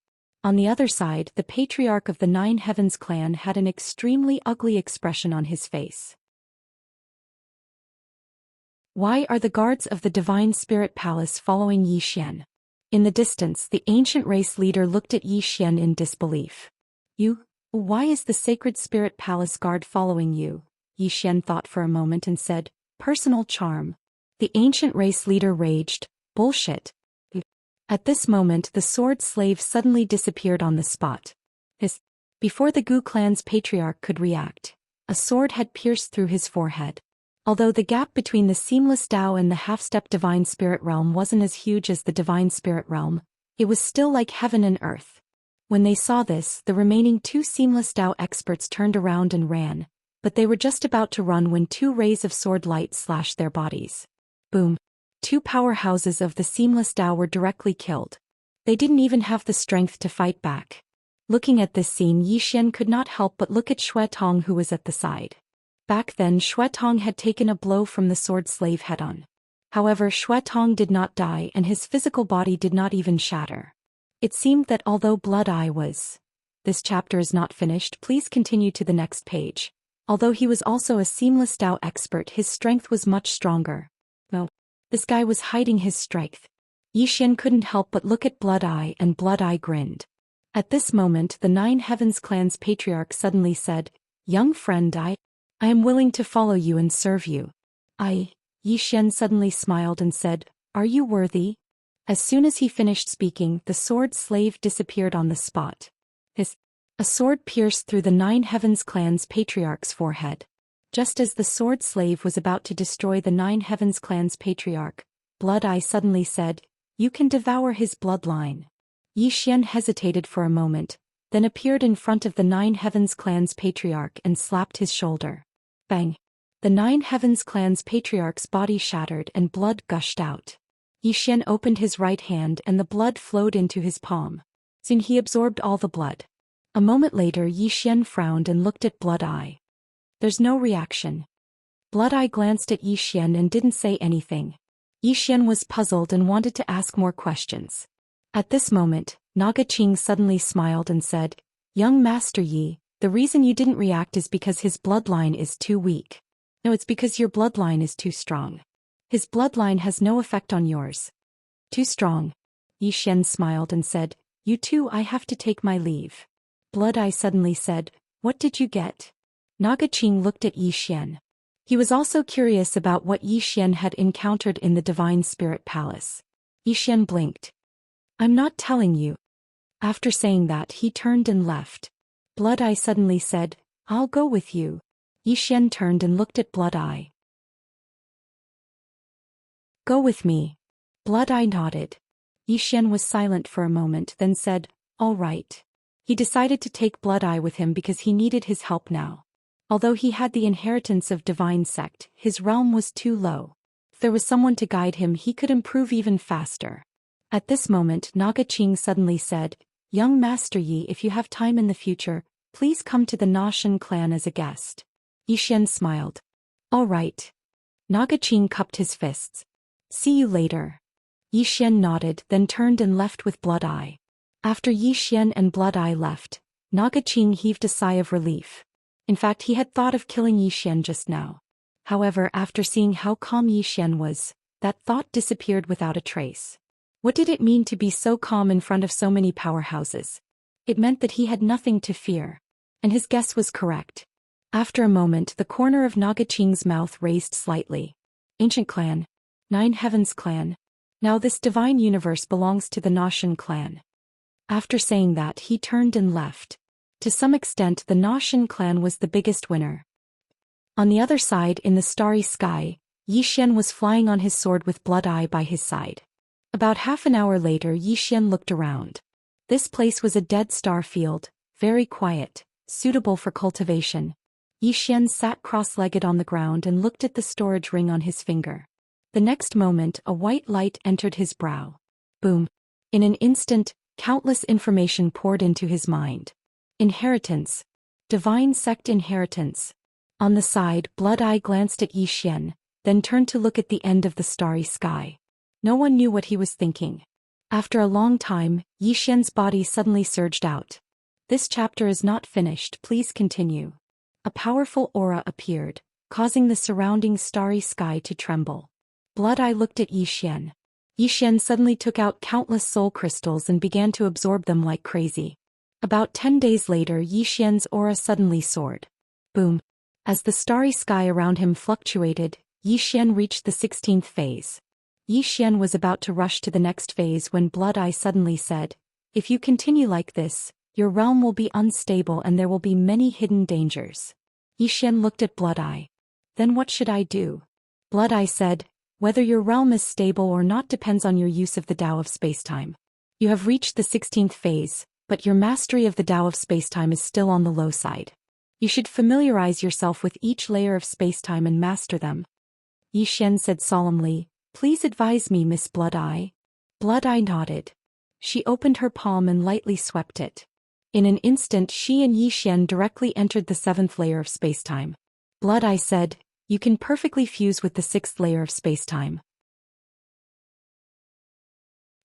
On the other side, the patriarch of the Nine Heavens clan had an extremely ugly expression on his face. Why are the guards of the Divine Spirit Palace following Yi Xian? In the distance, the ancient race leader looked at Yi Xian in disbelief. Why is the Sacred Spirit Palace guard following you? Yi Xian thought for a moment and said, personal charm. The ancient race leader raged, bullshit. At this moment, the sword slave suddenly disappeared on the spot. Before the Gu clan's patriarch could react, a sword had pierced through his forehead. Although the gap between the seamless Tao and the half-step divine spirit realm wasn't as huge as the divine spirit realm, it was still like heaven and earth. When they saw this, the remaining two seamless Tao experts turned around and ran, but they were just about to run when two rays of sword light slashed their bodies. Boom. Two powerhouses of the seamless Tao were directly killed. They didn't even have the strength to fight back. Looking at this scene, Yi Xian could not help but look at Xue Tong, who was at the side. Back then, Xue Tong had taken a blow from the sword slave head-on. However, Xue Tong did not die and his physical body did not even shatter. It seemed that although Blood Eye was... This chapter is not finished, please continue to the next page. Although he was also a seamless Tao expert, his strength was much stronger. No. This guy was hiding his strength. Yi Xian couldn't help but look at Blood Eye, and Blood Eye grinned. At this moment, the Nine Heavens clan's patriarch suddenly said, "Young friend, I am willing to follow you and serve you." Yi Xian suddenly smiled and said, "Are you worthy?" As soon as he finished speaking, the sword slave disappeared on the spot. A sword pierced through the Nine Heavens clan's patriarch's forehead. Just as the sword slave was about to destroy the Nine Heavens clan's patriarch, Blood Eye suddenly said, "You can devour his bloodline." Yi Xian hesitated for a moment, then appeared in front of the Nine Heavens clan's patriarch and slapped his shoulder. Bang! The Nine Heavens clan's patriarch's body shattered and blood gushed out. Yi Xian opened his right hand and the blood flowed into his palm. Soon he absorbed all the blood. A moment later, Yi Xian frowned and looked at Blood Eye. There's no reaction. Blood Eye glanced at Yi Xian and didn't say anything. Yi Xian was puzzled and wanted to ask more questions. At this moment, Naga Qing suddenly smiled and said, "Young Master Yi, the reason you didn't react is because his bloodline is too weak. No, it's because your bloodline is too strong. His bloodline has no effect on yours." Too strong. Yi Xian smiled and said, You too, I have to take my leave. Blood Eye suddenly said, What did you get? Nagaqing looked at Yi Xian. He was also curious about what Yi Xian had encountered in the Divine Spirit Palace. Yi Xian blinked. I'm not telling you. After saying that, he turned and left. Blood Eye suddenly said, I'll go with you. Yi Xian turned and looked at Blood Eye. Go with me. Blood Eye nodded. Yi Xian was silent for a moment, then said, All right. He decided to take Blood Eye with him because he needed his help now. Although he had the inheritance of divine sect, his realm was too low. If there was someone to guide him, he could improve even faster. At this moment, Nagaqing suddenly said, Young Master Yi, if you have time in the future, please come to the Xian clan as a guest. Yi Xian smiled. All right. Nagaqing cupped his fists. See you later. Yi Xian nodded, then turned and left with Blood Eye. After Yi Xian and Blood Eye left, Nagaqing heaved a sigh of relief. In fact, he had thought of killing Yi Xian just now. However, after seeing how calm Yi Xian was, that thought disappeared without a trace. What did it mean to be so calm in front of so many powerhouses? It meant that he had nothing to fear. And his guess was correct. After a moment, the corner of Nagaqing's mouth raised slightly. Ancient clan. Nine Heavens clan. Now this divine universe belongs to the Xian clan. After saying that, he turned and left. To some extent, the Xian clan was the biggest winner. On the other side, in the starry sky, Yi Xian was flying on his sword with Blood Eye by his side. About half an hour later, Yi Xian looked around. This place was a dead star field, very quiet, suitable for cultivation. Yi Xian sat cross-legged on the ground and looked at the storage ring on his finger. The next moment, a white light entered his brow. Boom. In an instant, countless information poured into his mind. Inheritance. Divine sect inheritance. On the side, Blood Eye glanced at Yi Xian, then turned to look at the end of the starry sky. No one knew what he was thinking. After a long time, Yi Xian's body suddenly surged out. This chapter is not finished, please continue. A powerful aura appeared, causing the surrounding starry sky to tremble. Blood Eye looked at Yi Xian. Yi Xian suddenly took out countless soul crystals and began to absorb them like crazy. About 10 days later, Yi Xian's aura suddenly soared. Boom. As the starry sky around him fluctuated, Yi Xian reached the 16th phase. Yi Xian was about to rush to the next phase when Blood Eye suddenly said, If you continue like this, your realm will be unstable and there will be many hidden dangers. Yi Xian looked at Blood Eye. Then what should I do? Blood Eye said, Whether your realm is stable or not depends on your use of the Tao of spacetime. You have reached the 16th phase, but your mastery of the Tao of spacetime is still on the low side. You should familiarize yourself with each layer of spacetime and master them. Yi Xian said solemnly, Please advise me, Miss Blood Eye. Blood Eye nodded. She opened her palm and lightly swept it. In an instant, she and Yi Xian directly entered the 7th layer of spacetime. Blood Eye said, You can perfectly fuse with the 6th layer of spacetime.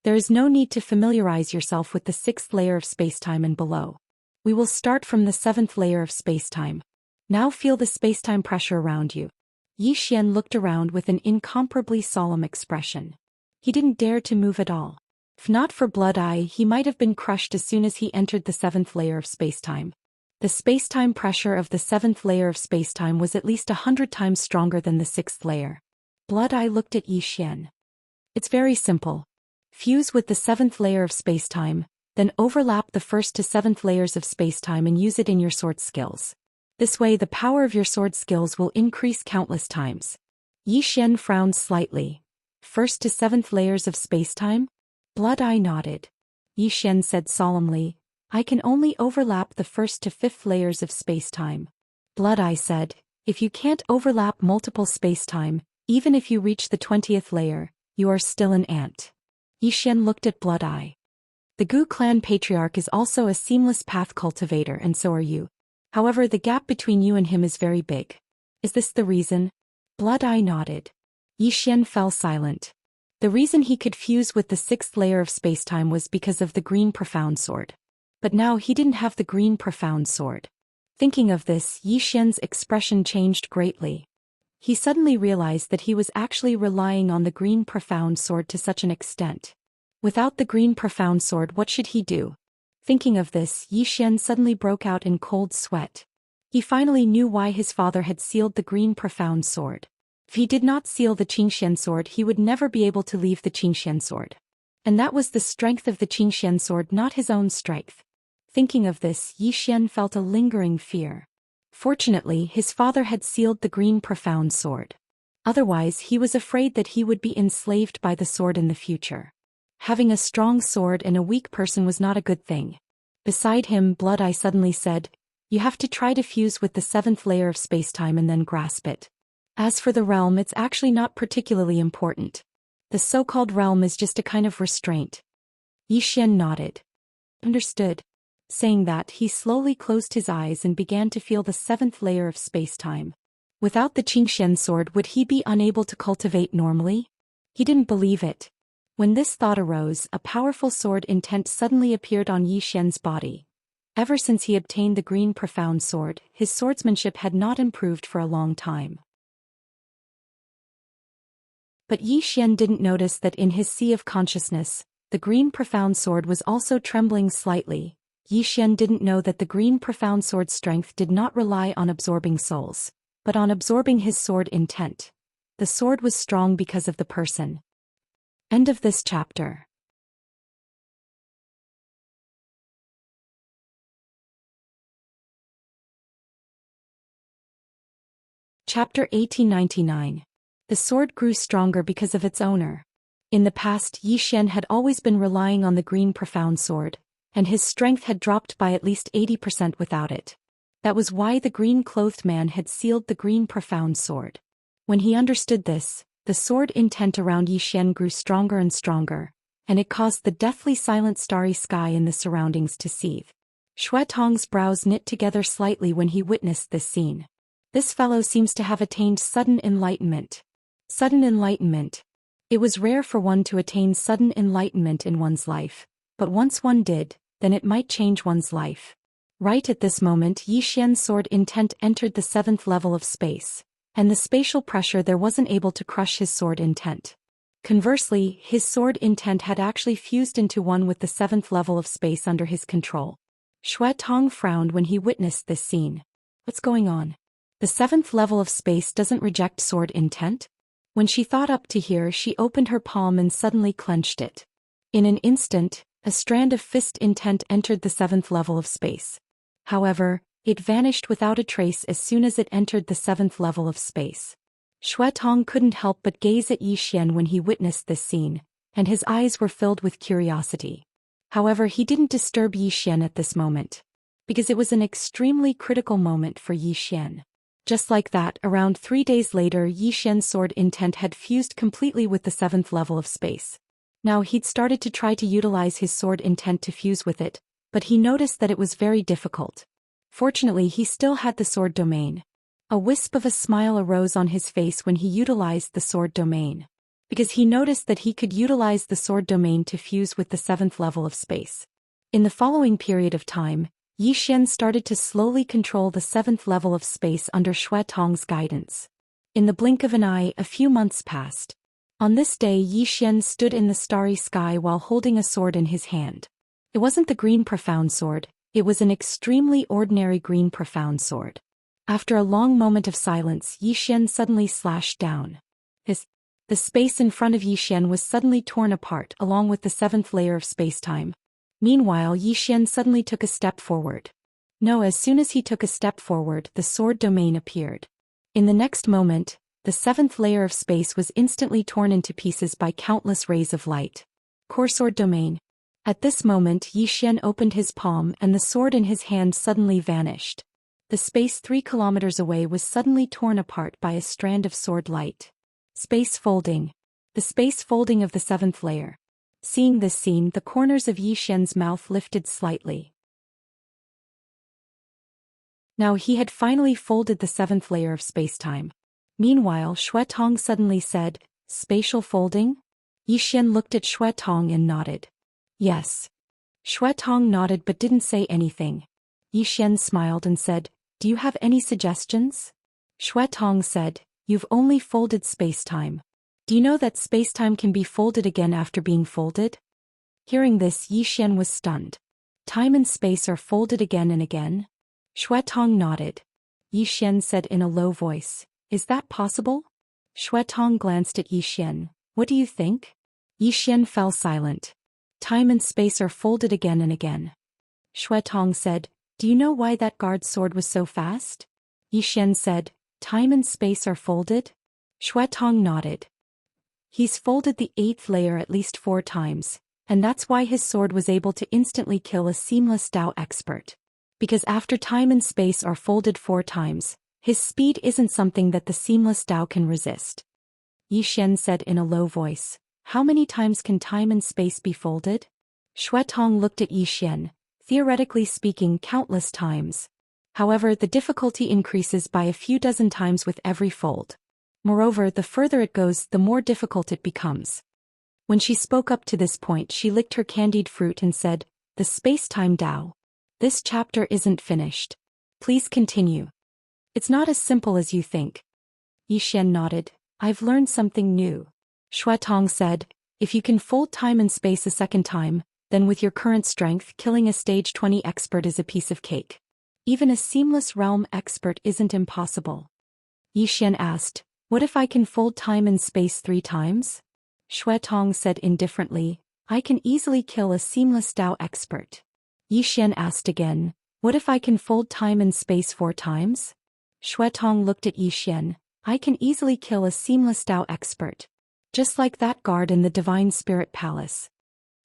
There is no need to familiarize yourself with the 6th layer of spacetime and below. We will start from the 7th layer of spacetime. Now feel the spacetime pressure around you. Yi Xian looked around with an incomparably solemn expression. He didn't dare to move at all. If not for Blood Eye, he might have been crushed as soon as he entered the 7th layer of spacetime. The spacetime pressure of the 7th layer of spacetime was at least 100 times stronger than the 6th layer. Blood Eye looked at Yi Xian. It's very simple. Fuse with the 7th layer of spacetime, then overlap the 1st to 7th layers of spacetime and use it in your sword skills. This way the power of your sword skills will increase countless times. Yi Xian frowned slightly. 1st to 7th layers of spacetime? Blood Eye nodded. Yi Xian said solemnly, I can only overlap the 1st to 5th layers of spacetime. Blood Eye said, If you can't overlap multiple spacetime, even if you reach the 20th layer, you are still an ant. Yi Xian looked at Blood Eye. The Gu clan patriarch is also a seamless path cultivator, and so are you. However, the gap between you and him is very big. Is this the reason? Blood Eye nodded. Yi Xian fell silent. The reason he could fuse with the 6th layer of spacetime was because of the green profound sword. But now he didn't have the green profound sword. Thinking of this, Yi Xian's expression changed greatly. He suddenly realized that he was actually relying on the green profound sword to such an extent. Without the green profound sword, what should he do? Thinking of this, Yi Xian suddenly broke out in cold sweat. He finally knew why his father had sealed the green profound sword. If he did not seal the Xianxia sword, he would never be able to leave the Xianxia sword. And that was the strength of the Xianxia sword, not his own strength. Thinking of this, Yi Xian felt a lingering fear. Fortunately, his father had sealed the green profound sword. Otherwise, he was afraid that he would be enslaved by the sword in the future. Having a strong sword and a weak person was not a good thing. Beside him, Blood Eye suddenly said, "You have to try to fuse with the 7th layer of spacetime and then grasp it. As for the realm, it's actually not particularly important. The so-called realm is just a kind of restraint." Yi Xian nodded. Understood. Saying that, he slowly closed his eyes and began to feel the 7th layer of spacetime. Without the Xianxia sword, would he be unable to cultivate normally? He didn't believe it. When this thought arose, a powerful sword intent suddenly appeared on Yi Xian's body. Ever since he obtained the green profound sword, his swordsmanship had not improved for a long time. But Yi Xian didn't notice that in his sea of consciousness, the green profound sword was also trembling slightly. Yi Xian didn't know that the green profound sword's strength did not rely on absorbing souls, but on absorbing his sword intent. The sword was strong because of the person. End of this chapter. Chapter 1899. The sword grew stronger because of its owner. In the past, Yi Xian had always been relying on the green profound sword, and his strength had dropped by at least 80% without it. That was why the green-clothed man had sealed the green profound sword. When he understood this, the sword intent around Yi Xian grew stronger and stronger, and it caused the deathly silent starry sky in the surroundings to seethe. Xue Tong's brows knit together slightly when he witnessed this scene. This fellow seems to have attained sudden enlightenment. Sudden enlightenment. It was rare for one to attain sudden enlightenment in one's life, but once one did, then it might change one's life. Right at this moment, Yi Xian's sword intent entered the 7th level of space, and the spatial pressure there wasn't able to crush his sword intent. Conversely, his sword intent had actually fused into one with the 7th level of space under his control. Xue Tong frowned when he witnessed this scene. What's going on? The 7th level of space doesn't reject sword intent? When she thought up to here, she opened her palm and suddenly clenched it. In an instant, a strand of fist intent entered the 7th level of space. However, it vanished without a trace as soon as it entered the 7th level of space. Xue Tong couldn't help but gaze at Yi Xian when he witnessed this scene, and his eyes were filled with curiosity. However, he didn't disturb Yi Xian at this moment, because it was an extremely critical moment for Yi Xian. Just like that, around 3 days later, Yi Xian's sword intent had fused completely with the 7th level of space. Now he'd started to try to utilize his sword intent to fuse with it, but he noticed that it was very difficult. Fortunately, he still had the sword domain. A wisp of a smile arose on his face when he utilized the sword domain, because he noticed that he could utilize the sword domain to fuse with the 7th level of space. In the following period of time, Yi Xian started to slowly control the 7th level of space under Xue Tong's guidance. In the blink of an eye, a few months passed. On this day, Yi Xian stood in the starry sky while holding a sword in his hand. It wasn't the green profound sword, it was an extremely ordinary green profound sword. After a long moment of silence, Yi Xian suddenly slashed down. The space in front of Yi Xian was suddenly torn apart along with the 7th layer of spacetime. Meanwhile, Yi Xian suddenly took a step forward. No, as soon as he took a step forward, the sword domain appeared. In the next moment, the 7th layer of space was instantly torn into pieces by countless rays of light. Core sword domain. At this moment, Yi Xian opened his palm and the sword in his hand suddenly vanished. The space 3 kilometers away was suddenly torn apart by a strand of sword light. Space folding. The space folding of the 7th layer. Seeing this scene, the corners of Yi Xian's mouth lifted slightly. Now he had finally folded the 7th layer of spacetime. Meanwhile, Xue Tong suddenly said, "Spatial folding?" Yi Xian looked at Xue Tong and nodded. "Yes." Xue Tong nodded but didn't say anything. Yi Xian smiled and said, "Do you have any suggestions?" Xue Tong said, "You've only folded spacetime. Do you know that spacetime can be folded again after being folded?" Hearing this, Yi Xian was stunned. Time and space are folded again and again? Xue Tong nodded. Yi Xian said in a low voice, is that possible? Xue Tong glanced at Yi Xian. What do you think? Yi Xian fell silent. Time and space are folded again and again. Xue Tong said, do you know why that guard's sword was so fast? Yi Xian said, time and space are folded? Xue Tong nodded. He's folded the 8th layer at least 4 times, and that's why his sword was able to instantly kill a seamless Dao expert. Because after time and space are folded 4 times, his speed isn't something that the seamless Dao can resist. Yi Xian said in a low voice, how many times can time and space be folded? Xue Tong looked at Yi Xian, theoretically speaking countless times. However, the difficulty increases by a few dozen times with every fold. Moreover, the further it goes, the more difficult it becomes. When she spoke up to this point, she licked her candied fruit and said, the space-time Dao. This chapter isn't finished. Please continue. It's not as simple as you think. Yi Xian nodded. I've learned something new. Xue Tong said, if you can fold time and space a second time, then with your current strength, killing a stage 20 expert is a piece of cake. Even a seamless realm expert isn't impossible. Yi Xian asked, what if I can fold time and space 3 times? Xue Tong said indifferently, I can easily kill a seamless Dao expert. Yi Xian asked again, what if I can fold time and space 4 times? Xue Tong looked at Yi Xian, I can easily kill a seamless Dao expert. Just like that guard in the Divine Spirit Palace.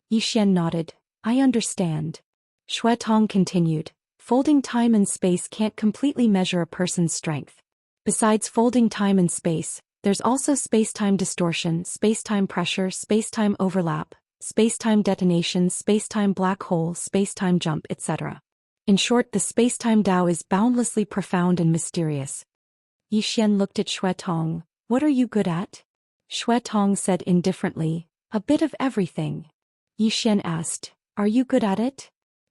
Yi Xian nodded, I understand. Xue Tong continued, folding time and space can't completely measure a person's strength. Besides folding time and space, there's also space-time distortion, space-time pressure, space-time overlap, space-time detonation, space-time black hole, space-time jump, etc. In short, the space-time Dao is boundlessly profound and mysterious. Yi Xian looked at Xue Tong. What are you good at? Xue Tong said indifferently, a bit of everything. Yi Xian asked, are you good at it?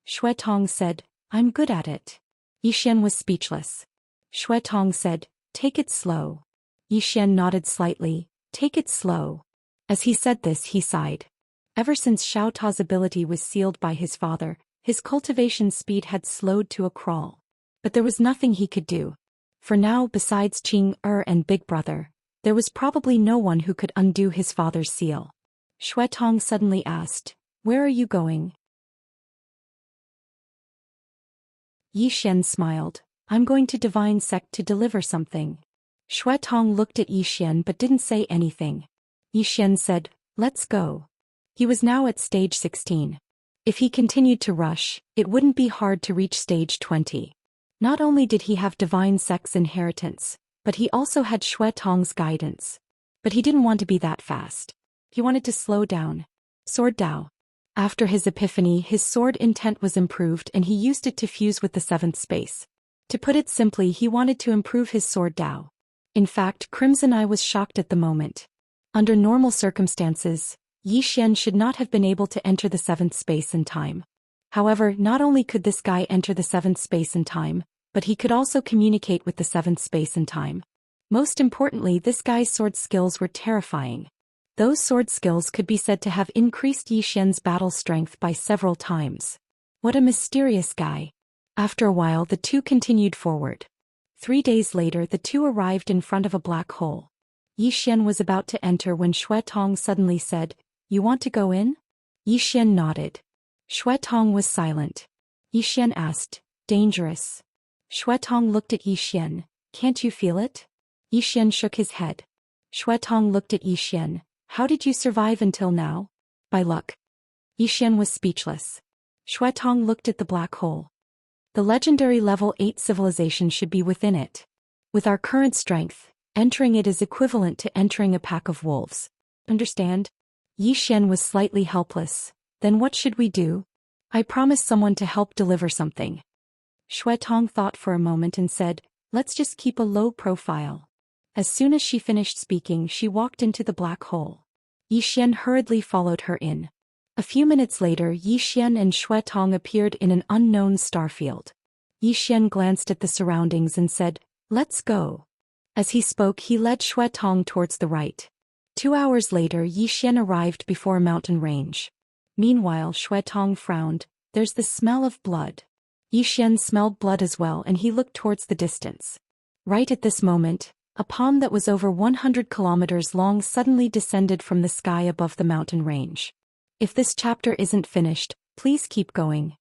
Xue Tong said, I'm good at it. Yi Xian was speechless. Xue Tong said, take it slow. Yi Xian nodded slightly, take it slow. As he said this, he sighed. Ever since Xiao Ta's ability was sealed by his father, his cultivation speed had slowed to a crawl. But there was nothing he could do. For now, besides Qing and Big Brother, there was probably no one who could undo his father's seal. Xue Tong suddenly asked, where are you going? Yi Xian smiled, I'm going to Divine Sect to deliver something. Xue Tong looked at Yi Xian but didn't say anything. Yi Xian said, let's go. He was now at stage 16. If he continued to rush, it wouldn't be hard to reach stage 20. Not only did he have Divine Sect's inheritance, but he also had Xue Tong's guidance. But he didn't want to be that fast. He wanted to slow down. Sword Dao. After his epiphany, his sword intent was improved and he used it to fuse with the 7th space. To put it simply, he wanted to improve his sword Dao. In fact, Crimson Eye was shocked at the moment. Under normal circumstances, Yi Xian should not have been able to enter the 7th space in time. However, not only could this guy enter the 7th space in time, but he could also communicate with the 7th space in time. Most importantly, this guy's sword skills were terrifying. Those sword skills could be said to have increased Yi Xian's battle strength by several times. What a mysterious guy. After a while, the two continued forward. 3 days later, the two arrived in front of a black hole. Yi Xian was about to enter when Xue Tong suddenly said, you want to go in? Yi Xian nodded. Xue Tong was silent. Yi Xian asked, dangerous? Xue Tong looked at Yi Xian, can't you feel it? Yi Xian shook his head. Xue Tong looked at Yi Xian, how did you survive until now? By luck. Yi Xian was speechless. Xue Tong looked at the black hole. The legendary level 8 civilization should be within it. With our current strength, entering it is equivalent to entering a pack of wolves. Understand? Yi Xian was slightly helpless. Then what should we do? I promised someone to help deliver something. Xue Tong thought for a moment and said, let's just keep a low profile. As soon as she finished speaking, she walked into the black hole. Yi Xian hurriedly followed her in. A few minutes later, Yi Xian and Xue Tong appeared in an unknown starfield. Yi Xian glanced at the surroundings and said, let's go. As he spoke, he led Xue Tong towards the right. 2 hours later, Yi Xian arrived before a mountain range. Meanwhile, Xue Tong frowned. There's the smell of blood. Yi Xian smelled blood as well, and he looked towards the distance. Right at this moment, a palm that was over 100 kilometers long suddenly descended from the sky above the mountain range. If this chapter isn't finished, please keep going.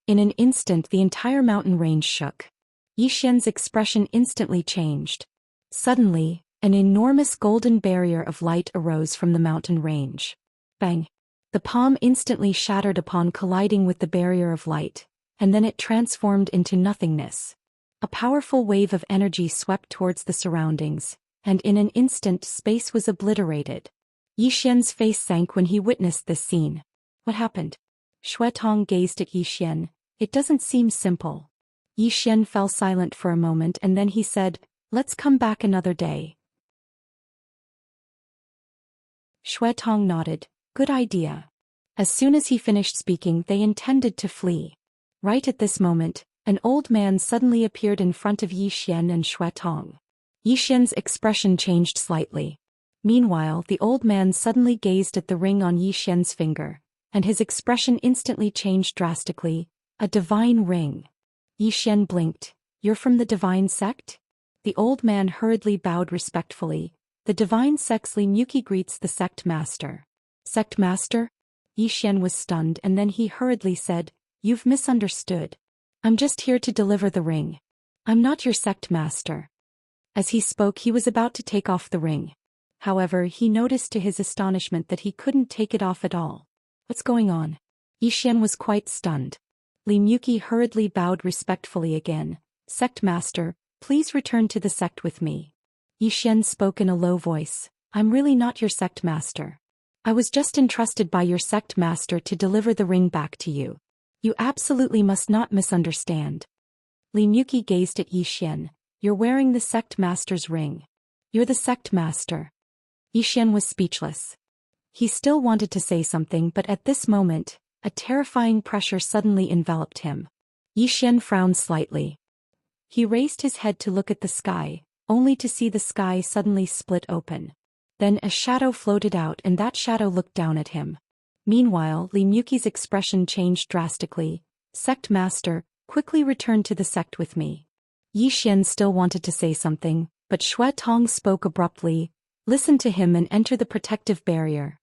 In an instant, the entire mountain range shook. Yi Xian's expression instantly changed. Suddenly, an enormous golden barrier of light arose from the mountain range. Bang! The palm instantly shattered upon colliding with the barrier of light, and then it transformed into nothingness. A powerful wave of energy swept towards the surroundings, and in an instant space was obliterated. Yi Xian's face sank when he witnessed this scene. What happened? Xue Tong gazed at Yi Xian. It doesn't seem simple. Yi Xian fell silent for a moment and then he said, let's come back another day. Xue Tong nodded. Good idea. As soon as he finished speaking, they intended to flee. Right at this moment, an old man suddenly appeared in front of Yi Xian and Xue Tong. Yi Xian's expression changed slightly. Meanwhile, the old man suddenly gazed at the ring on Yi Xian's finger, and his expression instantly changed drastically. A divine ring. Yi Xian blinked. You're from the divine sect? The old man hurriedly bowed respectfully. The divine sect's Li Muki greets the sect master. Sect master? Yi Xian was stunned and then he hurriedly said, you've misunderstood. I'm just here to deliver the ring. I'm not your sect master. As he spoke, he was about to take off the ring. However, he noticed to his astonishment that he couldn't take it off at all. What's going on? Yi Xian was quite stunned. Li Muki hurriedly bowed respectfully again. Sect master, please return to the sect with me. Yi Xian spoke in a low voice. I'm really not your sect master. I was just entrusted by your sect master to deliver the ring back to you. You absolutely must not misunderstand. Li Muki gazed at Yi Xian. You're wearing the sect master's ring. You're the sect master. Yi Xian was speechless. He still wanted to say something, but at this moment, a terrifying pressure suddenly enveloped him. Yi Xian frowned slightly. He raised his head to look at the sky, only to see the sky suddenly split open. Then a shadow floated out and that shadow looked down at him. Meanwhile, Li Muki's expression changed drastically. Sect master, quickly return to the sect with me. Yi Xian still wanted to say something, but Xue Tong spoke abruptly. Listen to him and enter the protective barrier.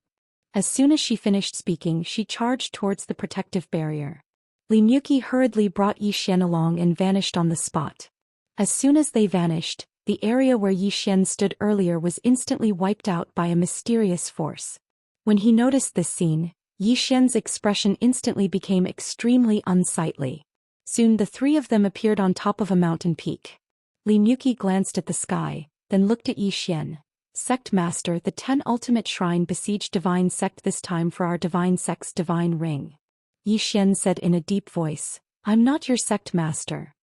As soon as she finished speaking, she charged towards the protective barrier. Li Muki hurriedly brought Yi Xian along and vanished on the spot. As soon as they vanished, the area where Yi Xian stood earlier was instantly wiped out by a mysterious force. When he noticed this scene, Yi Xian's expression instantly became extremely unsightly. Soon the three of them appeared on top of a mountain peak. Li Muki glanced at the sky, then looked at Yi Xian. Sect master, the 10 ultimate shrine besieged divine sect this time for our divine sect's divine ring. Yi Xian said in a deep voice, I'm not your sect master.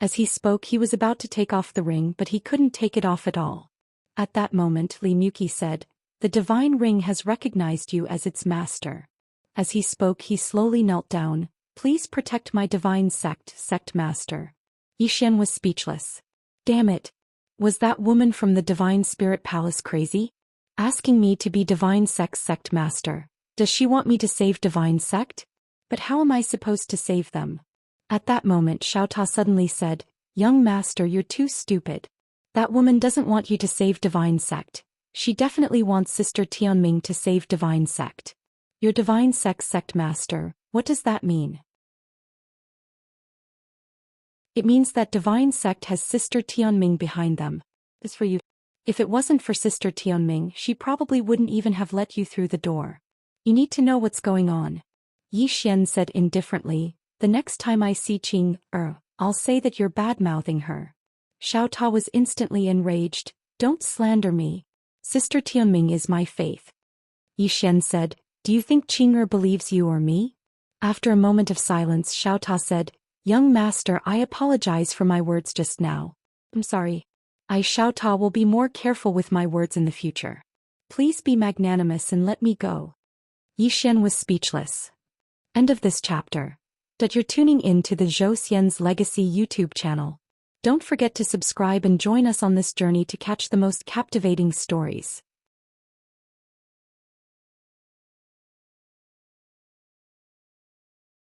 As he spoke, he was about to take off the ring, but he couldn't take it off at all. At that moment, Li Muki said, the divine ring has recognized you as its master. As he spoke, he slowly knelt down. Please protect my divine sect master. Yi Xian was speechless. Damn it. Was that woman from the Divine Spirit Palace crazy? Asking me to be divine sect master. Does she want me to save divine sect? But how am I supposed to save them? At that moment, Xiaota suddenly said, young master, you're too stupid. That woman doesn't want you to save divine sect. She definitely wants Sister Tianming to save divine sect. Your divine sect master, what does that mean? It means that divine sect has Sister Tianming behind them. As for you, if it wasn't for Sister Tianming, she probably wouldn't even have let you through the door. You need to know what's going on. Yi Xian said indifferently, the next time I see I'll say that you're bad-mouthing her. Xiaota was instantly enraged. Don't slander me. Sister Tianming is my faith. Yi Xian said, do you think Qing'er believes you or me? After a moment of silence, Xiaota said, young master, I apologize for my words just now. I'm sorry. I, Xiaota, will be more careful with my words in the future. Please be magnanimous and let me go. Yi Xian was speechless. End of this chapter. That you're tuning in to the Zhou Xian's Legacy YouTube channel. Don't forget to subscribe and join us on this journey to catch the most captivating stories.